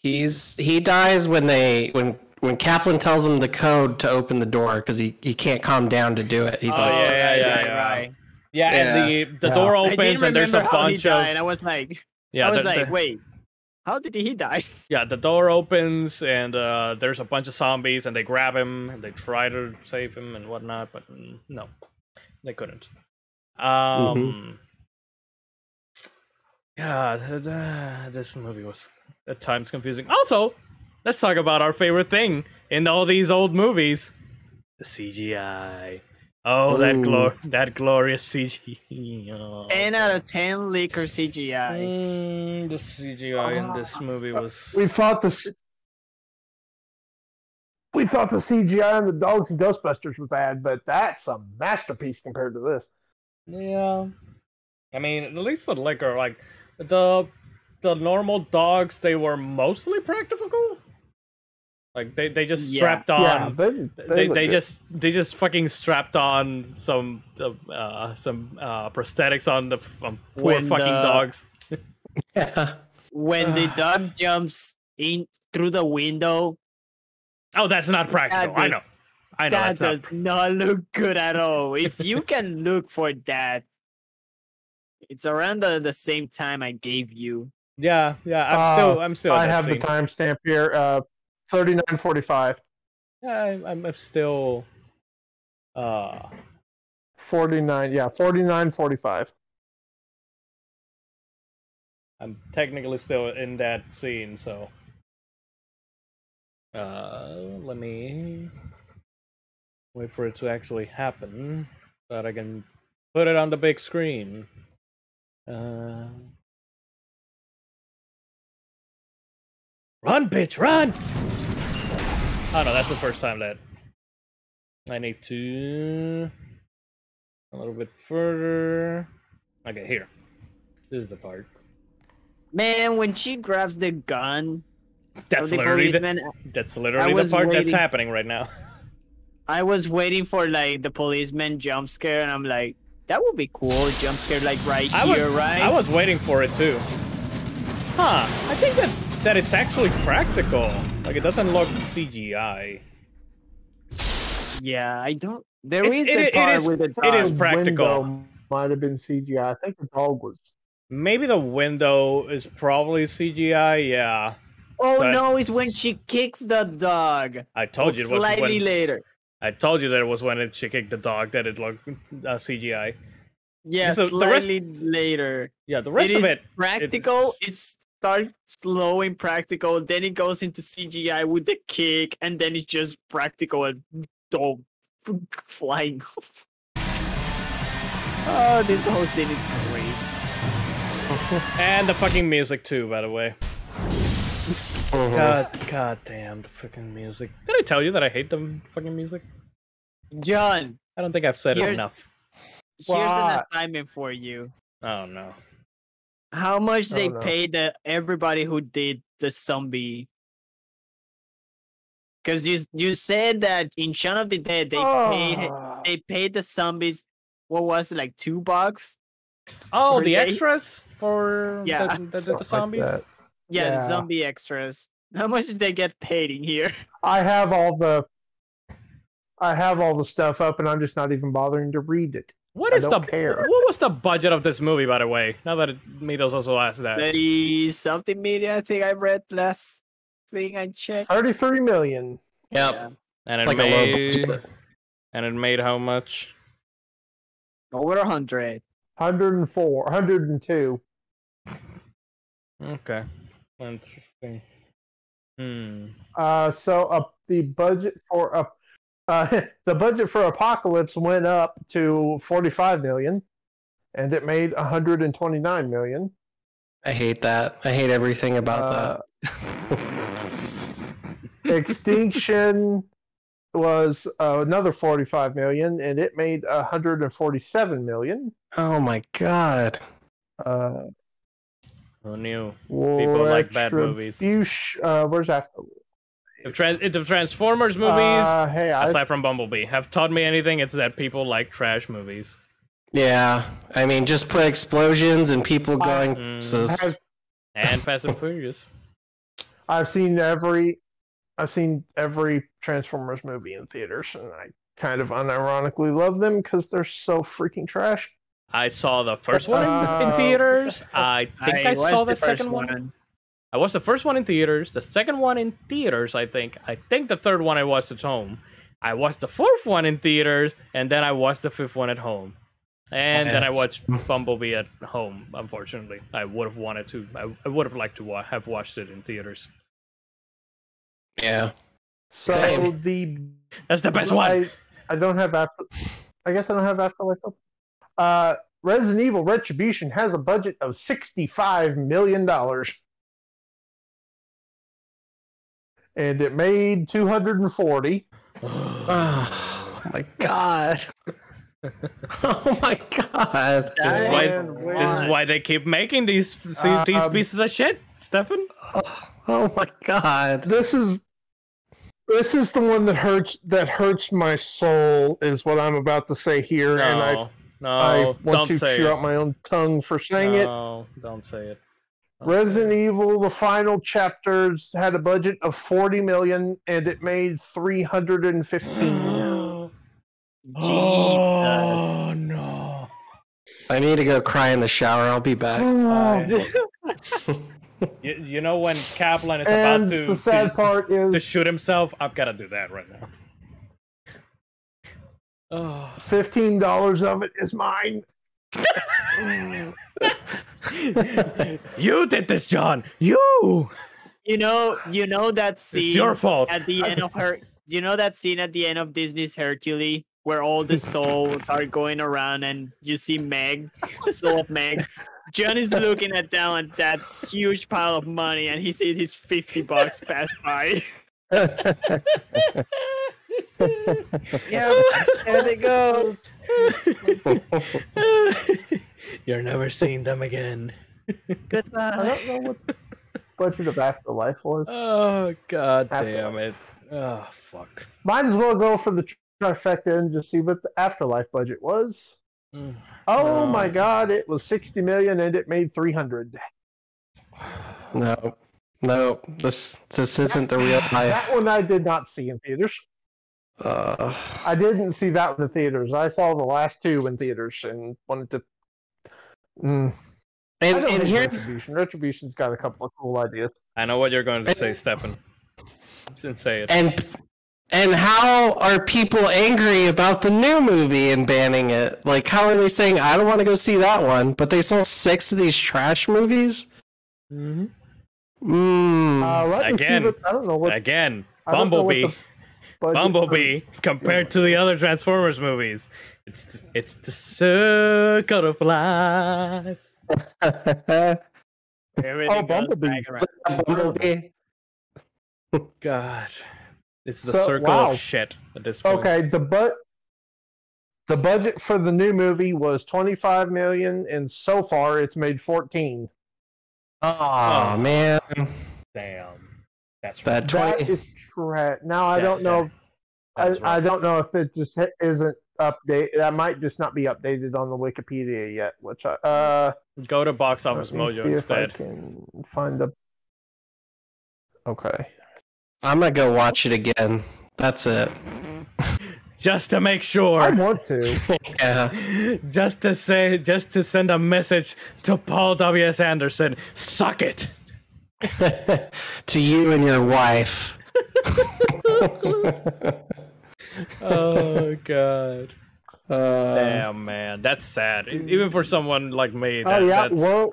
He dies when Kaplan tells him the code to open the door because he can't calm down to do it. He's Oh, like, Right. yeah, and the door I didn't opens and there's a remember how he bunch died, of and I was like, yeah, wait, how did he die? yeah, the door opens and there's a bunch of zombies and they grab him and they try to save him and whatnot, but no, they couldn't. Yeah, this movie was at times confusing. Also, let's talk about our favorite thing in all these old movies: the CGI. Oh, that glorious CGI. Oh. 10 out of 10 liquor CGI. The CGI in this movie was. We thought the CGI on the dogs and Ghostbusters was bad, but that's a masterpiece compared to this. Yeah, I mean, at least the liquor, like the normal dogs, they were mostly practical. Like they just strapped on. Yeah, they just fucking strapped on some prosthetics on the poor fucking dogs. When the dog jumps in through the window. Oh, that's not practical. I know. That does not look good at all. If you can look for that, it's around the same time I gave you. Yeah. I'm still. I have the timestamp here. 39:45. Yeah, I'm still. 49. Yeah, 49:45. I'm technically still in that scene, so. Let me wait for it to actually happen, so that I can put it on the big screen. Run, bitch, run! Oh no, that's the first time that I need to a little bit further. Okay, here. This is the part. Man, when she grabs the gun, that's literally the part that's happening right now. I was waiting for like the policeman jump scare, and I'm like, that would be cool. Jump scare like right here, right? I was waiting for it too. Huh? I think that it's actually practical. Like it doesn't look CGI. Yeah, I don't. There is a part with the dog. It is practical. Window might have been CGI. I think the dog was. Maybe the window is probably CGI. Yeah. Oh no! It's when she kicks the dog. I told you it was slightly later. I told you that it was when she kicked the dog that it looked CGI. Yeah, so slightly later. Yeah, the rest of it practical. It starts slow and practical, then it goes into CGI with the kick, and then it's just practical and dog flying off. Oh, this whole scene is great. And the fucking music too, by the way. God damn the fucking music. Did I tell you that I hate the fucking music? John, I don't think I've said it enough. Here's an assignment for you. Oh no. How much they paid everybody who did the zombie? Because you said that in Shaun of the Dead they paid the zombies. What was it, like $2? Oh, the extras for the zombies. Like yeah, the zombie extras. How much did they get paid in here? I have all the stuff up, and I'm just not even bothering to read it. What was the budget of this movie, by the way? Now that Mitos also asked that. 30-something million, I think I read last thing I checked. 33 million. Yep. Yeah. And it's a low budget. And it made how much? Over 100. 104, 102. Okay. Interesting. So the budget for the budget for Apocalypse went up to 45 million, and it made 129 million. I hate that. I hate everything about that. Extinction was another 45 million, and it made 147 million. Oh my god. Who knew? People like bad movies. Where's that? If the Transformers movies, aside from Bumblebee, have taught me anything, it's that people like trash movies. Yeah, I mean, just put explosions and people going. And Fast and Furious. I've seen every Transformers movie in theaters, and I kind of unironically love them because they're so freaking trash. I saw the first one in theaters. I think I saw the second one. I watched the first one in theaters, the second one in theaters, I think. I think the third one I watched at home. I watched the fourth one in theaters, and then I watched the fifth one at home. And then I watched Bumblebee at home, unfortunately. I would have wanted to. I would have liked to have watched it in theaters. Yeah. So that's the best one. I don't have I guess I don't have Afterlife. Resident Evil Retribution has a budget of $65 million. And it made 240. Oh my god. Oh my god. This is why they keep making these pieces of shit, Stefan. Oh my god. This is the one that hurts my soul, is what I'm about to say here. I want to chew out my own tongue for saying it. No, don't say it. Resident Evil: The Final Chapters had a budget of $40 million, and it made 315. Oh no! I need to go cry in the shower. I'll be back. You know when Kaplan is about to the sad part is to shoot himself? I've got to do that right now. Oh. $15 of it is mine. You did this, John. You know that scene. It's your fault. At the end of that scene at the end of Disney's Hercules, where all the souls are going around, and you see Meg, the soul of Meg. John is looking at that huge pile of money, and he sees his $50 pass by. Yeah, there it goes. You're never seeing them again. Goodbye. I don't know what the budget of Afterlife was. Oh god damn it! Oh fuck. Might as well go for the trifecta and just see what the Afterlife budget was. Oh my god! It was $60 million and it made 300. No, this isn't the real life. That one I did not see in theaters. I didn't see that one in theaters. I saw the last two in theaters and wanted to. And here's Retribution's got a couple of cool ideas. I know what you're going to say, Stefan. Just say it. And how are people angry about the new movie and banning it? Like, how are they saying, I don't want to go see that one, but they saw 6 of these trash movies? Mm-hmm. Again, Bumblebee compared to the other Transformers movies. It's the circle of life. Bumblebee. God. It's the circle of shit at this point. Okay, the budget for the new movie was $25 million, and so far it's made 14. Oh man. Damn. That's right. That is trash. Now I don't know. I don't know if it just isn't updated. That might just not be updated on the Wikipedia yet. Which go to Box Office Mojo instead. If I can find the. Okay. I'm gonna go watch it again. That's it. Just to make sure. I want to. Yeah. Just to send a message to Paul W.S. Anderson. Suck it. To you and your wife. Oh god. Damn, man, that's sad. Even for someone like me. Well,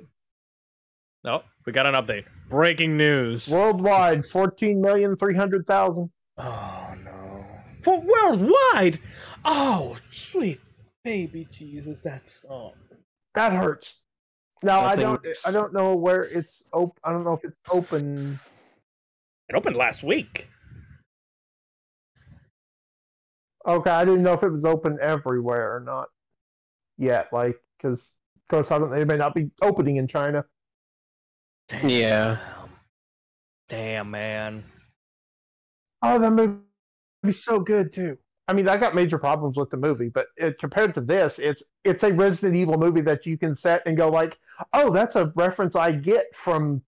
oh, we got an update. Breaking news. Worldwide, 14,300,000. Oh no. For worldwide? Oh, sweet baby Jesus, that's that hurts. Now I don't know where it's open. I don't know if it's open. It opened last week. Okay, I didn't know if it was open everywhere or not yet. Like, because I don't. It may not be opening in China. Damn. Yeah. Damn, man. Oh, that movie's so good too. I mean, I got major problems with the movie, but compared to this, it's a Resident Evil movie that you can set and go like, oh, that's a reference I get from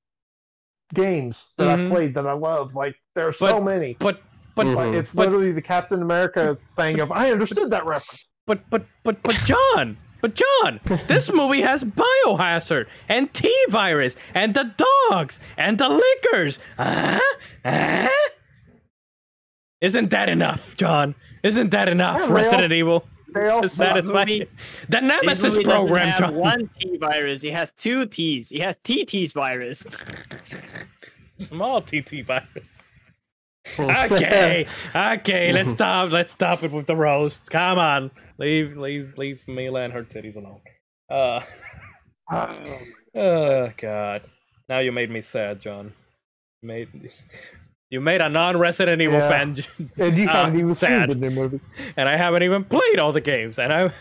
games that I played that I love. Like there are so many. But like, it's literally the Captain America thing of I understood that reference. But John, this movie has Biohazard and T-Virus and the dogs and the liquors. Isn't that enough, John? Isn't that enough, Resident Evil? To satisfy you? The Nemesis program, John. One T-Virus. He has two T's. He has TT's virus. Small TT virus. Okay, let's stop it with the roast. Come on, leave Mila and her titties alone. Oh God, now you made me sad, John. You made a non-Resident Evil fan and you haven't even sad. seen the new movie, and I haven't even played all the games, and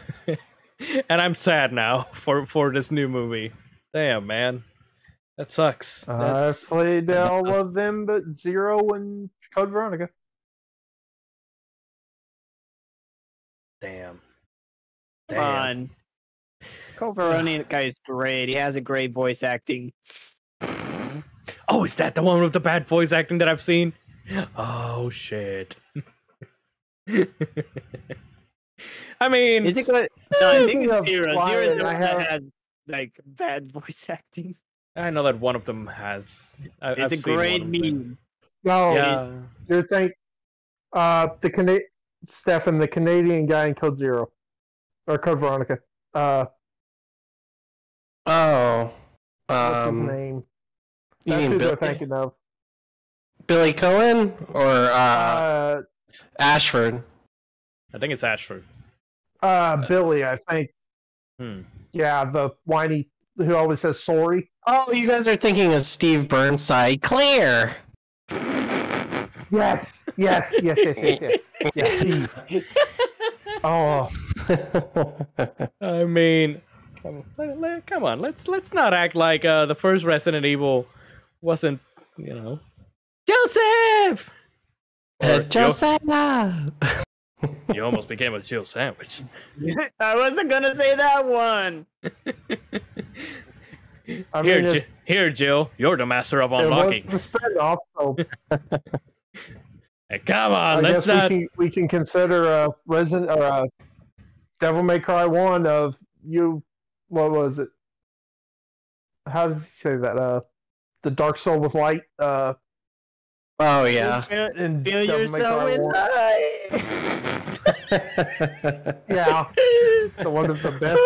I'm sad now for this new movie. Damn, man, that sucks. I've played all of them, but 0 and Code Veronica. Damn. Come on. Code Veronica is great. He has a great voice acting. Oh, is that the one with the bad voice acting that I've seen? Oh shit. I mean, is it good? No, I think it's 0. 0 is the one that has like bad voice acting. I know that one of them has. It's a great meme. No, yeah. You're saying Stefan, the Canadian guy in Code Zero or Code Veronica. What's his name? You That's mean who Billy? they're thinking of. Billy Cohen or Ashford? I think it's Ashford. Billy, I think. Yeah, the whiny who always says sorry. Oh, you guys are thinking of Steve Burnside. Claire. Yes. Yeah, Steve. Oh. I mean, come on. Let's not act like the first Resident Evil wasn't, Joseph. Joseph. You almost became a Jill sandwich. I wasn't gonna say that one. Here, Jill. You're the master of unlocking. It was the spinoff, so hey, come on, let's not. We can consider Resident or Devil May Cry 1 of you. What was it? How did you say that? The Dark Soul with Light. Oh yeah. And Feel yourself in light. Yeah, the one of the best.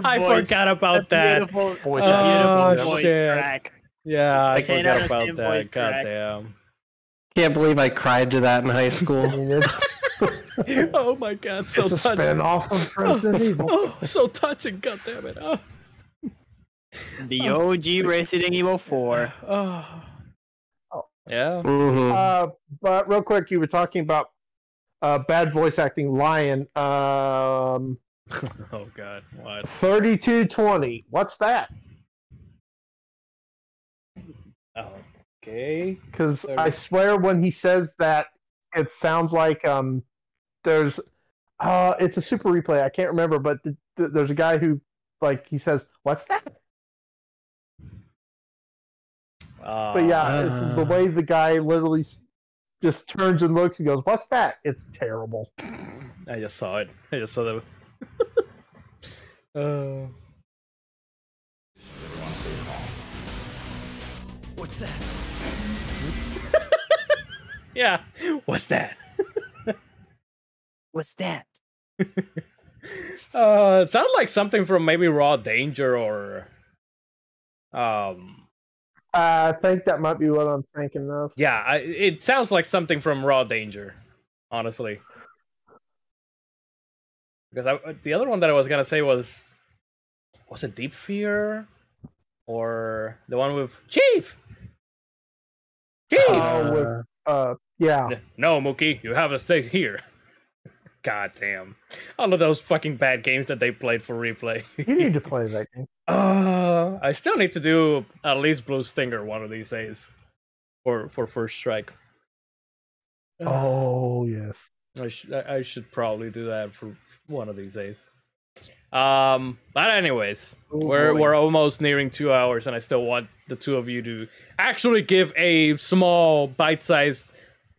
I forgot about that. Beautiful voice track. Yeah, I 10 forgot out of about 10 that. voice God crack. damn. Can't believe I cried to that in high school. Oh my God, so it's a touching. spin-off of Resident Evil. Oh, so touching. God damn it. Oh. The OG Resident Evil 4. Oh. Yeah. Mm-hmm. But real quick, you were talking about bad voice acting. Lion. Oh God, what? 3220. What's that? Oh, okay. Because I swear when he says that, it sounds like there's it's a super replay. I can't remember, but there's a guy who he says, "What's that?" But yeah, it's the way the guy literally just turns and looks and goes, "What's that?" It's terrible. I just saw it. I just saw that. What's that? Yeah. What's that? What's that? It sounds like something from maybe Raw Danger or I think that might be what I'm thinking of. yeah, it sounds like something from Raw Danger, honestly. Because the other one that I was gonna say was it Deep Fear? Or the one with Chief? Yeah. No, Mookie, you have to stay here. God damn. All of those fucking bad games that they played for replay. You need to play that game. I still need to do at least Blue Stinger one of these days. For First Strike. Oh yes. I should probably do that for one of these days. But anyways, we're almost nearing 2 hours, and I still want the two of you to actually give a small, bite-sized,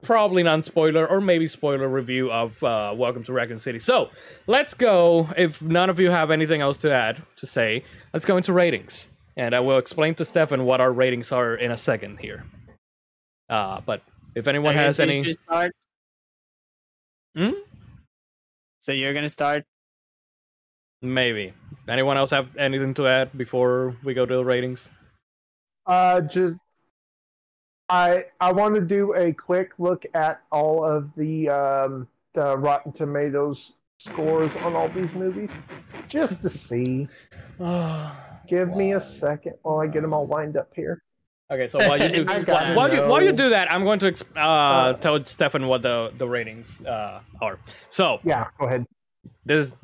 probably non-spoiler or maybe spoiler review of Welcome to Raccoon City. So let's go. If none of you have anything else to say, let's go into ratings, and I will explain to Stefan what our ratings are in a second here. But if anyone has any, So you're gonna start. maybe. Anyone else have anything to add before we go to the ratings? Just I want to do a quick look at all of the Rotten Tomatoes scores on all these movies, just to see. Give me a second while I get them all lined up here. Okay, so while you do while you do that, I'm going to tell Stefan what the ratings are. So yeah, go ahead. There's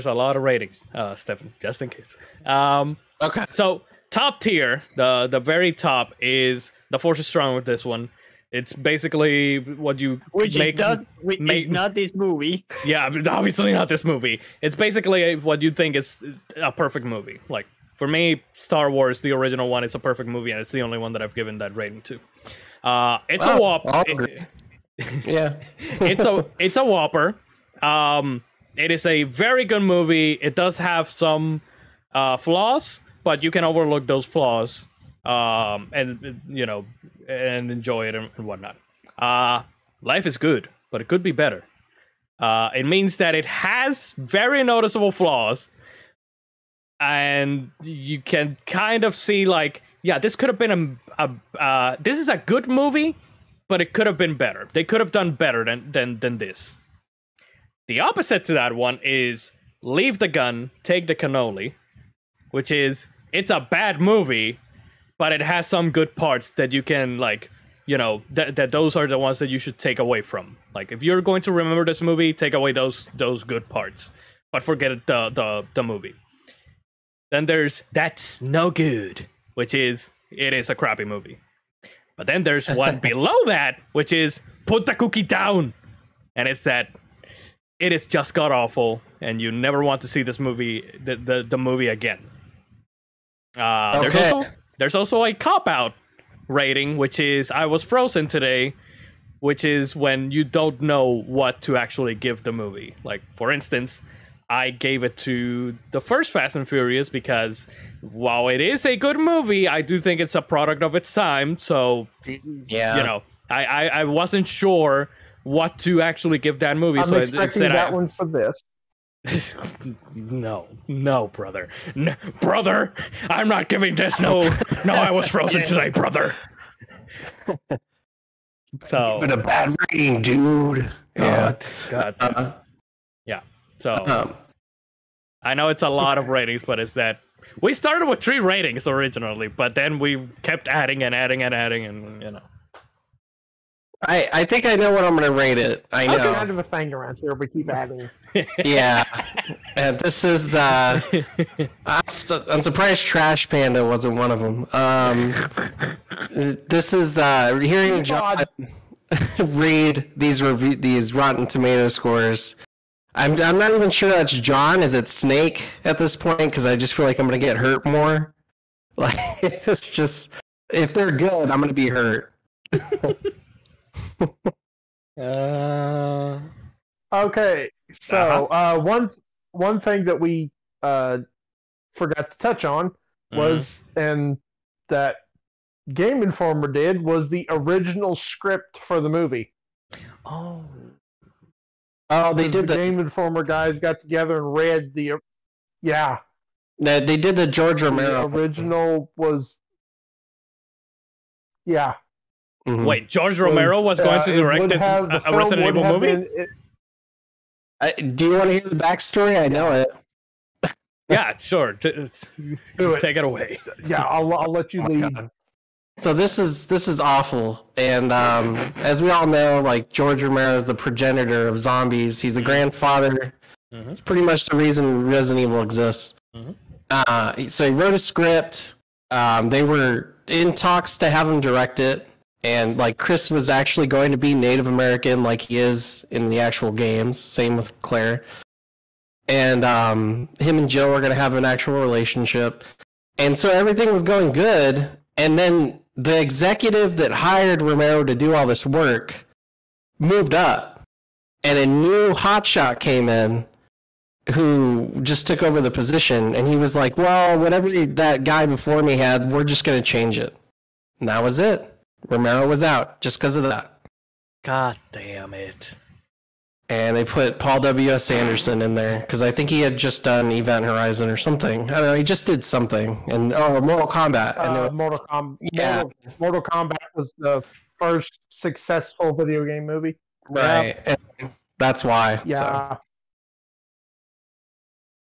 a lot of ratings, Stefan, just in case. Okay. So top tier, the very top is The Force is Strong with this one. It's basically what you which make, is not this movie. Yeah, obviously not this movie. It's basically what you think is a perfect movie. Like for me, Star Wars, the original one, is a perfect movie, and it's the only one that I've given that rating to. It's a whopper. Yeah, it's a whopper. It is a very good movie. It does have some flaws, but you can overlook those flaws, and enjoy it and whatnot. Life is good, but it could be better. It means that it has very noticeable flaws, and you can kind of see like, yeah, this could have been this is a good movie, but it could have been better. They could have done better than this. The opposite to that one is Leave the Gun, Take the Cannoli, which is, it's a bad movie, but it has some good parts that you can, like, that those are the ones that you should take away from. Like, if you're going to remember this movie, take away those good parts, but forget the movie. Then there's That's No Good, which is, it is a crappy movie. But then there's one below that, which is Put the Cookie Down, and it's that it is just god awful, and you never want to see this movie, the movie again. There's also a cop-out rating, which is I Was Frozen Today, which is when you don't know what to actually give the movie. Like, for instance, I gave it to the first Fast and Furious because while it is a good movie, I do think it's a product of its time. So, yeah, I wasn't sure what to actually give that movie. I'm so expecting that one for this. No, brother. Brother, I'm not giving this. No, I Was Frozen Today, brother. So, but a bad rating, dude. God. Yeah. So, I know it's a lot of ratings, but it's that we started with 3 ratings originally, but then we kept adding, and I think I know what I'm gonna rate it. I know. That's kind of a thing around here. We keep adding. Yeah, and this is. I'm surprised Trash Panda wasn't one of them. This is hearing John read these Rotten Tomato scores. I'm not even sure that's John. Is it Snake at this point? Because I just feel like I'm gonna get hurt more. Like, it's just, if they're good, I'm gonna be hurt. Okay, so one thing that we forgot to touch on was, and that Game Informer did, was the original script for the movie. Oh, they did. The Game Informer guys got together and read the. Yeah. They did the George Romero. The original was. Yeah. Mm-hmm. Wait, George Romero was going to direct this a Resident Evil movie? Do you want to hear the backstory? I know it. Yeah, sure. Take it away. Yeah, I'll let you lead. God. So this is awful, and as we all know, like, George Romero is the progenitor of zombies. He's the grandfather. Mm-hmm. It's pretty much the reason Resident Evil exists. Mm-hmm. So he wrote a script. They were in talks to have him direct it. And like Chris was actually going to be Native American like he is in the actual games. Same with Claire. And him and Jill were going to have an actual relationship. And so everything was going good. And then the executive that hired Romero to do all this work moved up. And a new hotshot came in who just took over the position. And he was like, well, whatever that guy before me had, we're just going to change it. And that was it. Romero was out just because of that. God damn it. And they put Paul W.S. Anderson in there because I think he had just done Event Horizon or something. I don't know. He just did something. And Mortal Kombat. Yeah. Mortal Kombat was the first successful video game movie. Right. And that's why. Yeah.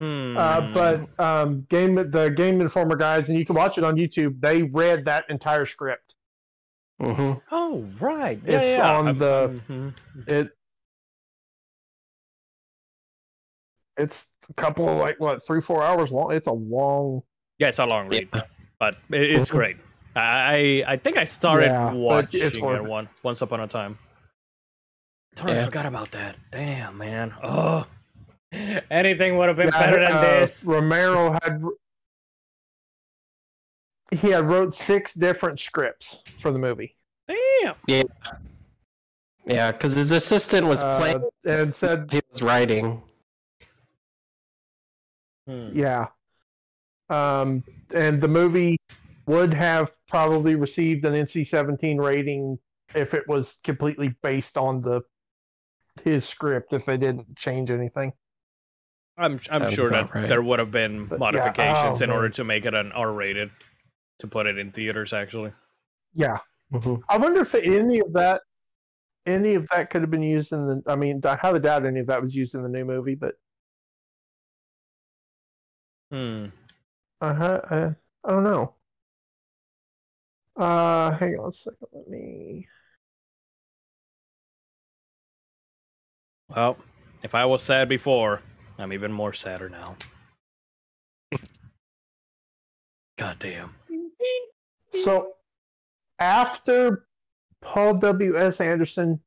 So. But the Game Informer guys, and you can watch it on YouTube, they read that entire script. Mm-hmm. Oh, right. It's on the... It's a couple of 3-4 hours long. It's a long. Yeah, it's a long read, but it's great. I think I started watching it once upon a time. Totally forgot about that. Damn, man. Oh, anything would have been better than this. Romero had wrote 6 different scripts for the movie. Damn. Yeah, because his assistant was playing and said he was writing. Yeah. And the movie would have probably received an NC-17 rating if it was completely based on his script, if they didn't change anything. I'm sure that there would have been modifications in order to make it an R-rated, to put it in theaters, actually. Yeah. Mm-hmm. I wonder if any of that could have been used in the... I mean, I highly doubt any of that was used in the new movie, but... I don't know. Hang on a second. Let me... Well, if I was sad before, I'm even more sadder now. God damn. So, after Paul W.S. Anderson...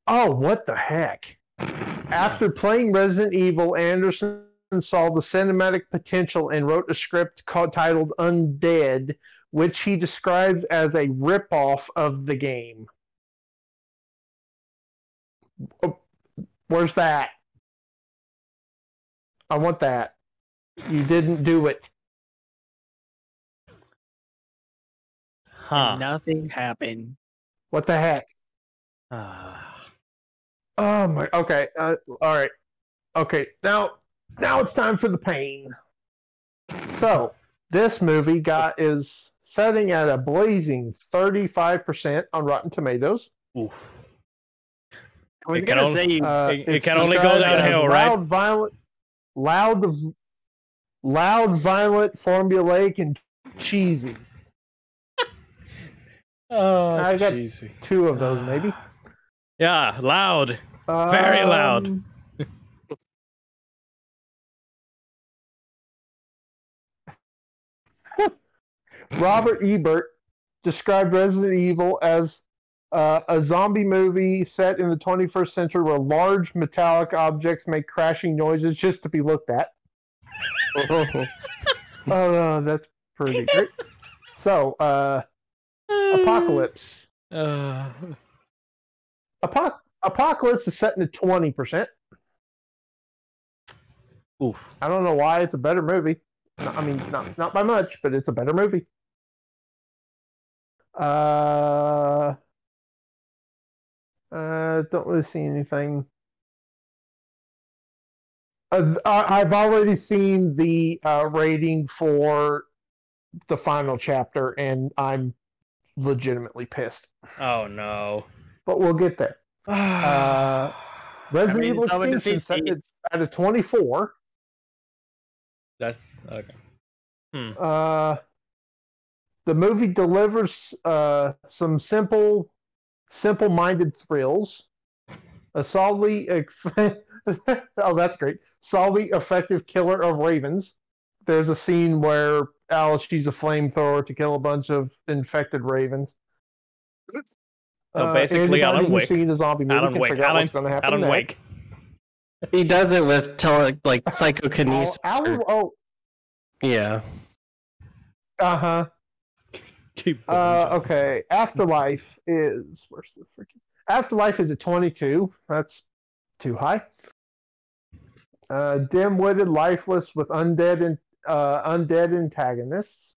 Oh, what the heck? After playing Resident Evil, Anderson saw the cinematic potential and wrote a script titled Undead, which he describes as a ripoff of the game. Oh, where's that? I want that. You didn't do it. Huh. Nothing happened. What the heck? Oh my. Okay. All right. Okay. Now it's time for the pain. So this movie is setting at a blazing 35% on Rotten Tomatoes. Oof. I was gonna say it can only go downhill, right? Loud, violent, formulaic, and cheesy. Oh, I got cheesy. 2 of those, maybe. Yeah, loud. Very loud. Robert Ebert described Resident Evil as a zombie movie set in the 21st century where large metallic objects make crashing noises just to be looked at. Oh, that's pretty great. So, Apocalypse. Apocalypse is set in at 20%. Oof. I don't know why it's a better movie. I mean, not by much, but it's a better movie. Don't really see anything. I've already seen the rating for the final chapter, and I'm legitimately pissed. Oh no! But we'll get there. Resident Evil Extinction set at a 24. That's okay. The movie delivers some simple-minded thrills. A solidly oh, that's great. Solidly effective killer of ravens. There's a scene where Alice uses a flamethrower to kill a bunch of infected ravens. So basically, anybody Alan who's Wake. seen a zombie movie Alan can Wake. figure out what's going to happen Alan next. Wake. He does it with psychokinesis. Yeah. Uh-huh. Keep going, John. Okay. Afterlife is Afterlife is at 22. That's too high. Dim-witted, lifeless with undead antagonists.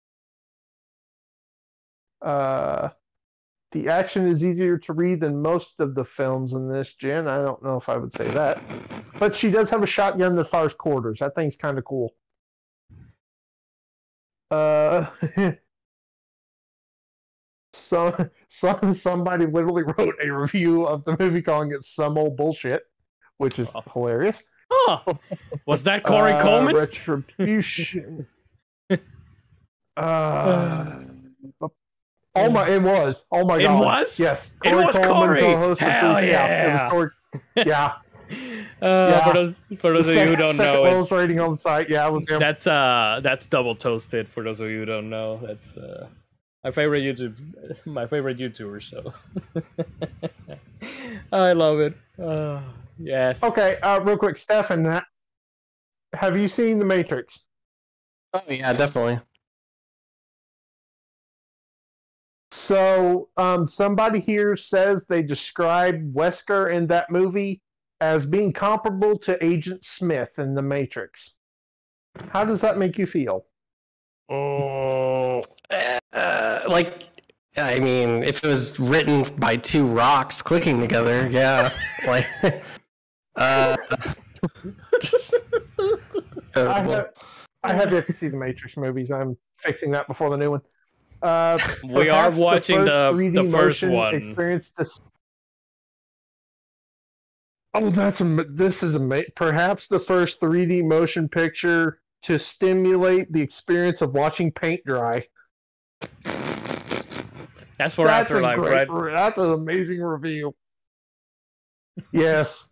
The action is easier to read than most of the films in this gen. I don't know if I would say that, but she does have a shotgun that fires quarters. That thing's kind of cool. Somebody literally wrote a review of the movie calling it some old bullshit, which is hilarious. Huh. Was that Corey Coleman? Retribution. Oh my! It was. Oh my god! It was. Yes. It was Corey. Hell yeah! It was Corey. Yeah. For those of you who don't know, lowest rating on the site. Yeah, it was him. That's double toasted. For those of you who don't know, that's my favorite YouTuber. So I love it. Yes. Okay. Real quick, Stefan, have you seen The Matrix? Oh yeah, definitely. So, somebody here says they described Wesker in that movie as being comparable to Agent Smith in The Matrix. How does that make you feel? I mean, if it was written by two rocks clicking together, yeah. I have yet to see the Matrix movies. I'm fixing that before the new one. We are watching the first one. Experience this. Oh, this is amazing. Perhaps the first 3D motion picture to stimulate the experience of watching paint dry. That's for Afterlife, right? That's an amazing review. Yes.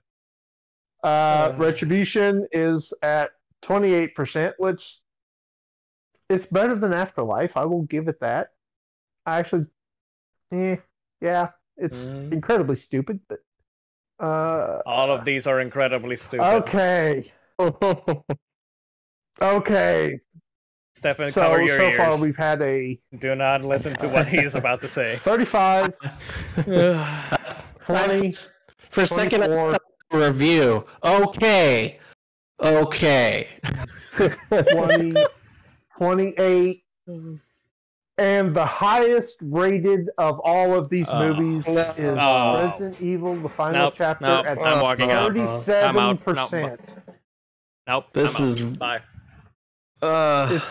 Retribution is at 28%, which it's better than Afterlife. I will give it that. I actually, yeah, it's incredibly stupid, but all of these are incredibly stupid. Okay. Okay. Stefan, cover your ears. So far, we've had a. Do not listen to what he's about to say. 35. 20. For a second review. Okay. 20. 28. And the highest rated of all of these movies is Resident Evil: The Final Chapter at I'm walking out. 37%. Nope. This is bye. The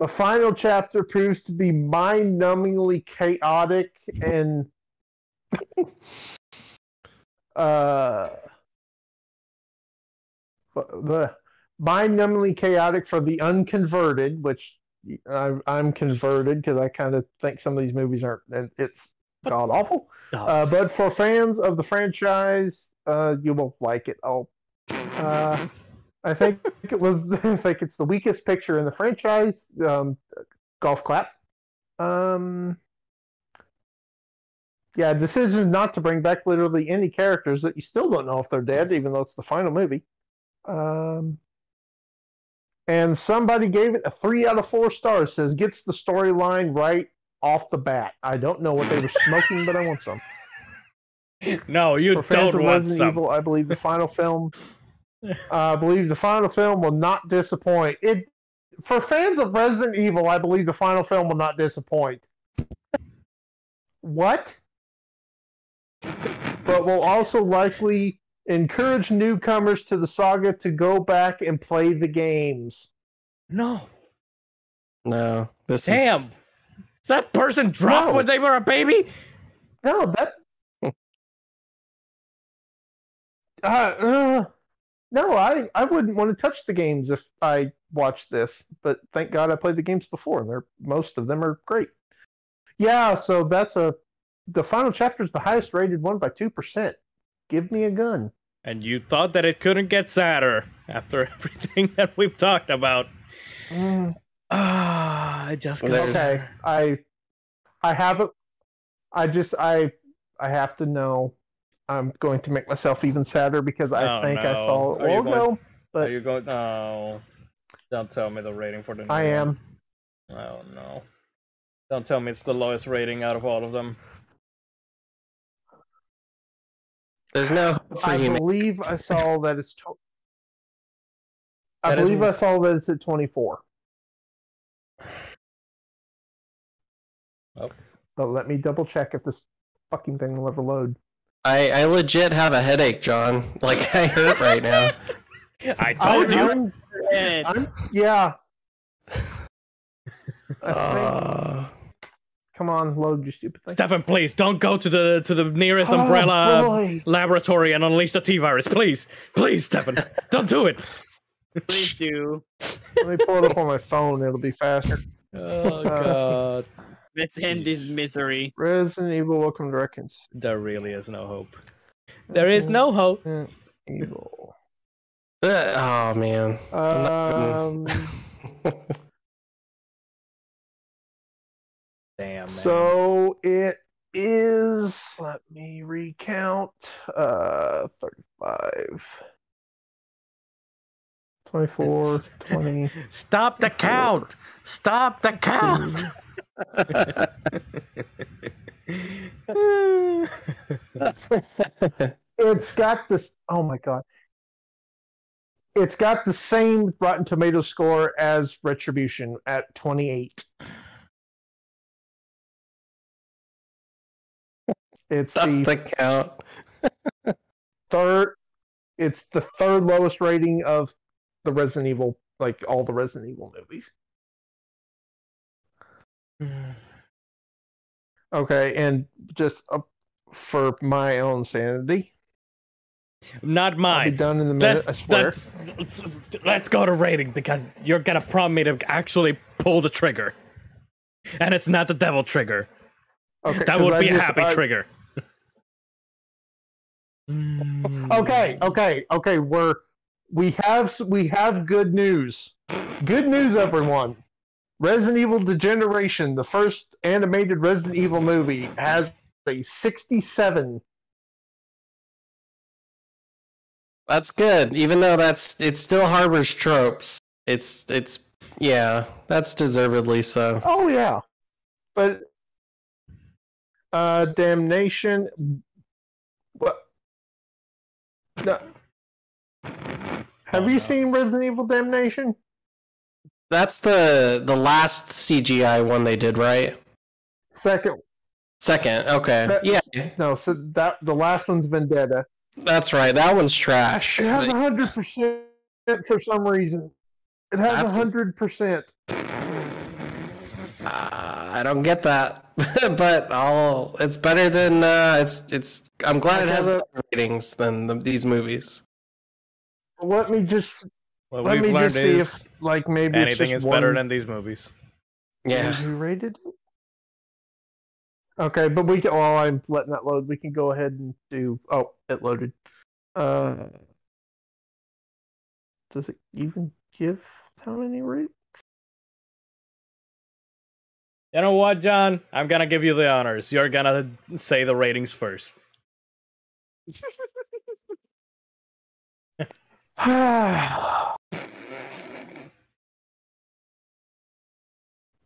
final chapter proves to be mind-numbingly chaotic and mind-numbingly chaotic for the unconverted, which I'm converted because I kind of think some of these movies aren't, and it's god awful. But for fans of the franchise, you will like it. I think it's the weakest picture in the franchise. Golf clap. Yeah, decisions not to bring back literally any characters that you still don't know if they're dead, even though it's the final movie. And somebody gave it a 3 out of 4 stars. Says gets the storyline right off the bat. I don't know what they were smoking, but I want some. No, you don't want some. Evil, I believe the final film. Will not disappoint. For fans of Resident Evil, I believe the final film will not disappoint. What? But will also likely encourage newcomers to the saga to go back and play the games. No. This Damn. Is that person dropped when they were a baby? No, that. No, I wouldn't want to touch the games if I watched this. But thank God I played the games before, and most of them are great. Yeah, so the final chapter is the highest rated one by 2%. Give me a gun. And you thought that it couldn't get sadder after everything that we've talked about. I just got okay. I I haven't. I have to know. I'm going to make myself even sadder because I think I saw it a while ago. But are you going? No, don't tell me the rating for the new I am. one. Oh no! Don't tell me it's the lowest rating out of all of them. There's no hope for I human. believe I saw that it's. I That is- believe I saw that it's at 24. Oh. But let me double check if this fucking thing will ever load. I legit have a headache, John. Like, I hurt right now. I told you. Yeah. Come on, load, you stupid thing. Stefan, please don't go to the nearest Oh, umbrella boy. laboratory and unleash the T-virus. Please, Stefan, don't do it. Please do. Let me pull it up on my phone. It'll be faster. Oh god. Let's end this misery. Resident Evil: Welcome to Raccoons. There really is no hope. There is no hope. Evil. Oh man. Damn, man. So it is. Let me recount. 35. 24, 20. Stop the count! Stop the count! It's got this. Oh my god. It's got the same Rotten Tomatoes score as Retribution at 28. It's Stop the count. third. It's the third lowest rating of the Resident Evil, like all the Resident Evil movies. Okay, and just for my own sanity, Not I'll mine. be done in a minute. I swear. Let's go to rating because you're gonna prompt me to actually pull the trigger, and it's not the devil trigger. Okay, That 'cause would I be a just- happy trigger. Okay. We have good news. Good news, everyone. Resident Evil Degeneration, the first animated Resident Evil movie, has a 67. That's good, even though it still harbors tropes. It's yeah, that's deservedly so. Oh yeah, but Damnation. What? No. Have you seen Resident Evil Damnation? That's the last CGI one they did, right? Second. Okay. Yeah, No, so that the last one's Vendetta. that's right. That one's trash. It has 100% for some reason. It has 100%. I don't get that, but it's better than it's. I'm glad it has better ratings than these movies. Let me just What let we've me learned just see is if like maybe it's anything just is better one- than these movies. Yeah. Who rated it? Okay, but we can. While I'm letting that load, we can go ahead and do. Oh, it loaded. Does it even give how many rates? You know what, John? I'm gonna give you the honors. You're gonna say the ratings first.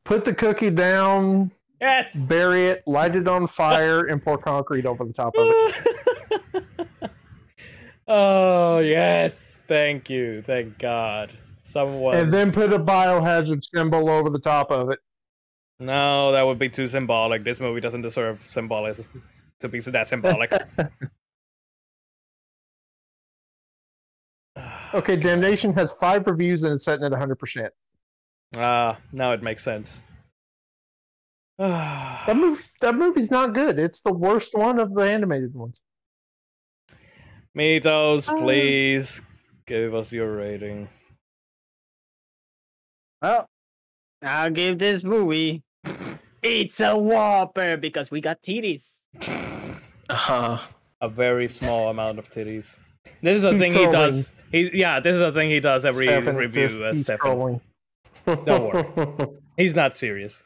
Put the cookie down, Yes. bury it, light it on fire, and pour concrete over the top of it. Oh yes, thank you, thank God. Someone. And then put a biohazard symbol over the top of it. No, that would be too symbolic. This movie doesn't deserve symbolism to be that symbolic. Okay, Damnation has 5 reviews and it's setting at 100%. Now it makes sense. That movie's not good. It's the worst one of the animated ones. Mitos, please give us your rating. Well, I'll give this movie. It's a whopper because we got titties. A very small amount of titties. This is a He's thing he trolling. does. This is a thing he does every Stefan, review. he's Stefan, trolling. don't worry, he's not serious.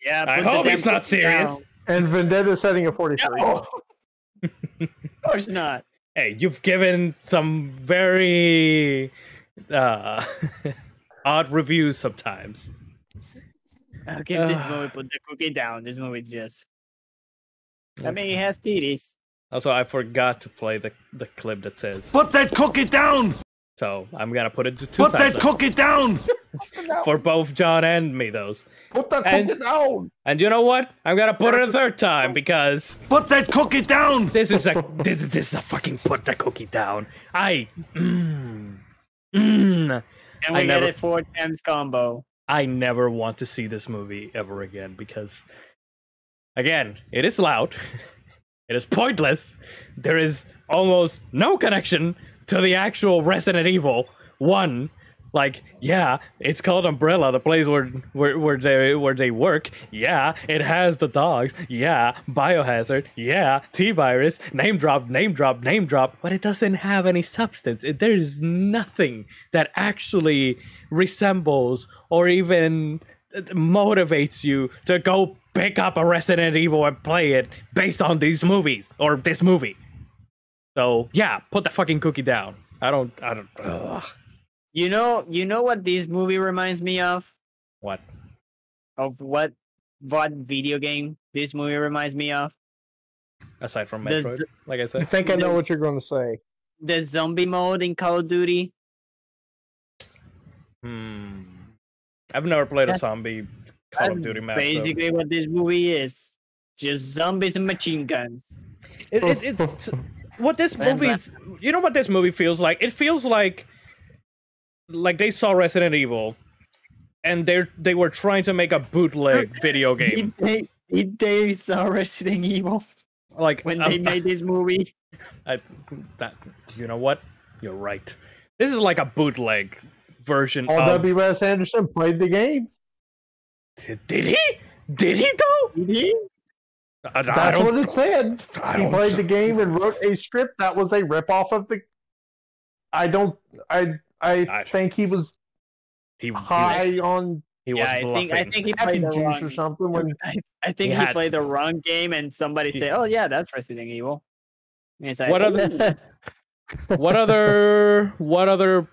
Yeah, I put the hope damn he's not cookie serious. down. And Vendetta setting a 43. No. Of course not. Hey, you've given some very odd reviews sometimes. I'll give this movie put the cookie down. This movie just. I mean, it has titties. Also, I forgot to play the clip that says. Put that cookie down! So I'm gonna put it to 2 Put times that cookie down! for both John and me. Those. Put that And- cookie down! And you know what? I'm gonna put it a 3rd time because Put that cookie down! this is a this is a fucking put the cookie down. And we I get never- it 4 times combo. I never want to see this movie ever again because, again, it is loud, it is pointless, there is almost no connection to the actual Resident Evil 1. Like, yeah, it's called Umbrella, the place where they work. Yeah, it has the dogs. Yeah, Biohazard. Yeah, T-Virus. Name drop, name drop, name drop. But it doesn't have any substance. There's nothing that actually resembles or even motivates you to go pick up a Resident Evil and play it based on these movies or this movie. So yeah, put the fucking cookie down. I don't. Ugh. You know what this movie reminds me of? What? Of what video game this movie reminds me of? Aside from The Metroid, z- like I I said. think I know what you're going to say. The zombie mode in Call of Duty. I've never played a That's- zombie Call of That's Duty map. basically what this movie is. Just zombies and machine guns. It's what this Man, movie. You know what this movie feels like? It feels like they saw Resident Evil, and they were trying to make a bootleg video game. Did they saw Resident Evil Like when they made this movie? You know what? You're right. This is like a bootleg version Paul of. W. Wes Anderson played the game. Did he? Did he though? Did he? I That's don't- what it said. I He don't- played the game and wrote a script that was a ripoff of the. I think he was He high on He was Yeah, I bluffing. think he happy played the juice or wrong. something. When I think He he had played to. the wrong game, and somebody said, "Oh yeah, that's Resident Evil." And he's like, What other what other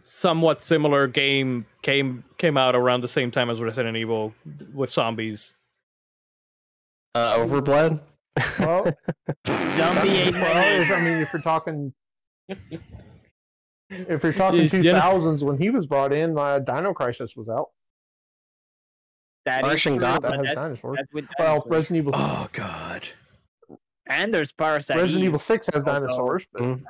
somewhat similar game came out around the same time as Resident Evil with zombies? Overblood. well, Zombie 8 well, I mean, if you're talking 2000s when he was brought in, Dino Crisis was out. That is Martian true, God but That has that's- dinosaurs. that's with Well, dinosaurs. Resident Evil. Oh god. And there's Parasite. Resident Eve. Evil 6 has Oh, no. dinosaurs. But Mm.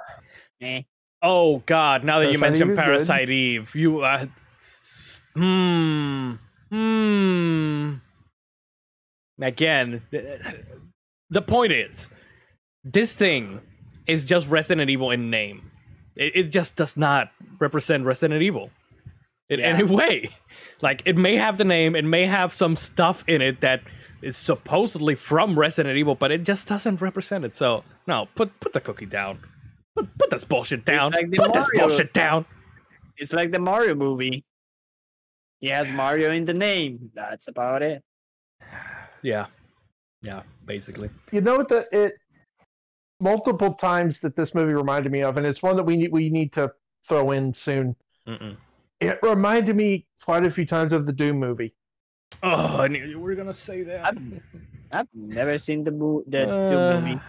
Eh. Oh god, now that you Parasite Eve mentioned is good. Parasite Eve, you Again, the point is, this thing is just Resident Evil in name. It just does not represent Resident Evil in any way. Like, it may have the name, it may have some stuff in it that is supposedly from Resident Evil, but it just doesn't represent it. So, no, put the cookie down. Put this bullshit down. like the Put this Mario. bullshit down. It's like the Mario movie. He has Mario in the name. That's about it. Yeah, basically. you know what? It multiple times that this movie reminded me of, and it's one that we need to throw in soon. Mm-mm. It reminded me quite a few times of the Doom movie. Oh, I knew you were gonna say that. I've never seen the Doom Uh, movie.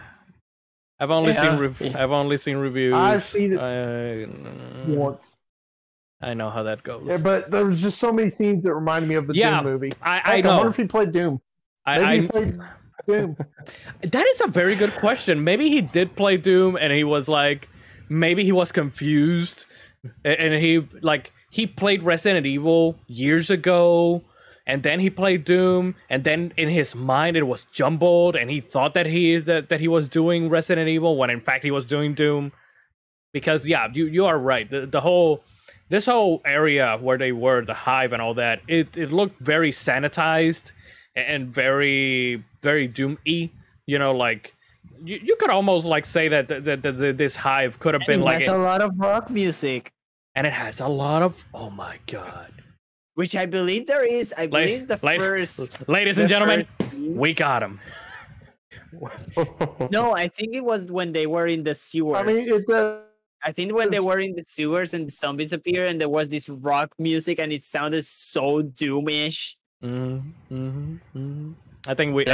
I've only Yeah. I've only seen reviews. I've seen it I once. I know how that goes. Yeah, but there was just so many scenes that reminded me of the Yeah, Doom movie. I Heck, I know. wonder if he played Doom. Maybe he played Doom. That is a very good question. Maybe he did play Doom, and he was like, maybe he was confused, and he played Resident Evil years ago, and then he played Doom, and then in his mind it was jumbled, and he thought that he was doing Resident Evil when in fact he was doing Doom. Because yeah, you are right. This whole area where they were, the hive and all that, it looked very sanitized and very, very Doom-y. You know, like, you could almost, like, say that this hive could have been, It like... has a lot of rock music. And it has a lot of... Oh, my God. which I believe there is. I believe it's the first. Ladies and gentlemen, we got him. No, I think it was when they were in the sewers. I mean, I think when they were in the sewers and the zombies appeared and there was this rock music and it sounded so doomish. I think we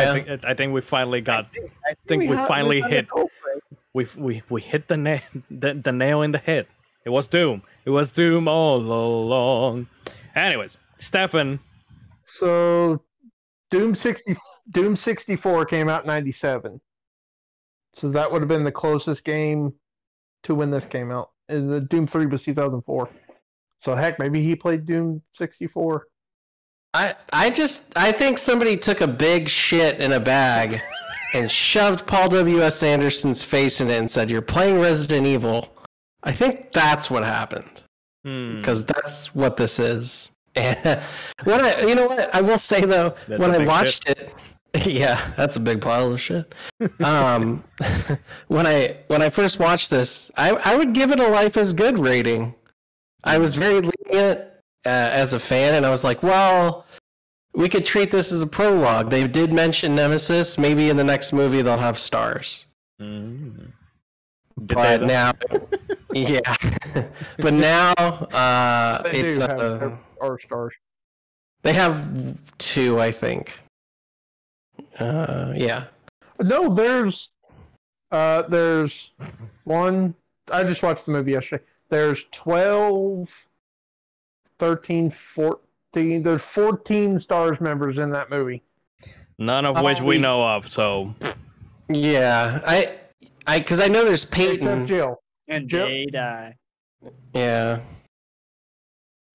finally got. I think we finally hit. We hit the nail in the head. It was Doom. It was Doom all along. Anyways, Stefan. So, Doom 64 came out in 97. So that would have been the closest game to when this came out. And the Doom 3 was 2004. So heck, maybe he played Doom 64. I think somebody took a big shit in a bag and shoved Paul W.S. Anderson's face in it and said, "You're playing Resident Evil." I think that's what happened. Because that's what this is. And you know what? I will say though, that's when I watched it, yeah, that's a big pile of shit. When I first watched this, I would give it a Life is Good rating. I was very lenient as a fan, and I was like, well, we could treat this as a prologue. They did mention Nemesis. Maybe in the next movie they'll have stars. But now, yeah. But now, it's are stars. They have 2, I think. Yeah. No, there's one. I just watched the movie yesterday. There's 12, 13, 14. There's 14 stars members in that movie. None of which we know of. So. Yeah, because I know there's Peyton Except Jill. And Jill. they die. Yeah.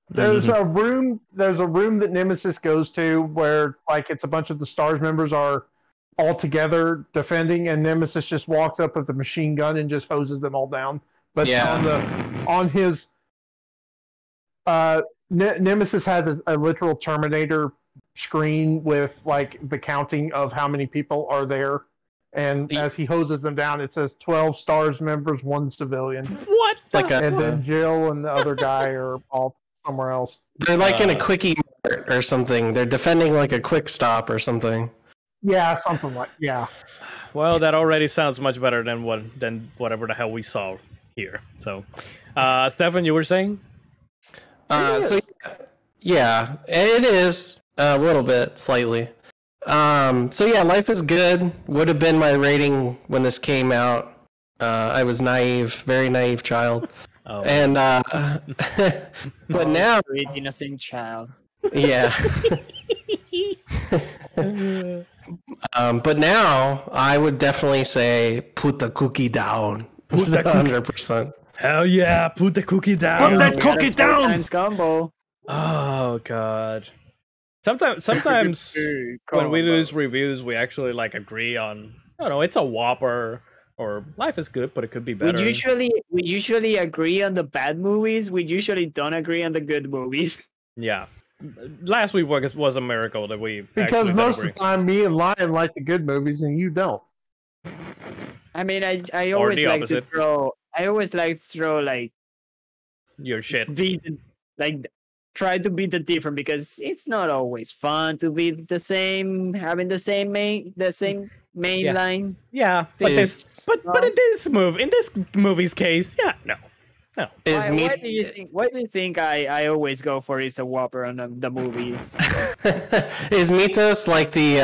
There's a room. There's a room that Nemesis goes to where, like, it's a bunch of the stars members are all together defending, and Nemesis just walks up with a machine gun and just hoses them all down. But on his Nemesis has a literal Terminator screen with like the counting of how many people are there, and as he hoses them down, it says 12 stars members, 1 civilian. What? And then Jill and the other guy are all somewhere else. They're like in a quickie mart or something. They're defending like a quick stop or something. Yeah, something like Well, that already sounds much better than whatever the hell we saw here. So, Stefan, you were saying? Yeah, it is a little bit, slightly. So yeah, Life is Good would have been my rating when this came out. I was naive, very naive child. Oh. And but now, Sweet innocent child. yeah. But now I would definitely say put the cookie down. 100%. Hell yeah! Put the cookie down. Put that cookie down. Times combo. Oh god. Sometimes when we do these reviews, we actually like agree on. I don't know. It's a Whopper or Life is Good, but it could be better. We usually agree on the bad movies. We usually don't agree on the good movies. Yeah. Last week was a miracle that we because most agree. of the time me and Lion like the good movies and you don't. I mean, I always like opposite. to throw. I always like to throw like your shit. Try to be the different because it's not always fun to be the same, having the same main line. Yeah, but in this movie's case, yeah, no. Why do you think I always go for is a Whopper on the movies? Is Mythos like the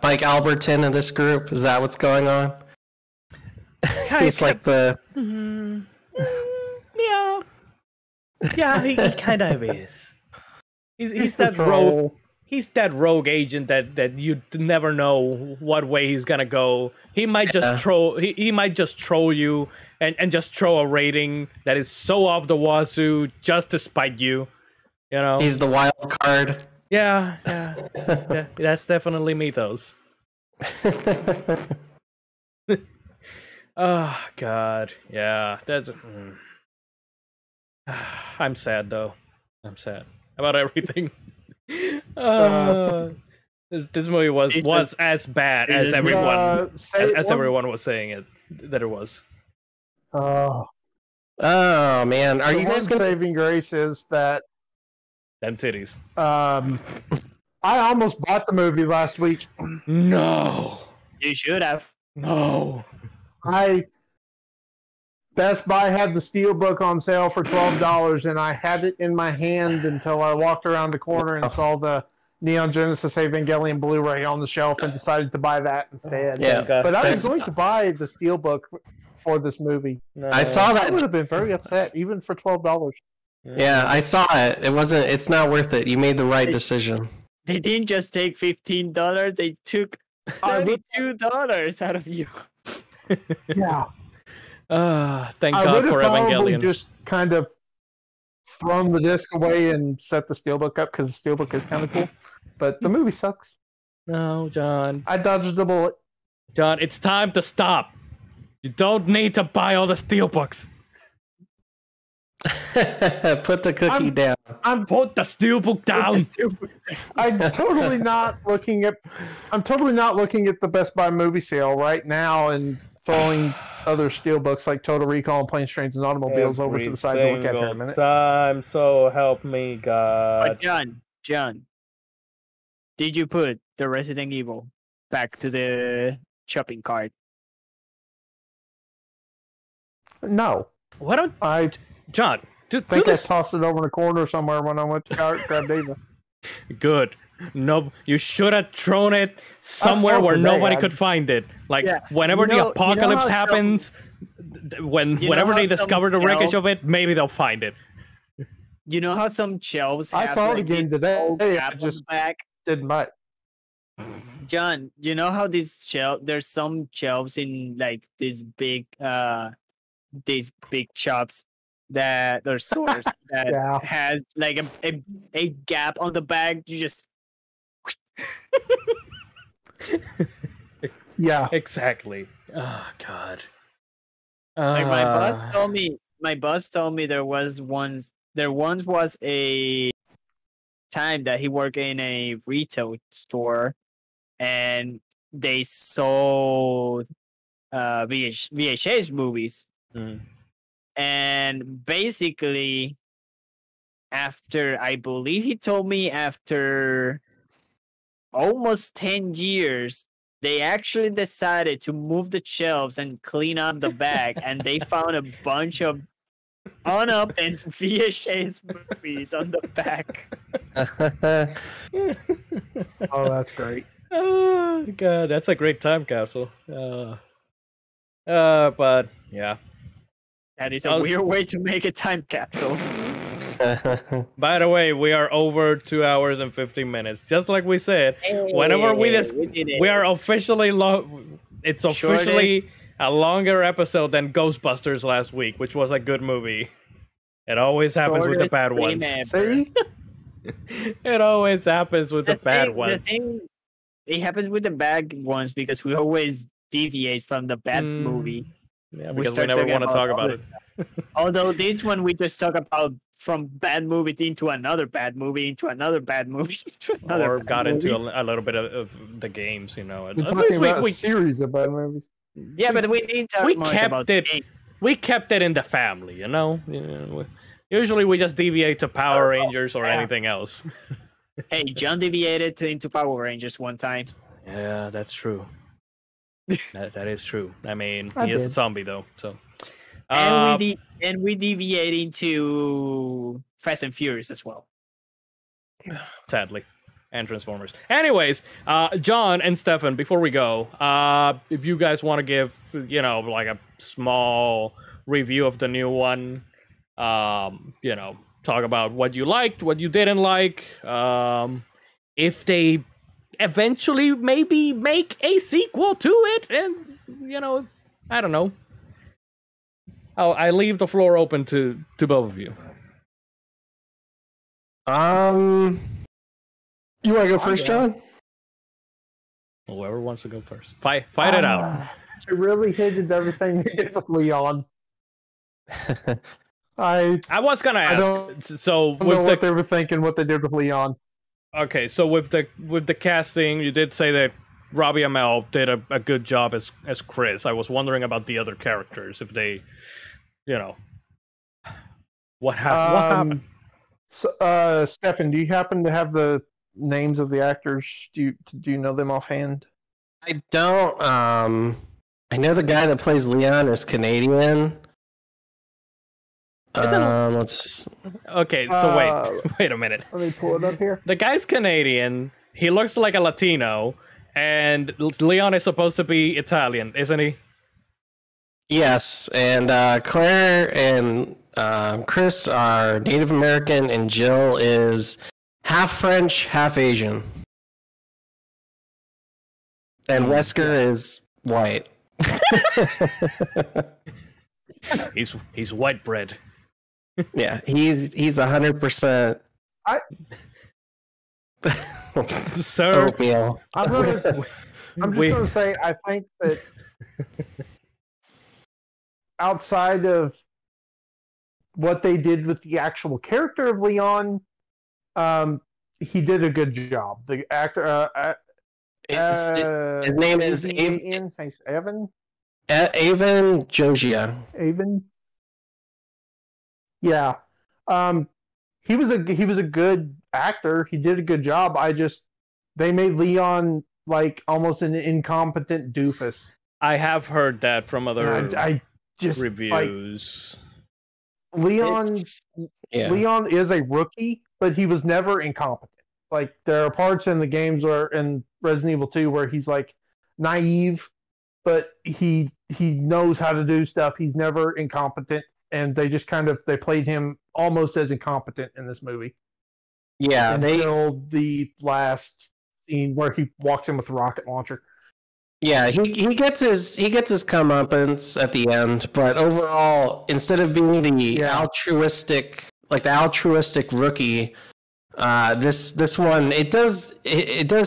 Mike Albertin of this group? Is that what's going on? He's like the yeah, he kind of is. He's that rogue. He's that rogue agent that you never know what way he's gonna go. He might just troll. He might just troll you and just throw a rating that is so off the wazoo just to spite you. You know, he's the wild card. Yeah, that's definitely Mythos. Oh God, yeah, that's. I'm sad though. I'm sad about everything. This movie was as bad as everyone everyone was saying it that it was. Oh man, are you guys gonna? Saving grace is that Them titties. I almost bought the movie last week. No. You should have. No. Best Buy had the Steelbook on sale for $12, and I had it in my hand until I walked around the corner and saw the Neon Genesis Evangelion Blu-ray on the shelf and decided to buy that instead. Yeah, but I was going to buy the Steelbook for this movie. I saw I that. would have been very upset, even for $12. Yeah, I saw it. It's not worth it. You made the right decision. They didn't just take $15; they took $32 out of you. Yeah. Thank I God would have for probably Evangelion. just kind of thrown the disc away and set the Steelbook up because the Steelbook is kind of cool. But the movie sucks. No, John. I dodged the bullet. John, it's time to stop. You don't need to buy all the steelbooks. Put the cookie down. Put the steelbook down. I'm totally not looking at the Best Buy movie sale right now and throwing other steelbooks like Total Recall and Planes, Trains, and Automobiles over to the side to look at for a minute. Time, so help me God. But John, did you put the Resident Evil back to the shopping cart? No. Why don't I John do think I this? tossed it over in a corner somewhere when I went to grab David. Good. No, you should have thrown it somewhere where nobody could find it. Like whenever the apocalypse happens, whenever they discover the wreckage of it, maybe they'll find it. You know how some shelves have I saw it again today. I just just back. didn't buy it. John, you know how there's some shelves in like these big shops that or stores that has like a gap on the bag. You just Yeah. Exactly. Oh God. like my boss told me there once was a time that he worked in a retail store and they sold VHS movies. And basically after, I believe he told me after almost 10 years, they actually decided to move the shelves and clean up the bag, and they found a bunch of unopened VHS movies on the back. Oh, that's great. Oh God, that's a great time capsule. But yeah. That is a weird way to make a time capsule. By the way, we are over 2 hours and 15 minutes. Just like we said, whenever we are officially it's officially a longer episode than Ghostbusters last week, which was a good movie. It always happens with the bad ones. See? It always happens with the bad ones. It happens with the bad ones because we always deviate from the bad movie. Yeah, because we never want to talk about it. Although this one we just talk about from bad movie into another bad movie into another bad movie into another or got movie. into a little bit of the games, you know. At We're least talking about a series of bad movies. Yeah, but we didn't talk much about games. We kept it in the family, you know. Usually we just deviate to Power Rangers or anything else. Hey, John deviated into Power Rangers one time. Yeah, that's true. that is true. I mean, I he is a did. zombie though, so. And we deviate into Fast and Furious as well. Sadly, and Transformers. Anyways, John and Stefan, before we go, if you guys want to give, like a small review of the new one, talk about what you liked, what you didn't like, if they eventually maybe make a sequel to it, and I don't know. I leave the floor open to both of you. You want to go first, John? Whoever wants to go first. Fight it out. I really hated everything they did with Leon. I was gonna ask. So don't know what they were thinking, what they did with Leon. Okay, so with the casting, you did say that Robbie Amell did a good job as Chris. I was wondering about the other characters, if they, what happened. So, Stefan, do you happen to have the names of the actors? Do you know them offhand? I don't. I know the guy that plays Leon is Canadian. Let's. Okay, so wait a minute. Let me pull it up here. The guy's Canadian. He looks like a Latino, and Leon is supposed to be Italian, isn't he? Yes, and Claire and Chris are Native American, and Jill is half French, half Asian. And Wesker is white. He's white bread. Yeah, he's 100%. Sir, Oatmeal. I'm just going to say, I think that outside of what they did with the actual character of Leon, he did a good job. The actor, his name is Evan. Avon Jogia. Avon. Yeah, he was a good actor. He did a good job. They made Leon like almost an incompetent doofus. I have heard that from other I just reviews. Like, Leon is a rookie, but he was never incompetent. Like there are parts in the games where in Resident Evil 2 where he's like naive, but he knows how to do stuff. He's never incompetent, and they just they played him almost as incompetent in this movie. Yeah, until the last scene where he walks in with the rocket launcher. Yeah, he gets his comeuppance at the end, but overall, instead of being the altruistic rookie, this one it does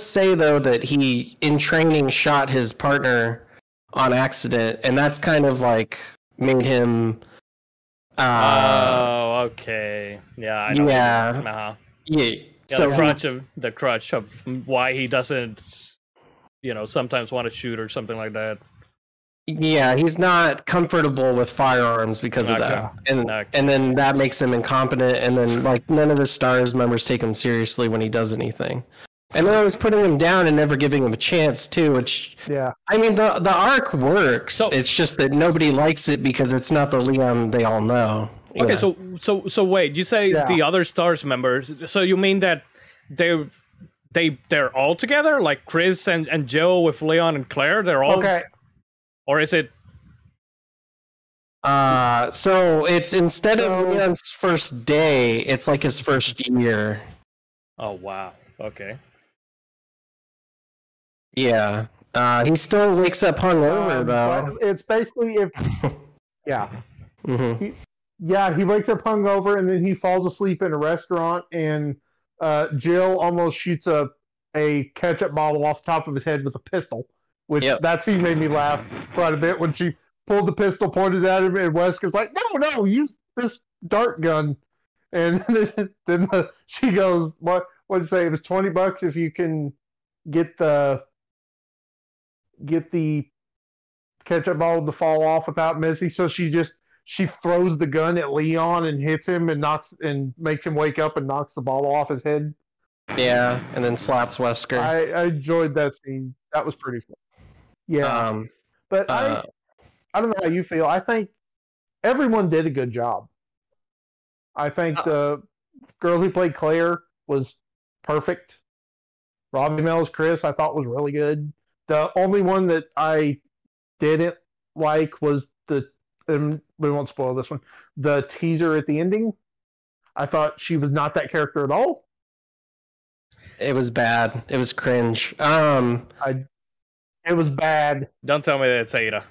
say though that he in training shot his partner on accident, and that's kind of like made him. Oh, okay. Yeah, I know. Yeah. Yeah. So the crutch of why he doesn't, sometimes want to shoot or something like that. Yeah, he's not comfortable with firearms because of that, and then that makes him incompetent, and then like none of the STARS members take him seriously when he does anything, and they're always putting him down and never giving him a chance too. Which I mean the arc works. It's just that nobody likes it because it's not the Leon they all know. Okay, so wait, you say the other STARS members? So you mean that they're all together, like Chris and Joe with Leon and Claire? They're all okay. Or is it? So it's instead of Leon's first day, it's like his first year. Oh wow! Okay. Yeah. He still wakes up hungover though. It's basically yeah. Mm-hmm. He wakes up hungover and then he falls asleep in a restaurant, and Jill almost shoots a ketchup bottle off the top of his head with a pistol. Which that scene made me laugh quite a bit when she pulled the pistol, pointed at him, and Wesker's like, "No, use this dart gun." And then she goes, "What? What'd you say? It was $20 if you can get the ketchup bottle to fall off without missing." So she throws the gun at Leon and hits him and makes him wake up and knocks the bottle off his head. Yeah, and then slaps Wesker. I enjoyed that scene. That was pretty fun. Yeah, but I don't know how you feel. I think everyone did a good job. I think the girl who played Claire was perfect. Robbie Mel's Chris I thought was really good. The only one that I didn't like was and we won't spoil this one, the teaser at the ending. I thought she was not that character at all. It was bad. It was cringe. It was bad. Don't tell me that it's Ada.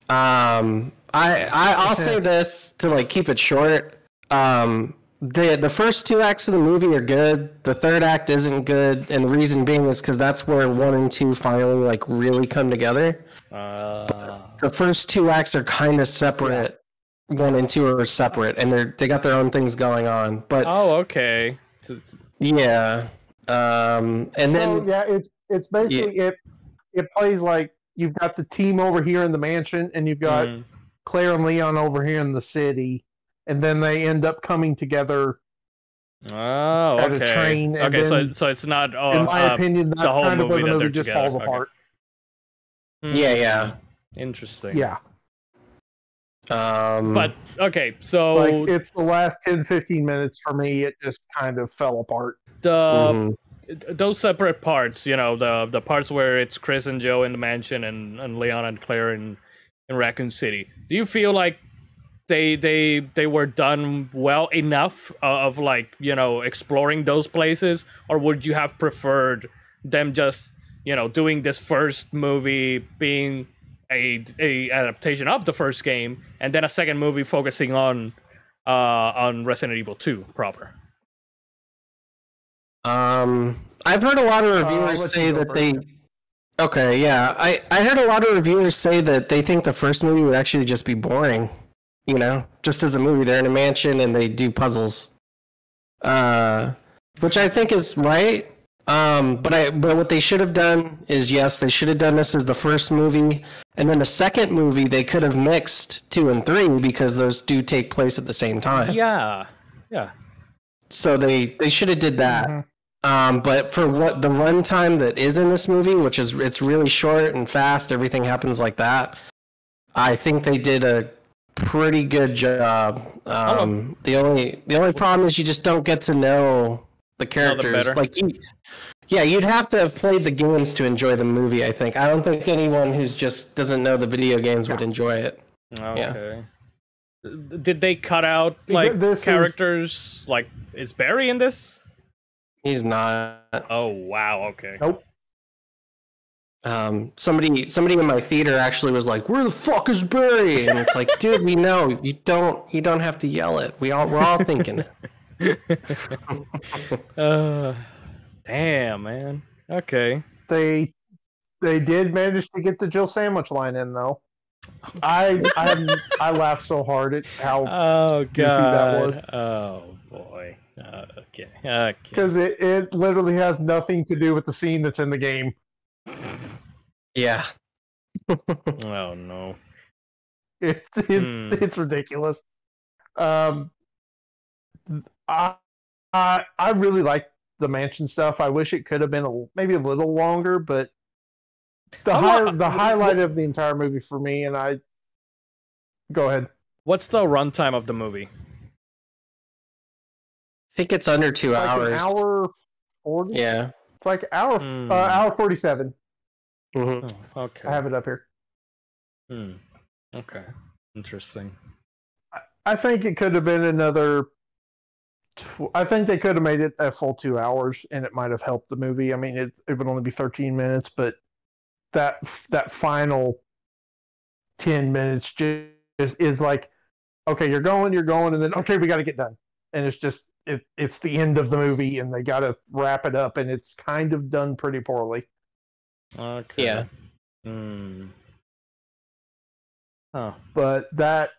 I'll say this to like keep it short. The first two acts of the movie are good. The third act isn't good, and the reason being is because that's where 1 and 2 finally like really come together. The first two acts are kind of separate. 1 and 2 are separate, and they got their own things going on. But okay. Yeah. And then it's basically it plays like you've got the team over here in the mansion, and you've got Claire and Leon over here in the city, and then they end up coming together Oh, at okay. a train. And Okay, then, so it's not. in my opinion, that's the whole kind of where the that movie they're just together. falls Okay. apart. Yeah. Interesting. Yeah. But okay, so Like, it's the last 10-15 minutes for me. It just kind of fell apart. those separate parts, you know, the parts where it's Chris and Joe in the mansion and Leon and Claire in Raccoon City. Do you feel like they were done well enough of, like, you know, exploring those places, or would you have preferred them just, you know, doing this first movie being a adaptation of the first game, and then a second movie focusing on Resident Evil 2 proper? I've heard a lot of reviewers say that they. Okay, yeah, I heard a lot of reviewers say that they think the first movie would actually just be boring. You know, just as a movie, they're in a mansion and they do puzzles, which I think is right. But what they should have done is, yes, they should have done this as the first movie, and then the second movie they could have mixed 2 and 3 because those do take place at the same time. Yeah. So they should have did that. But for what the runtime that is in this movie, which is it's really short and fast, everything happens like that. I think they did a pretty good job. The only problem is you just don't get to know the characters. Like you'd have to have played the games to enjoy the movie. I think. I don't think anyone who's just doesn't know the video games would enjoy it. Okay. Yeah. Did they cut out like characters? Like, is Barry in this? He's not. Oh wow. Okay. Nope. Somebody in my theater actually was like, "Where the fuck is Barry?" And it's like, dude, we know you don't have to yell it. We're all thinking it. Damn, man. Okay. They did manage to get the Jill Sandwich line in, though. I laughed so hard at how goofy that was. Oh boy. Okay. Because it literally has nothing to do with the scene that's in the game. Yeah. Oh no. It's ridiculous. I really like the mansion stuff. I wish it could have been maybe a little longer, but the highlight of the entire movie for me, and I go ahead. What's the runtime of the movie? I think it's under 2 hours. An hour 40. Yeah. It's like hour 47. Mm-hmm. Oh, okay. I have it up here. Okay. Interesting. I think it could have been another. I think they could have made it a full 2 hours, and it might have helped the movie. I mean, it would only be 13 minutes, but that final 10 minutes just is like, okay, you're going, and then okay, we got to get done, and it's just it's the end of the movie, and they got to wrap it up, and it's kind of done pretty poorly. Okay. Yeah. Huh. But that,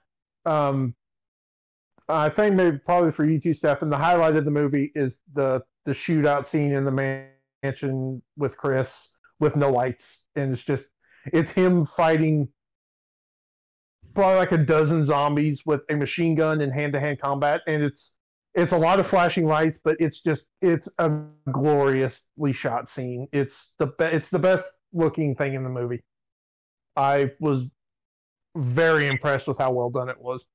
I think maybe probably for you two, Stefan, the highlight of the movie is the shootout scene in the mansion with Chris with no lights, and it's him fighting probably like a dozen zombies with a machine gun in hand-to-hand combat, and it's a lot of flashing lights, but it's a gloriously shot scene. It's the best looking thing in the movie. I was very impressed with how well done it was.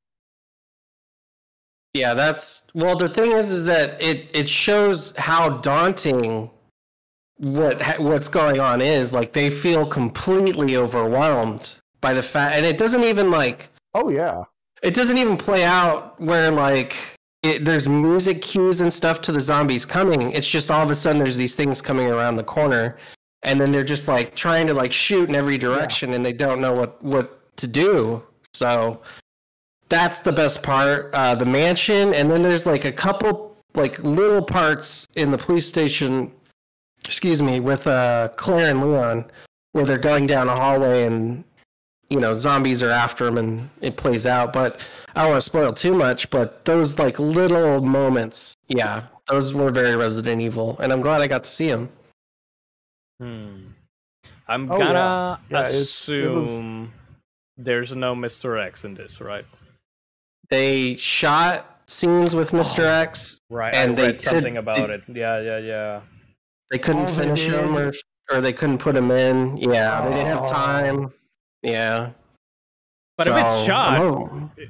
Yeah, the thing is that it shows how daunting what's going on is. Like, they feel completely overwhelmed by the fact, and it doesn't even like. Oh yeah. It doesn't even play out where like there's music cues and stuff to the zombies coming. It's just all of a sudden there's these things coming around the corner, and then they're just like trying to like shoot in every direction, and they don't know what to do. So that's the best part. The mansion, and then there's like a couple like little parts in the police station. Excuse me, with Claire and Leon, where they're going down a hallway and zombies are after them, and it plays out. But I don't want to spoil too much. But those like little moments, yeah, those were very Resident Evil, and I'm glad I got to see them. I'm gonna assume there's no Mr. X in this, right? they shot scenes with Mr. X, Right, and I read something about it. Yeah. They couldn't Oh, they finish did? them, or they couldn't put them in. Yeah, they didn't have Oh. time. Yeah. But if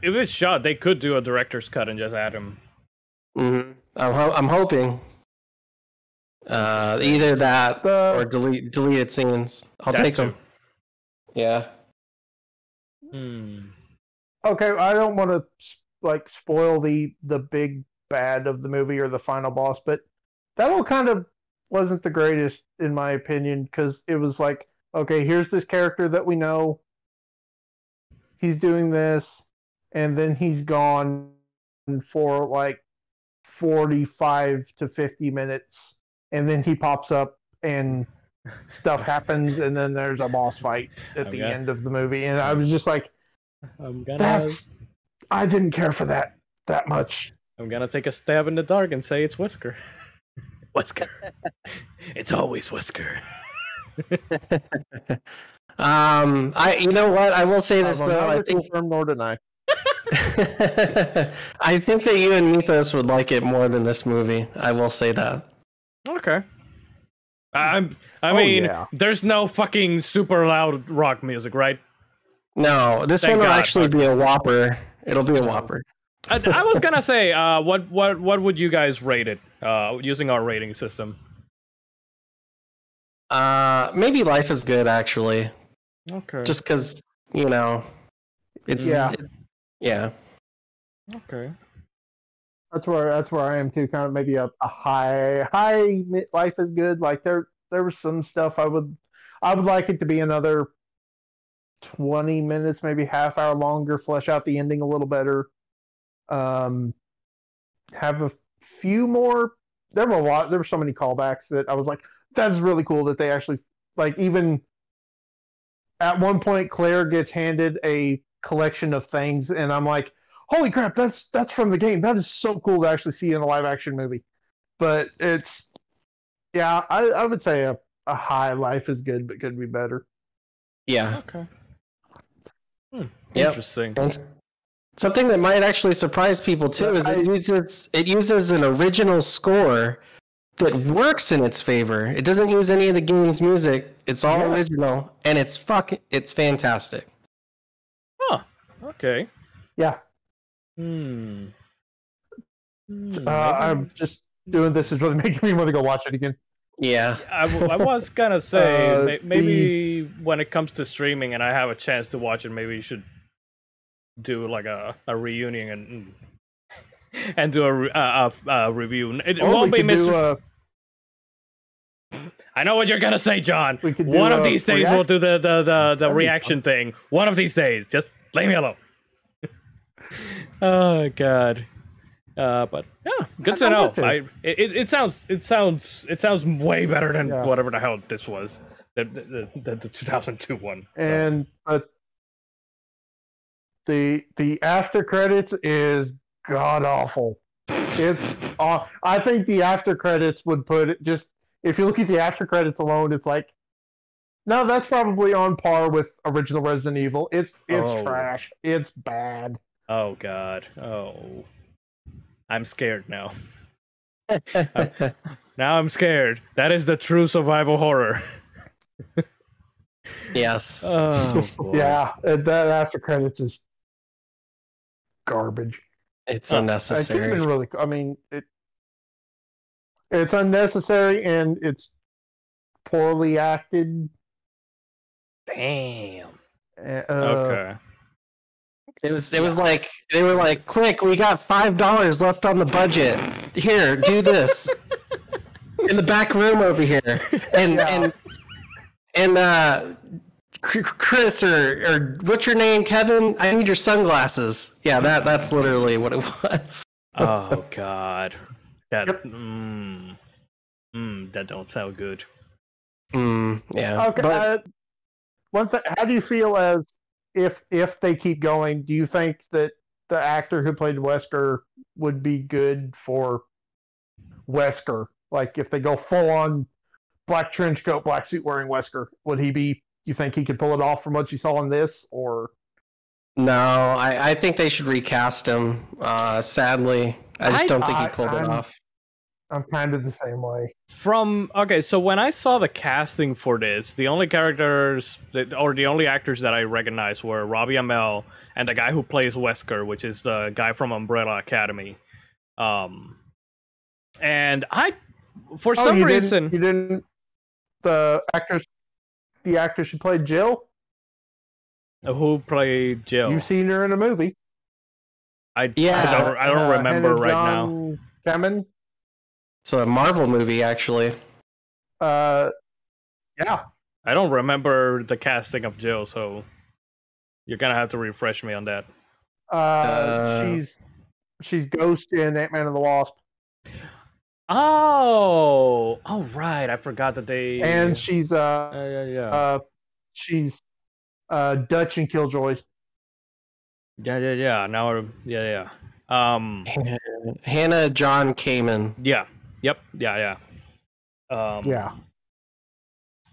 it's shot, they could do a director's cut and just add him. I'm hoping. Either that or deleted scenes. I'll That take too. them. Yeah. Okay, I don't want to like spoil the big bad of the movie or the final boss, but that all kind of wasn't the greatest in my opinion, because it was like, okay, here's this character that we know, he's doing this, and then he's gone for like 45 to 50 minutes, and then he pops up and stuff happens, and then there's a boss fight at the end of the movie, and I was just like, I didn't care for that much. I'm gonna take a stab in the dark and say it's Whisker. Whisker. It's always Whisker. You know what? I will say this though. I think confirm nor deny. I think that you and Mythos would like it more than this movie. I will say that. Okay. I mean, yeah. There's no fucking super loud rock music, right? No, this Thank one will God, actually be a whopper. It'll be a whopper. I was gonna say, what would you guys rate it using our rating system? Maybe Life is Good actually. Okay. Just because it's yeah. Okay. That's where I am too. Kind of maybe a high Life is Good. Like there was some stuff I would like it to be another 20 minutes, maybe half hour longer, flesh out the ending a little better. Have a few more. There were so many callbacks that I was like, that's really cool that they actually, like, even at one point Claire gets handed a collection of things and I'm like, holy crap, that's from the game. That is so cool to actually see in a live action movie. But it's, yeah, I would say a high Life is Good, but could be better. Yeah. Okay. Yep. Interesting. And something that might actually surprise people too is it uses an original score that works in its favor. It doesn't use any of the game's music. It's all original, and it's fantastic. Huh. Okay. Yeah. Hmm. I'm just doing this is really making me want to go watch it again. Yeah. I was gonna say maybe when it comes to streaming and I have a chance to watch it, maybe you should do like a reunion and do a review. It won't be Mr. I know what you're gonna say, John. One of these days we'll do the reaction thing. One of these days, just leave me alone. Oh God. But yeah, good to know. It sounds way better than whatever the hell this was, the 2002 one. So. And the after credits is god awful. It's I think the after credits would put it, just if you look at the after credits alone, it's like, no, that's probably on par with original Resident Evil. It's trash. It's bad. Oh God. Oh. I'm scared now. Now I'm scared. That is the true survival horror. Yes. Oh, boy. Yeah, that after credits is garbage. It's unnecessary. It's unnecessary and it's poorly acted. Damn. Okay. It was like they were like, quick, we got $5 left on the budget. Here, do this. In the back room over here. And Chris or what's your name, Kevin? I need your sunglasses. Yeah, that's literally what it was. Oh God. That that don't sound good. Yeah. Okay. But, one thing, how do you feel as if they keep going? Do you think that the actor who played Wesker would be good for Wesker? Like if they go full on black trench coat, black suit wearing Wesker, would he be? You think he could pull it off from what you saw in this, or? No, I think they should recast him. Sadly, I just don't think he pulled it off. I'm kind of the same way. So when I saw the casting for this, the only characters or the only actors that I recognized were Robbie Amell and the guy who plays Wesker, which is the guy from Umbrella Academy. And for some reason, you didn't. The actress who played Jill. Who played Jill? You've seen her in a movie. I don't remember right now. Kamen. It's a Marvel movie, actually. Yeah. I don't remember the casting of Jill, so you're gonna have to refresh me on that. She's Ghost in Ant-Man and the Wasp. Oh, right. I forgot that they. And she's she's Dutch in Killjoys. Yeah. Now, yeah. Hannah John Kamen. Yeah. Yep. Yeah. Yeah.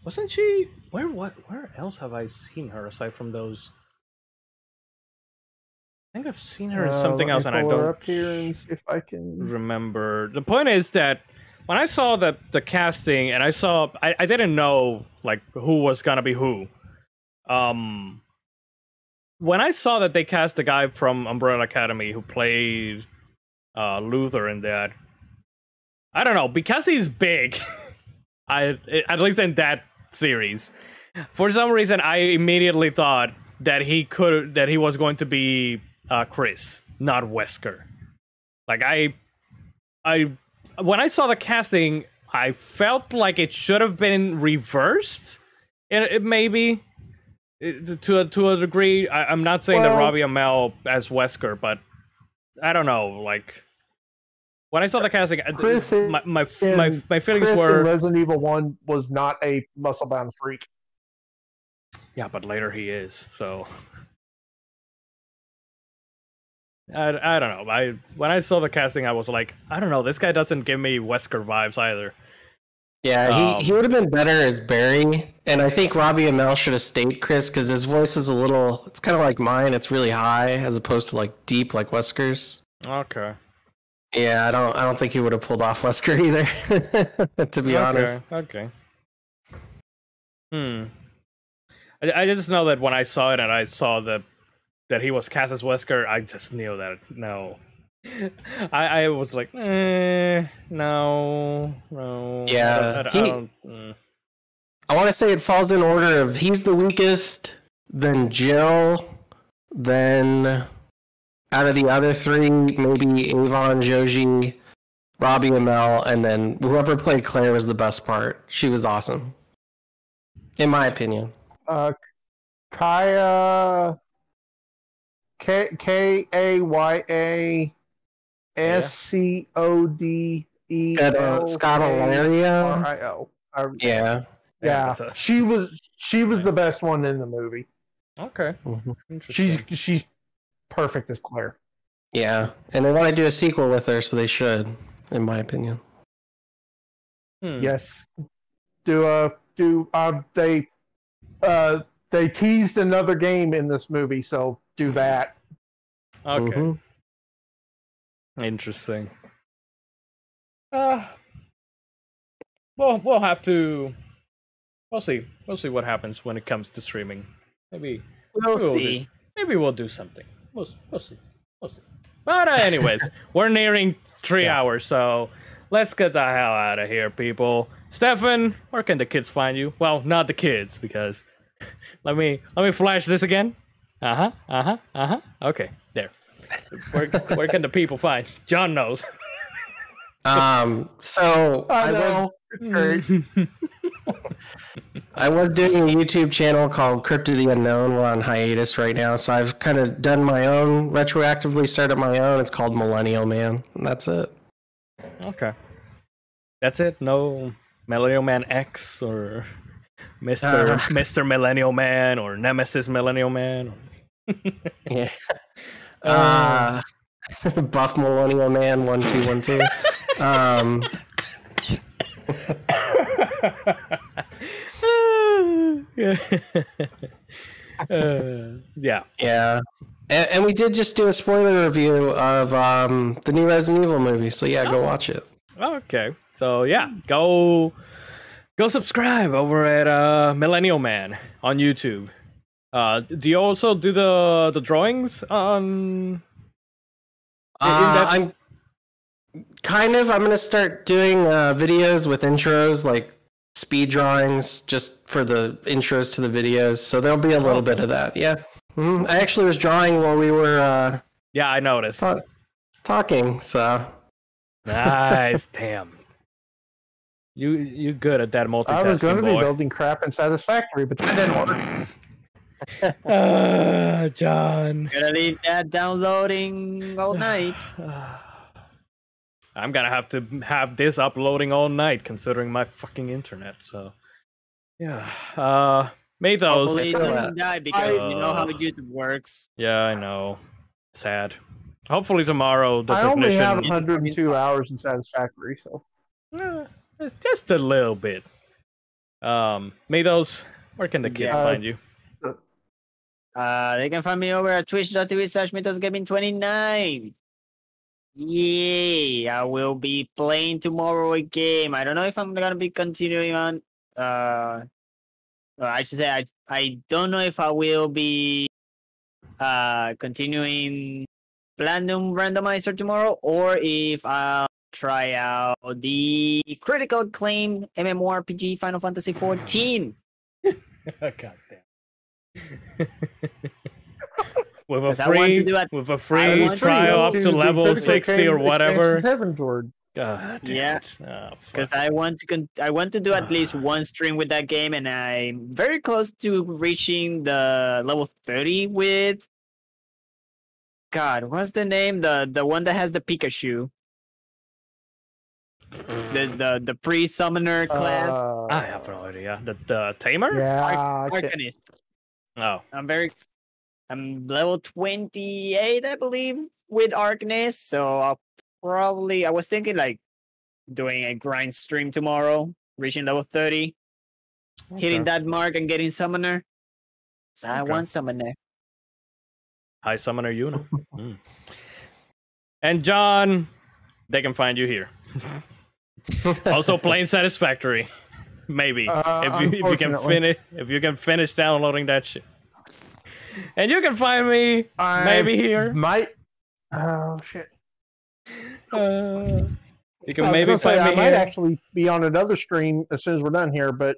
Wasn't she? Where else have I seen her aside from those? I think I've seen her in something else, and I don't up here and see if I can remember. The point is that when I saw the casting, and I didn't know like who was gonna be who. When I saw that they cast the guy from Umbrella Academy who played Luther in that, I don't know, because he's big. At least in that series, for some reason, I immediately thought that he was going to be Chris, not Wesker. Like when I saw the casting, I felt like it should have been reversed. Maybe to a degree. I'm not saying that Robbie Amell as Wesker, but I don't know. Like when I saw the casting, my feelings Chris were in Resident Evil 1 was not a muscle-bound freak. Yeah, but later he is. So I don't know. When I saw the casting, I was like, I don't know. This guy doesn't give me Wesker vibes either. Yeah, he would have been better as Barry, and I think Robbie Amell should have stayed Chris because his voice is it's kind of like mine. It's really high as opposed to like deep like Wesker's. Okay. Yeah, I don't think he would have pulled off Wesker either. To be honest. Okay. I just know that when I saw it and I saw that he was cast as Wesker, I just knew that no. I was like, no. Yeah, I want to say it falls in order of he's the weakest, then Jill, then out of the other three, maybe Avon, Joji, Robbie Amell, and then whoever played Claire was the best part. She was awesome, in my opinion. Kaya, KayaScodel. Scott Rio. Yeah. She was the best one in the movie. Okay. Interesting. She's perfect as Claire. Yeah, and they want to do a sequel with her, so they should, in my opinion. Yes. They teased another game in this movie, so do that. Okay. Interesting. We'll have to. We'll see. We'll see what happens when it comes to streaming. Maybe we'll see. Maybe we'll do something. We'll see. But anyways, we're nearing 3 hours, so let's get the hell out of here, people. Stefan, where can the kids find you? Well, not the kids, because let me flash this again. Okay, there. Where can the people find? John knows. So I was doing a YouTube channel called Crypt of the Unknown. We're on hiatus right now, so I've kind of done my own, retroactively started my own. It's called Millennial Man, and that's it. Okay. That's it? No Millennial Man X or Mr. Millennial Man or Nemesis Millennial Man? Yeah. Buff Millennial Man 1212. Yeah. Yeah. And we did just do a spoiler review of the new Resident Evil movie, so yeah, go watch it. Okay, so yeah, go subscribe over at Millennial Man on YouTube. Do you also do the drawings on? I'm gonna start doing videos with intros, like speed drawings, just for the intros to the videos. So there'll be a little bit of that. Yeah, I actually was drawing while we were. Yeah, I noticed. Talking. So nice, damn. You good at that multitasking, I was going to be boy. building crap in Satisfactory, but that didn't work. John. Gonna leave that downloading all night. I'm gonna have to have this uploading all night, considering my fucking internet. So, yeah. Made those. Hopefully it doesn't die because you know how YouTube works. Yeah, I know. Sad. Hopefully tomorrow the I only technician. have 102 hours in Satisfactory, so. It's just a little bit. Made those. Where can the kids find you? They can find me over at twitch.tv/MythosGaming29. Yay! I will be playing tomorrow a game. I don't know if I'm gonna be continuing on. I should say I don't know if I will be continuing Platinum Randomizer tomorrow, or if I'll try out the critical acclaim MMORPG Final Fantasy XIV. God damn. with I want to do it. a free trial up to level 60 or whatever. Heaven Sword. God damn Yeah, it. Oh, because fuck. I want to do at least one stream with that game, and I'm very close to reaching the level 30 with. God, what's the name? The one that has the Pikachu. The pre-summoner class. I have no idea. The tamer? Yeah. I can't- Arcanist. Oh. I'm level 28, I believe, with Arcanist. So I was thinking like doing a grind stream tomorrow, reaching level 30, hitting that mark and getting summoner. So I want summoner. High Summoner Yuna. And John, they can find you here. Also playing Satisfactory. Maybe. If you can finish downloading that shit. And you can find me maybe here. Oh shit. You can I maybe find me I might here. actually be on another stream as soon as we're done here, but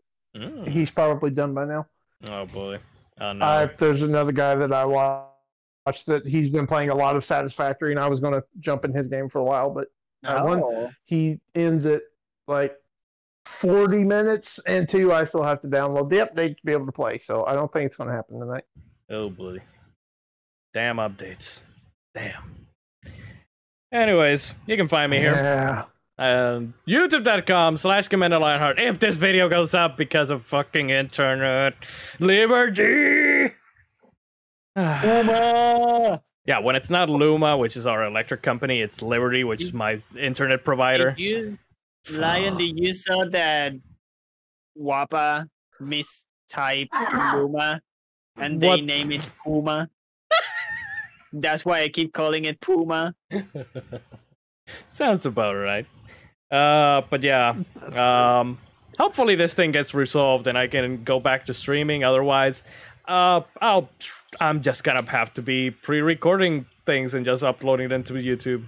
he's probably done by now. Oh boy. Oh no. There's another guy that I watched that he's been playing a lot of Satisfactory, and I was going to jump in his game for a while, but he ends at like 40 minutes, and I still have to download the update to be able to play, so I don't think it's going to happen tonight. Oh boy. Damn updates. Damn. Anyways, you can find me here. Yeah. YouTube.com/CommanderLionheart if this video goes up because of fucking internet liberty. Luma! Yeah, when it's not Luma, which is our electric company, it's Liberty, which is my internet provider. Lion, did you saw that Wappa mistype Luma and they name it Puma? That's why I keep calling it Puma. Sounds about right. But yeah, hopefully this thing gets resolved and I can go back to streaming. Otherwise, I'm just gonna have to be pre-recording things and just uploading them to YouTube.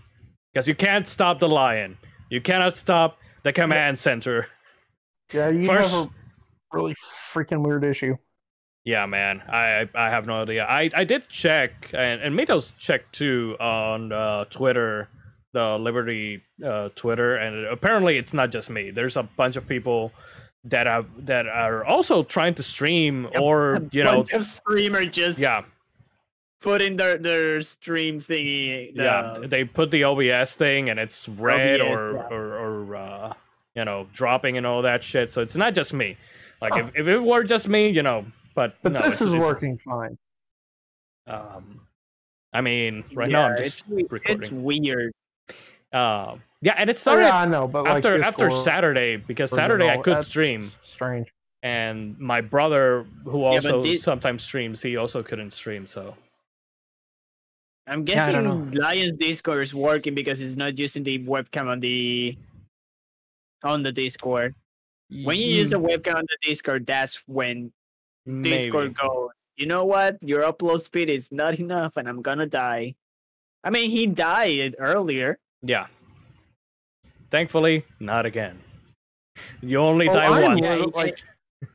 Because you can't stop the lion. You cannot stop the command center. Yeah, you have a really freaking weird issue. Yeah, man. I have no idea. I did check, and Mitos checked too on Twitter, the Liberty Twitter, and apparently it's not just me. There's a bunch of people that are also trying to stream, or you know, bunch of streamer just put in their stream thingy. They put the OBS thing and it's red or you know, dropping and all that shit. So it's not just me. Like if it were just me, you know, but no, this is working fine. I mean, now I'm just recording. It's weird. Yeah, and it started. I know, but after Saturday, because Saturday I could stream. Strange. And my brother, who also sometimes streams, he also couldn't stream. So I'm Yeah, I don't guessing Lion's Discord is working because it's not using the webcam on the Discord. When you use the webcam on the Discord, that's when Discord goes, you know what? Your upload speed is not enough and I'm gonna die. I mean, he died earlier. Yeah. Thankfully, not again. You only Oh, die I'm once. really, like,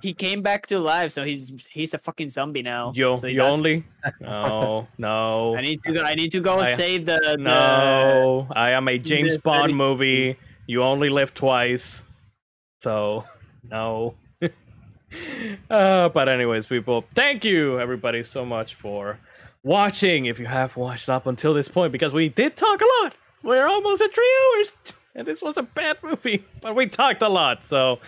He came back to life, so he's a fucking zombie now. You so he you does- only no. I need to go save the No, I am a James the Bond 30 movie. You only live twice. So, no. But anyways, people, thank you everybody so much for watching. If you have watched up until this point, because we did talk a lot. We're almost at 3 hours. And this was a bad movie, but we talked a lot, so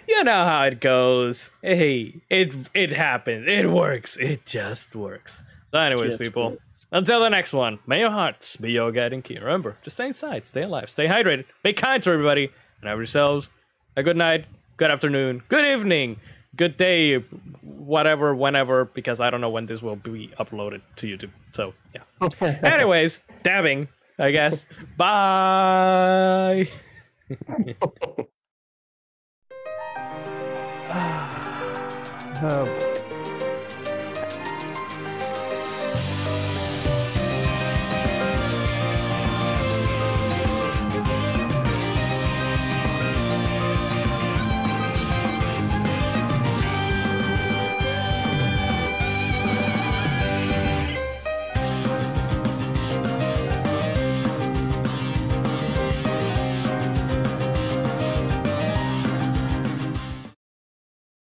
you know how it goes. Hey, it happened. It works. It just works. So anyways, Just people, works. until the next one, may your hearts be your guiding key. Remember, just stay inside, stay alive, stay hydrated, be kind to everybody, and have yourselves a good night, good afternoon, good evening, good day, whatever, whenever, because I don't know when this will be uploaded to YouTube. So, yeah. Anyways, dabbing, I guess. Bye! oh,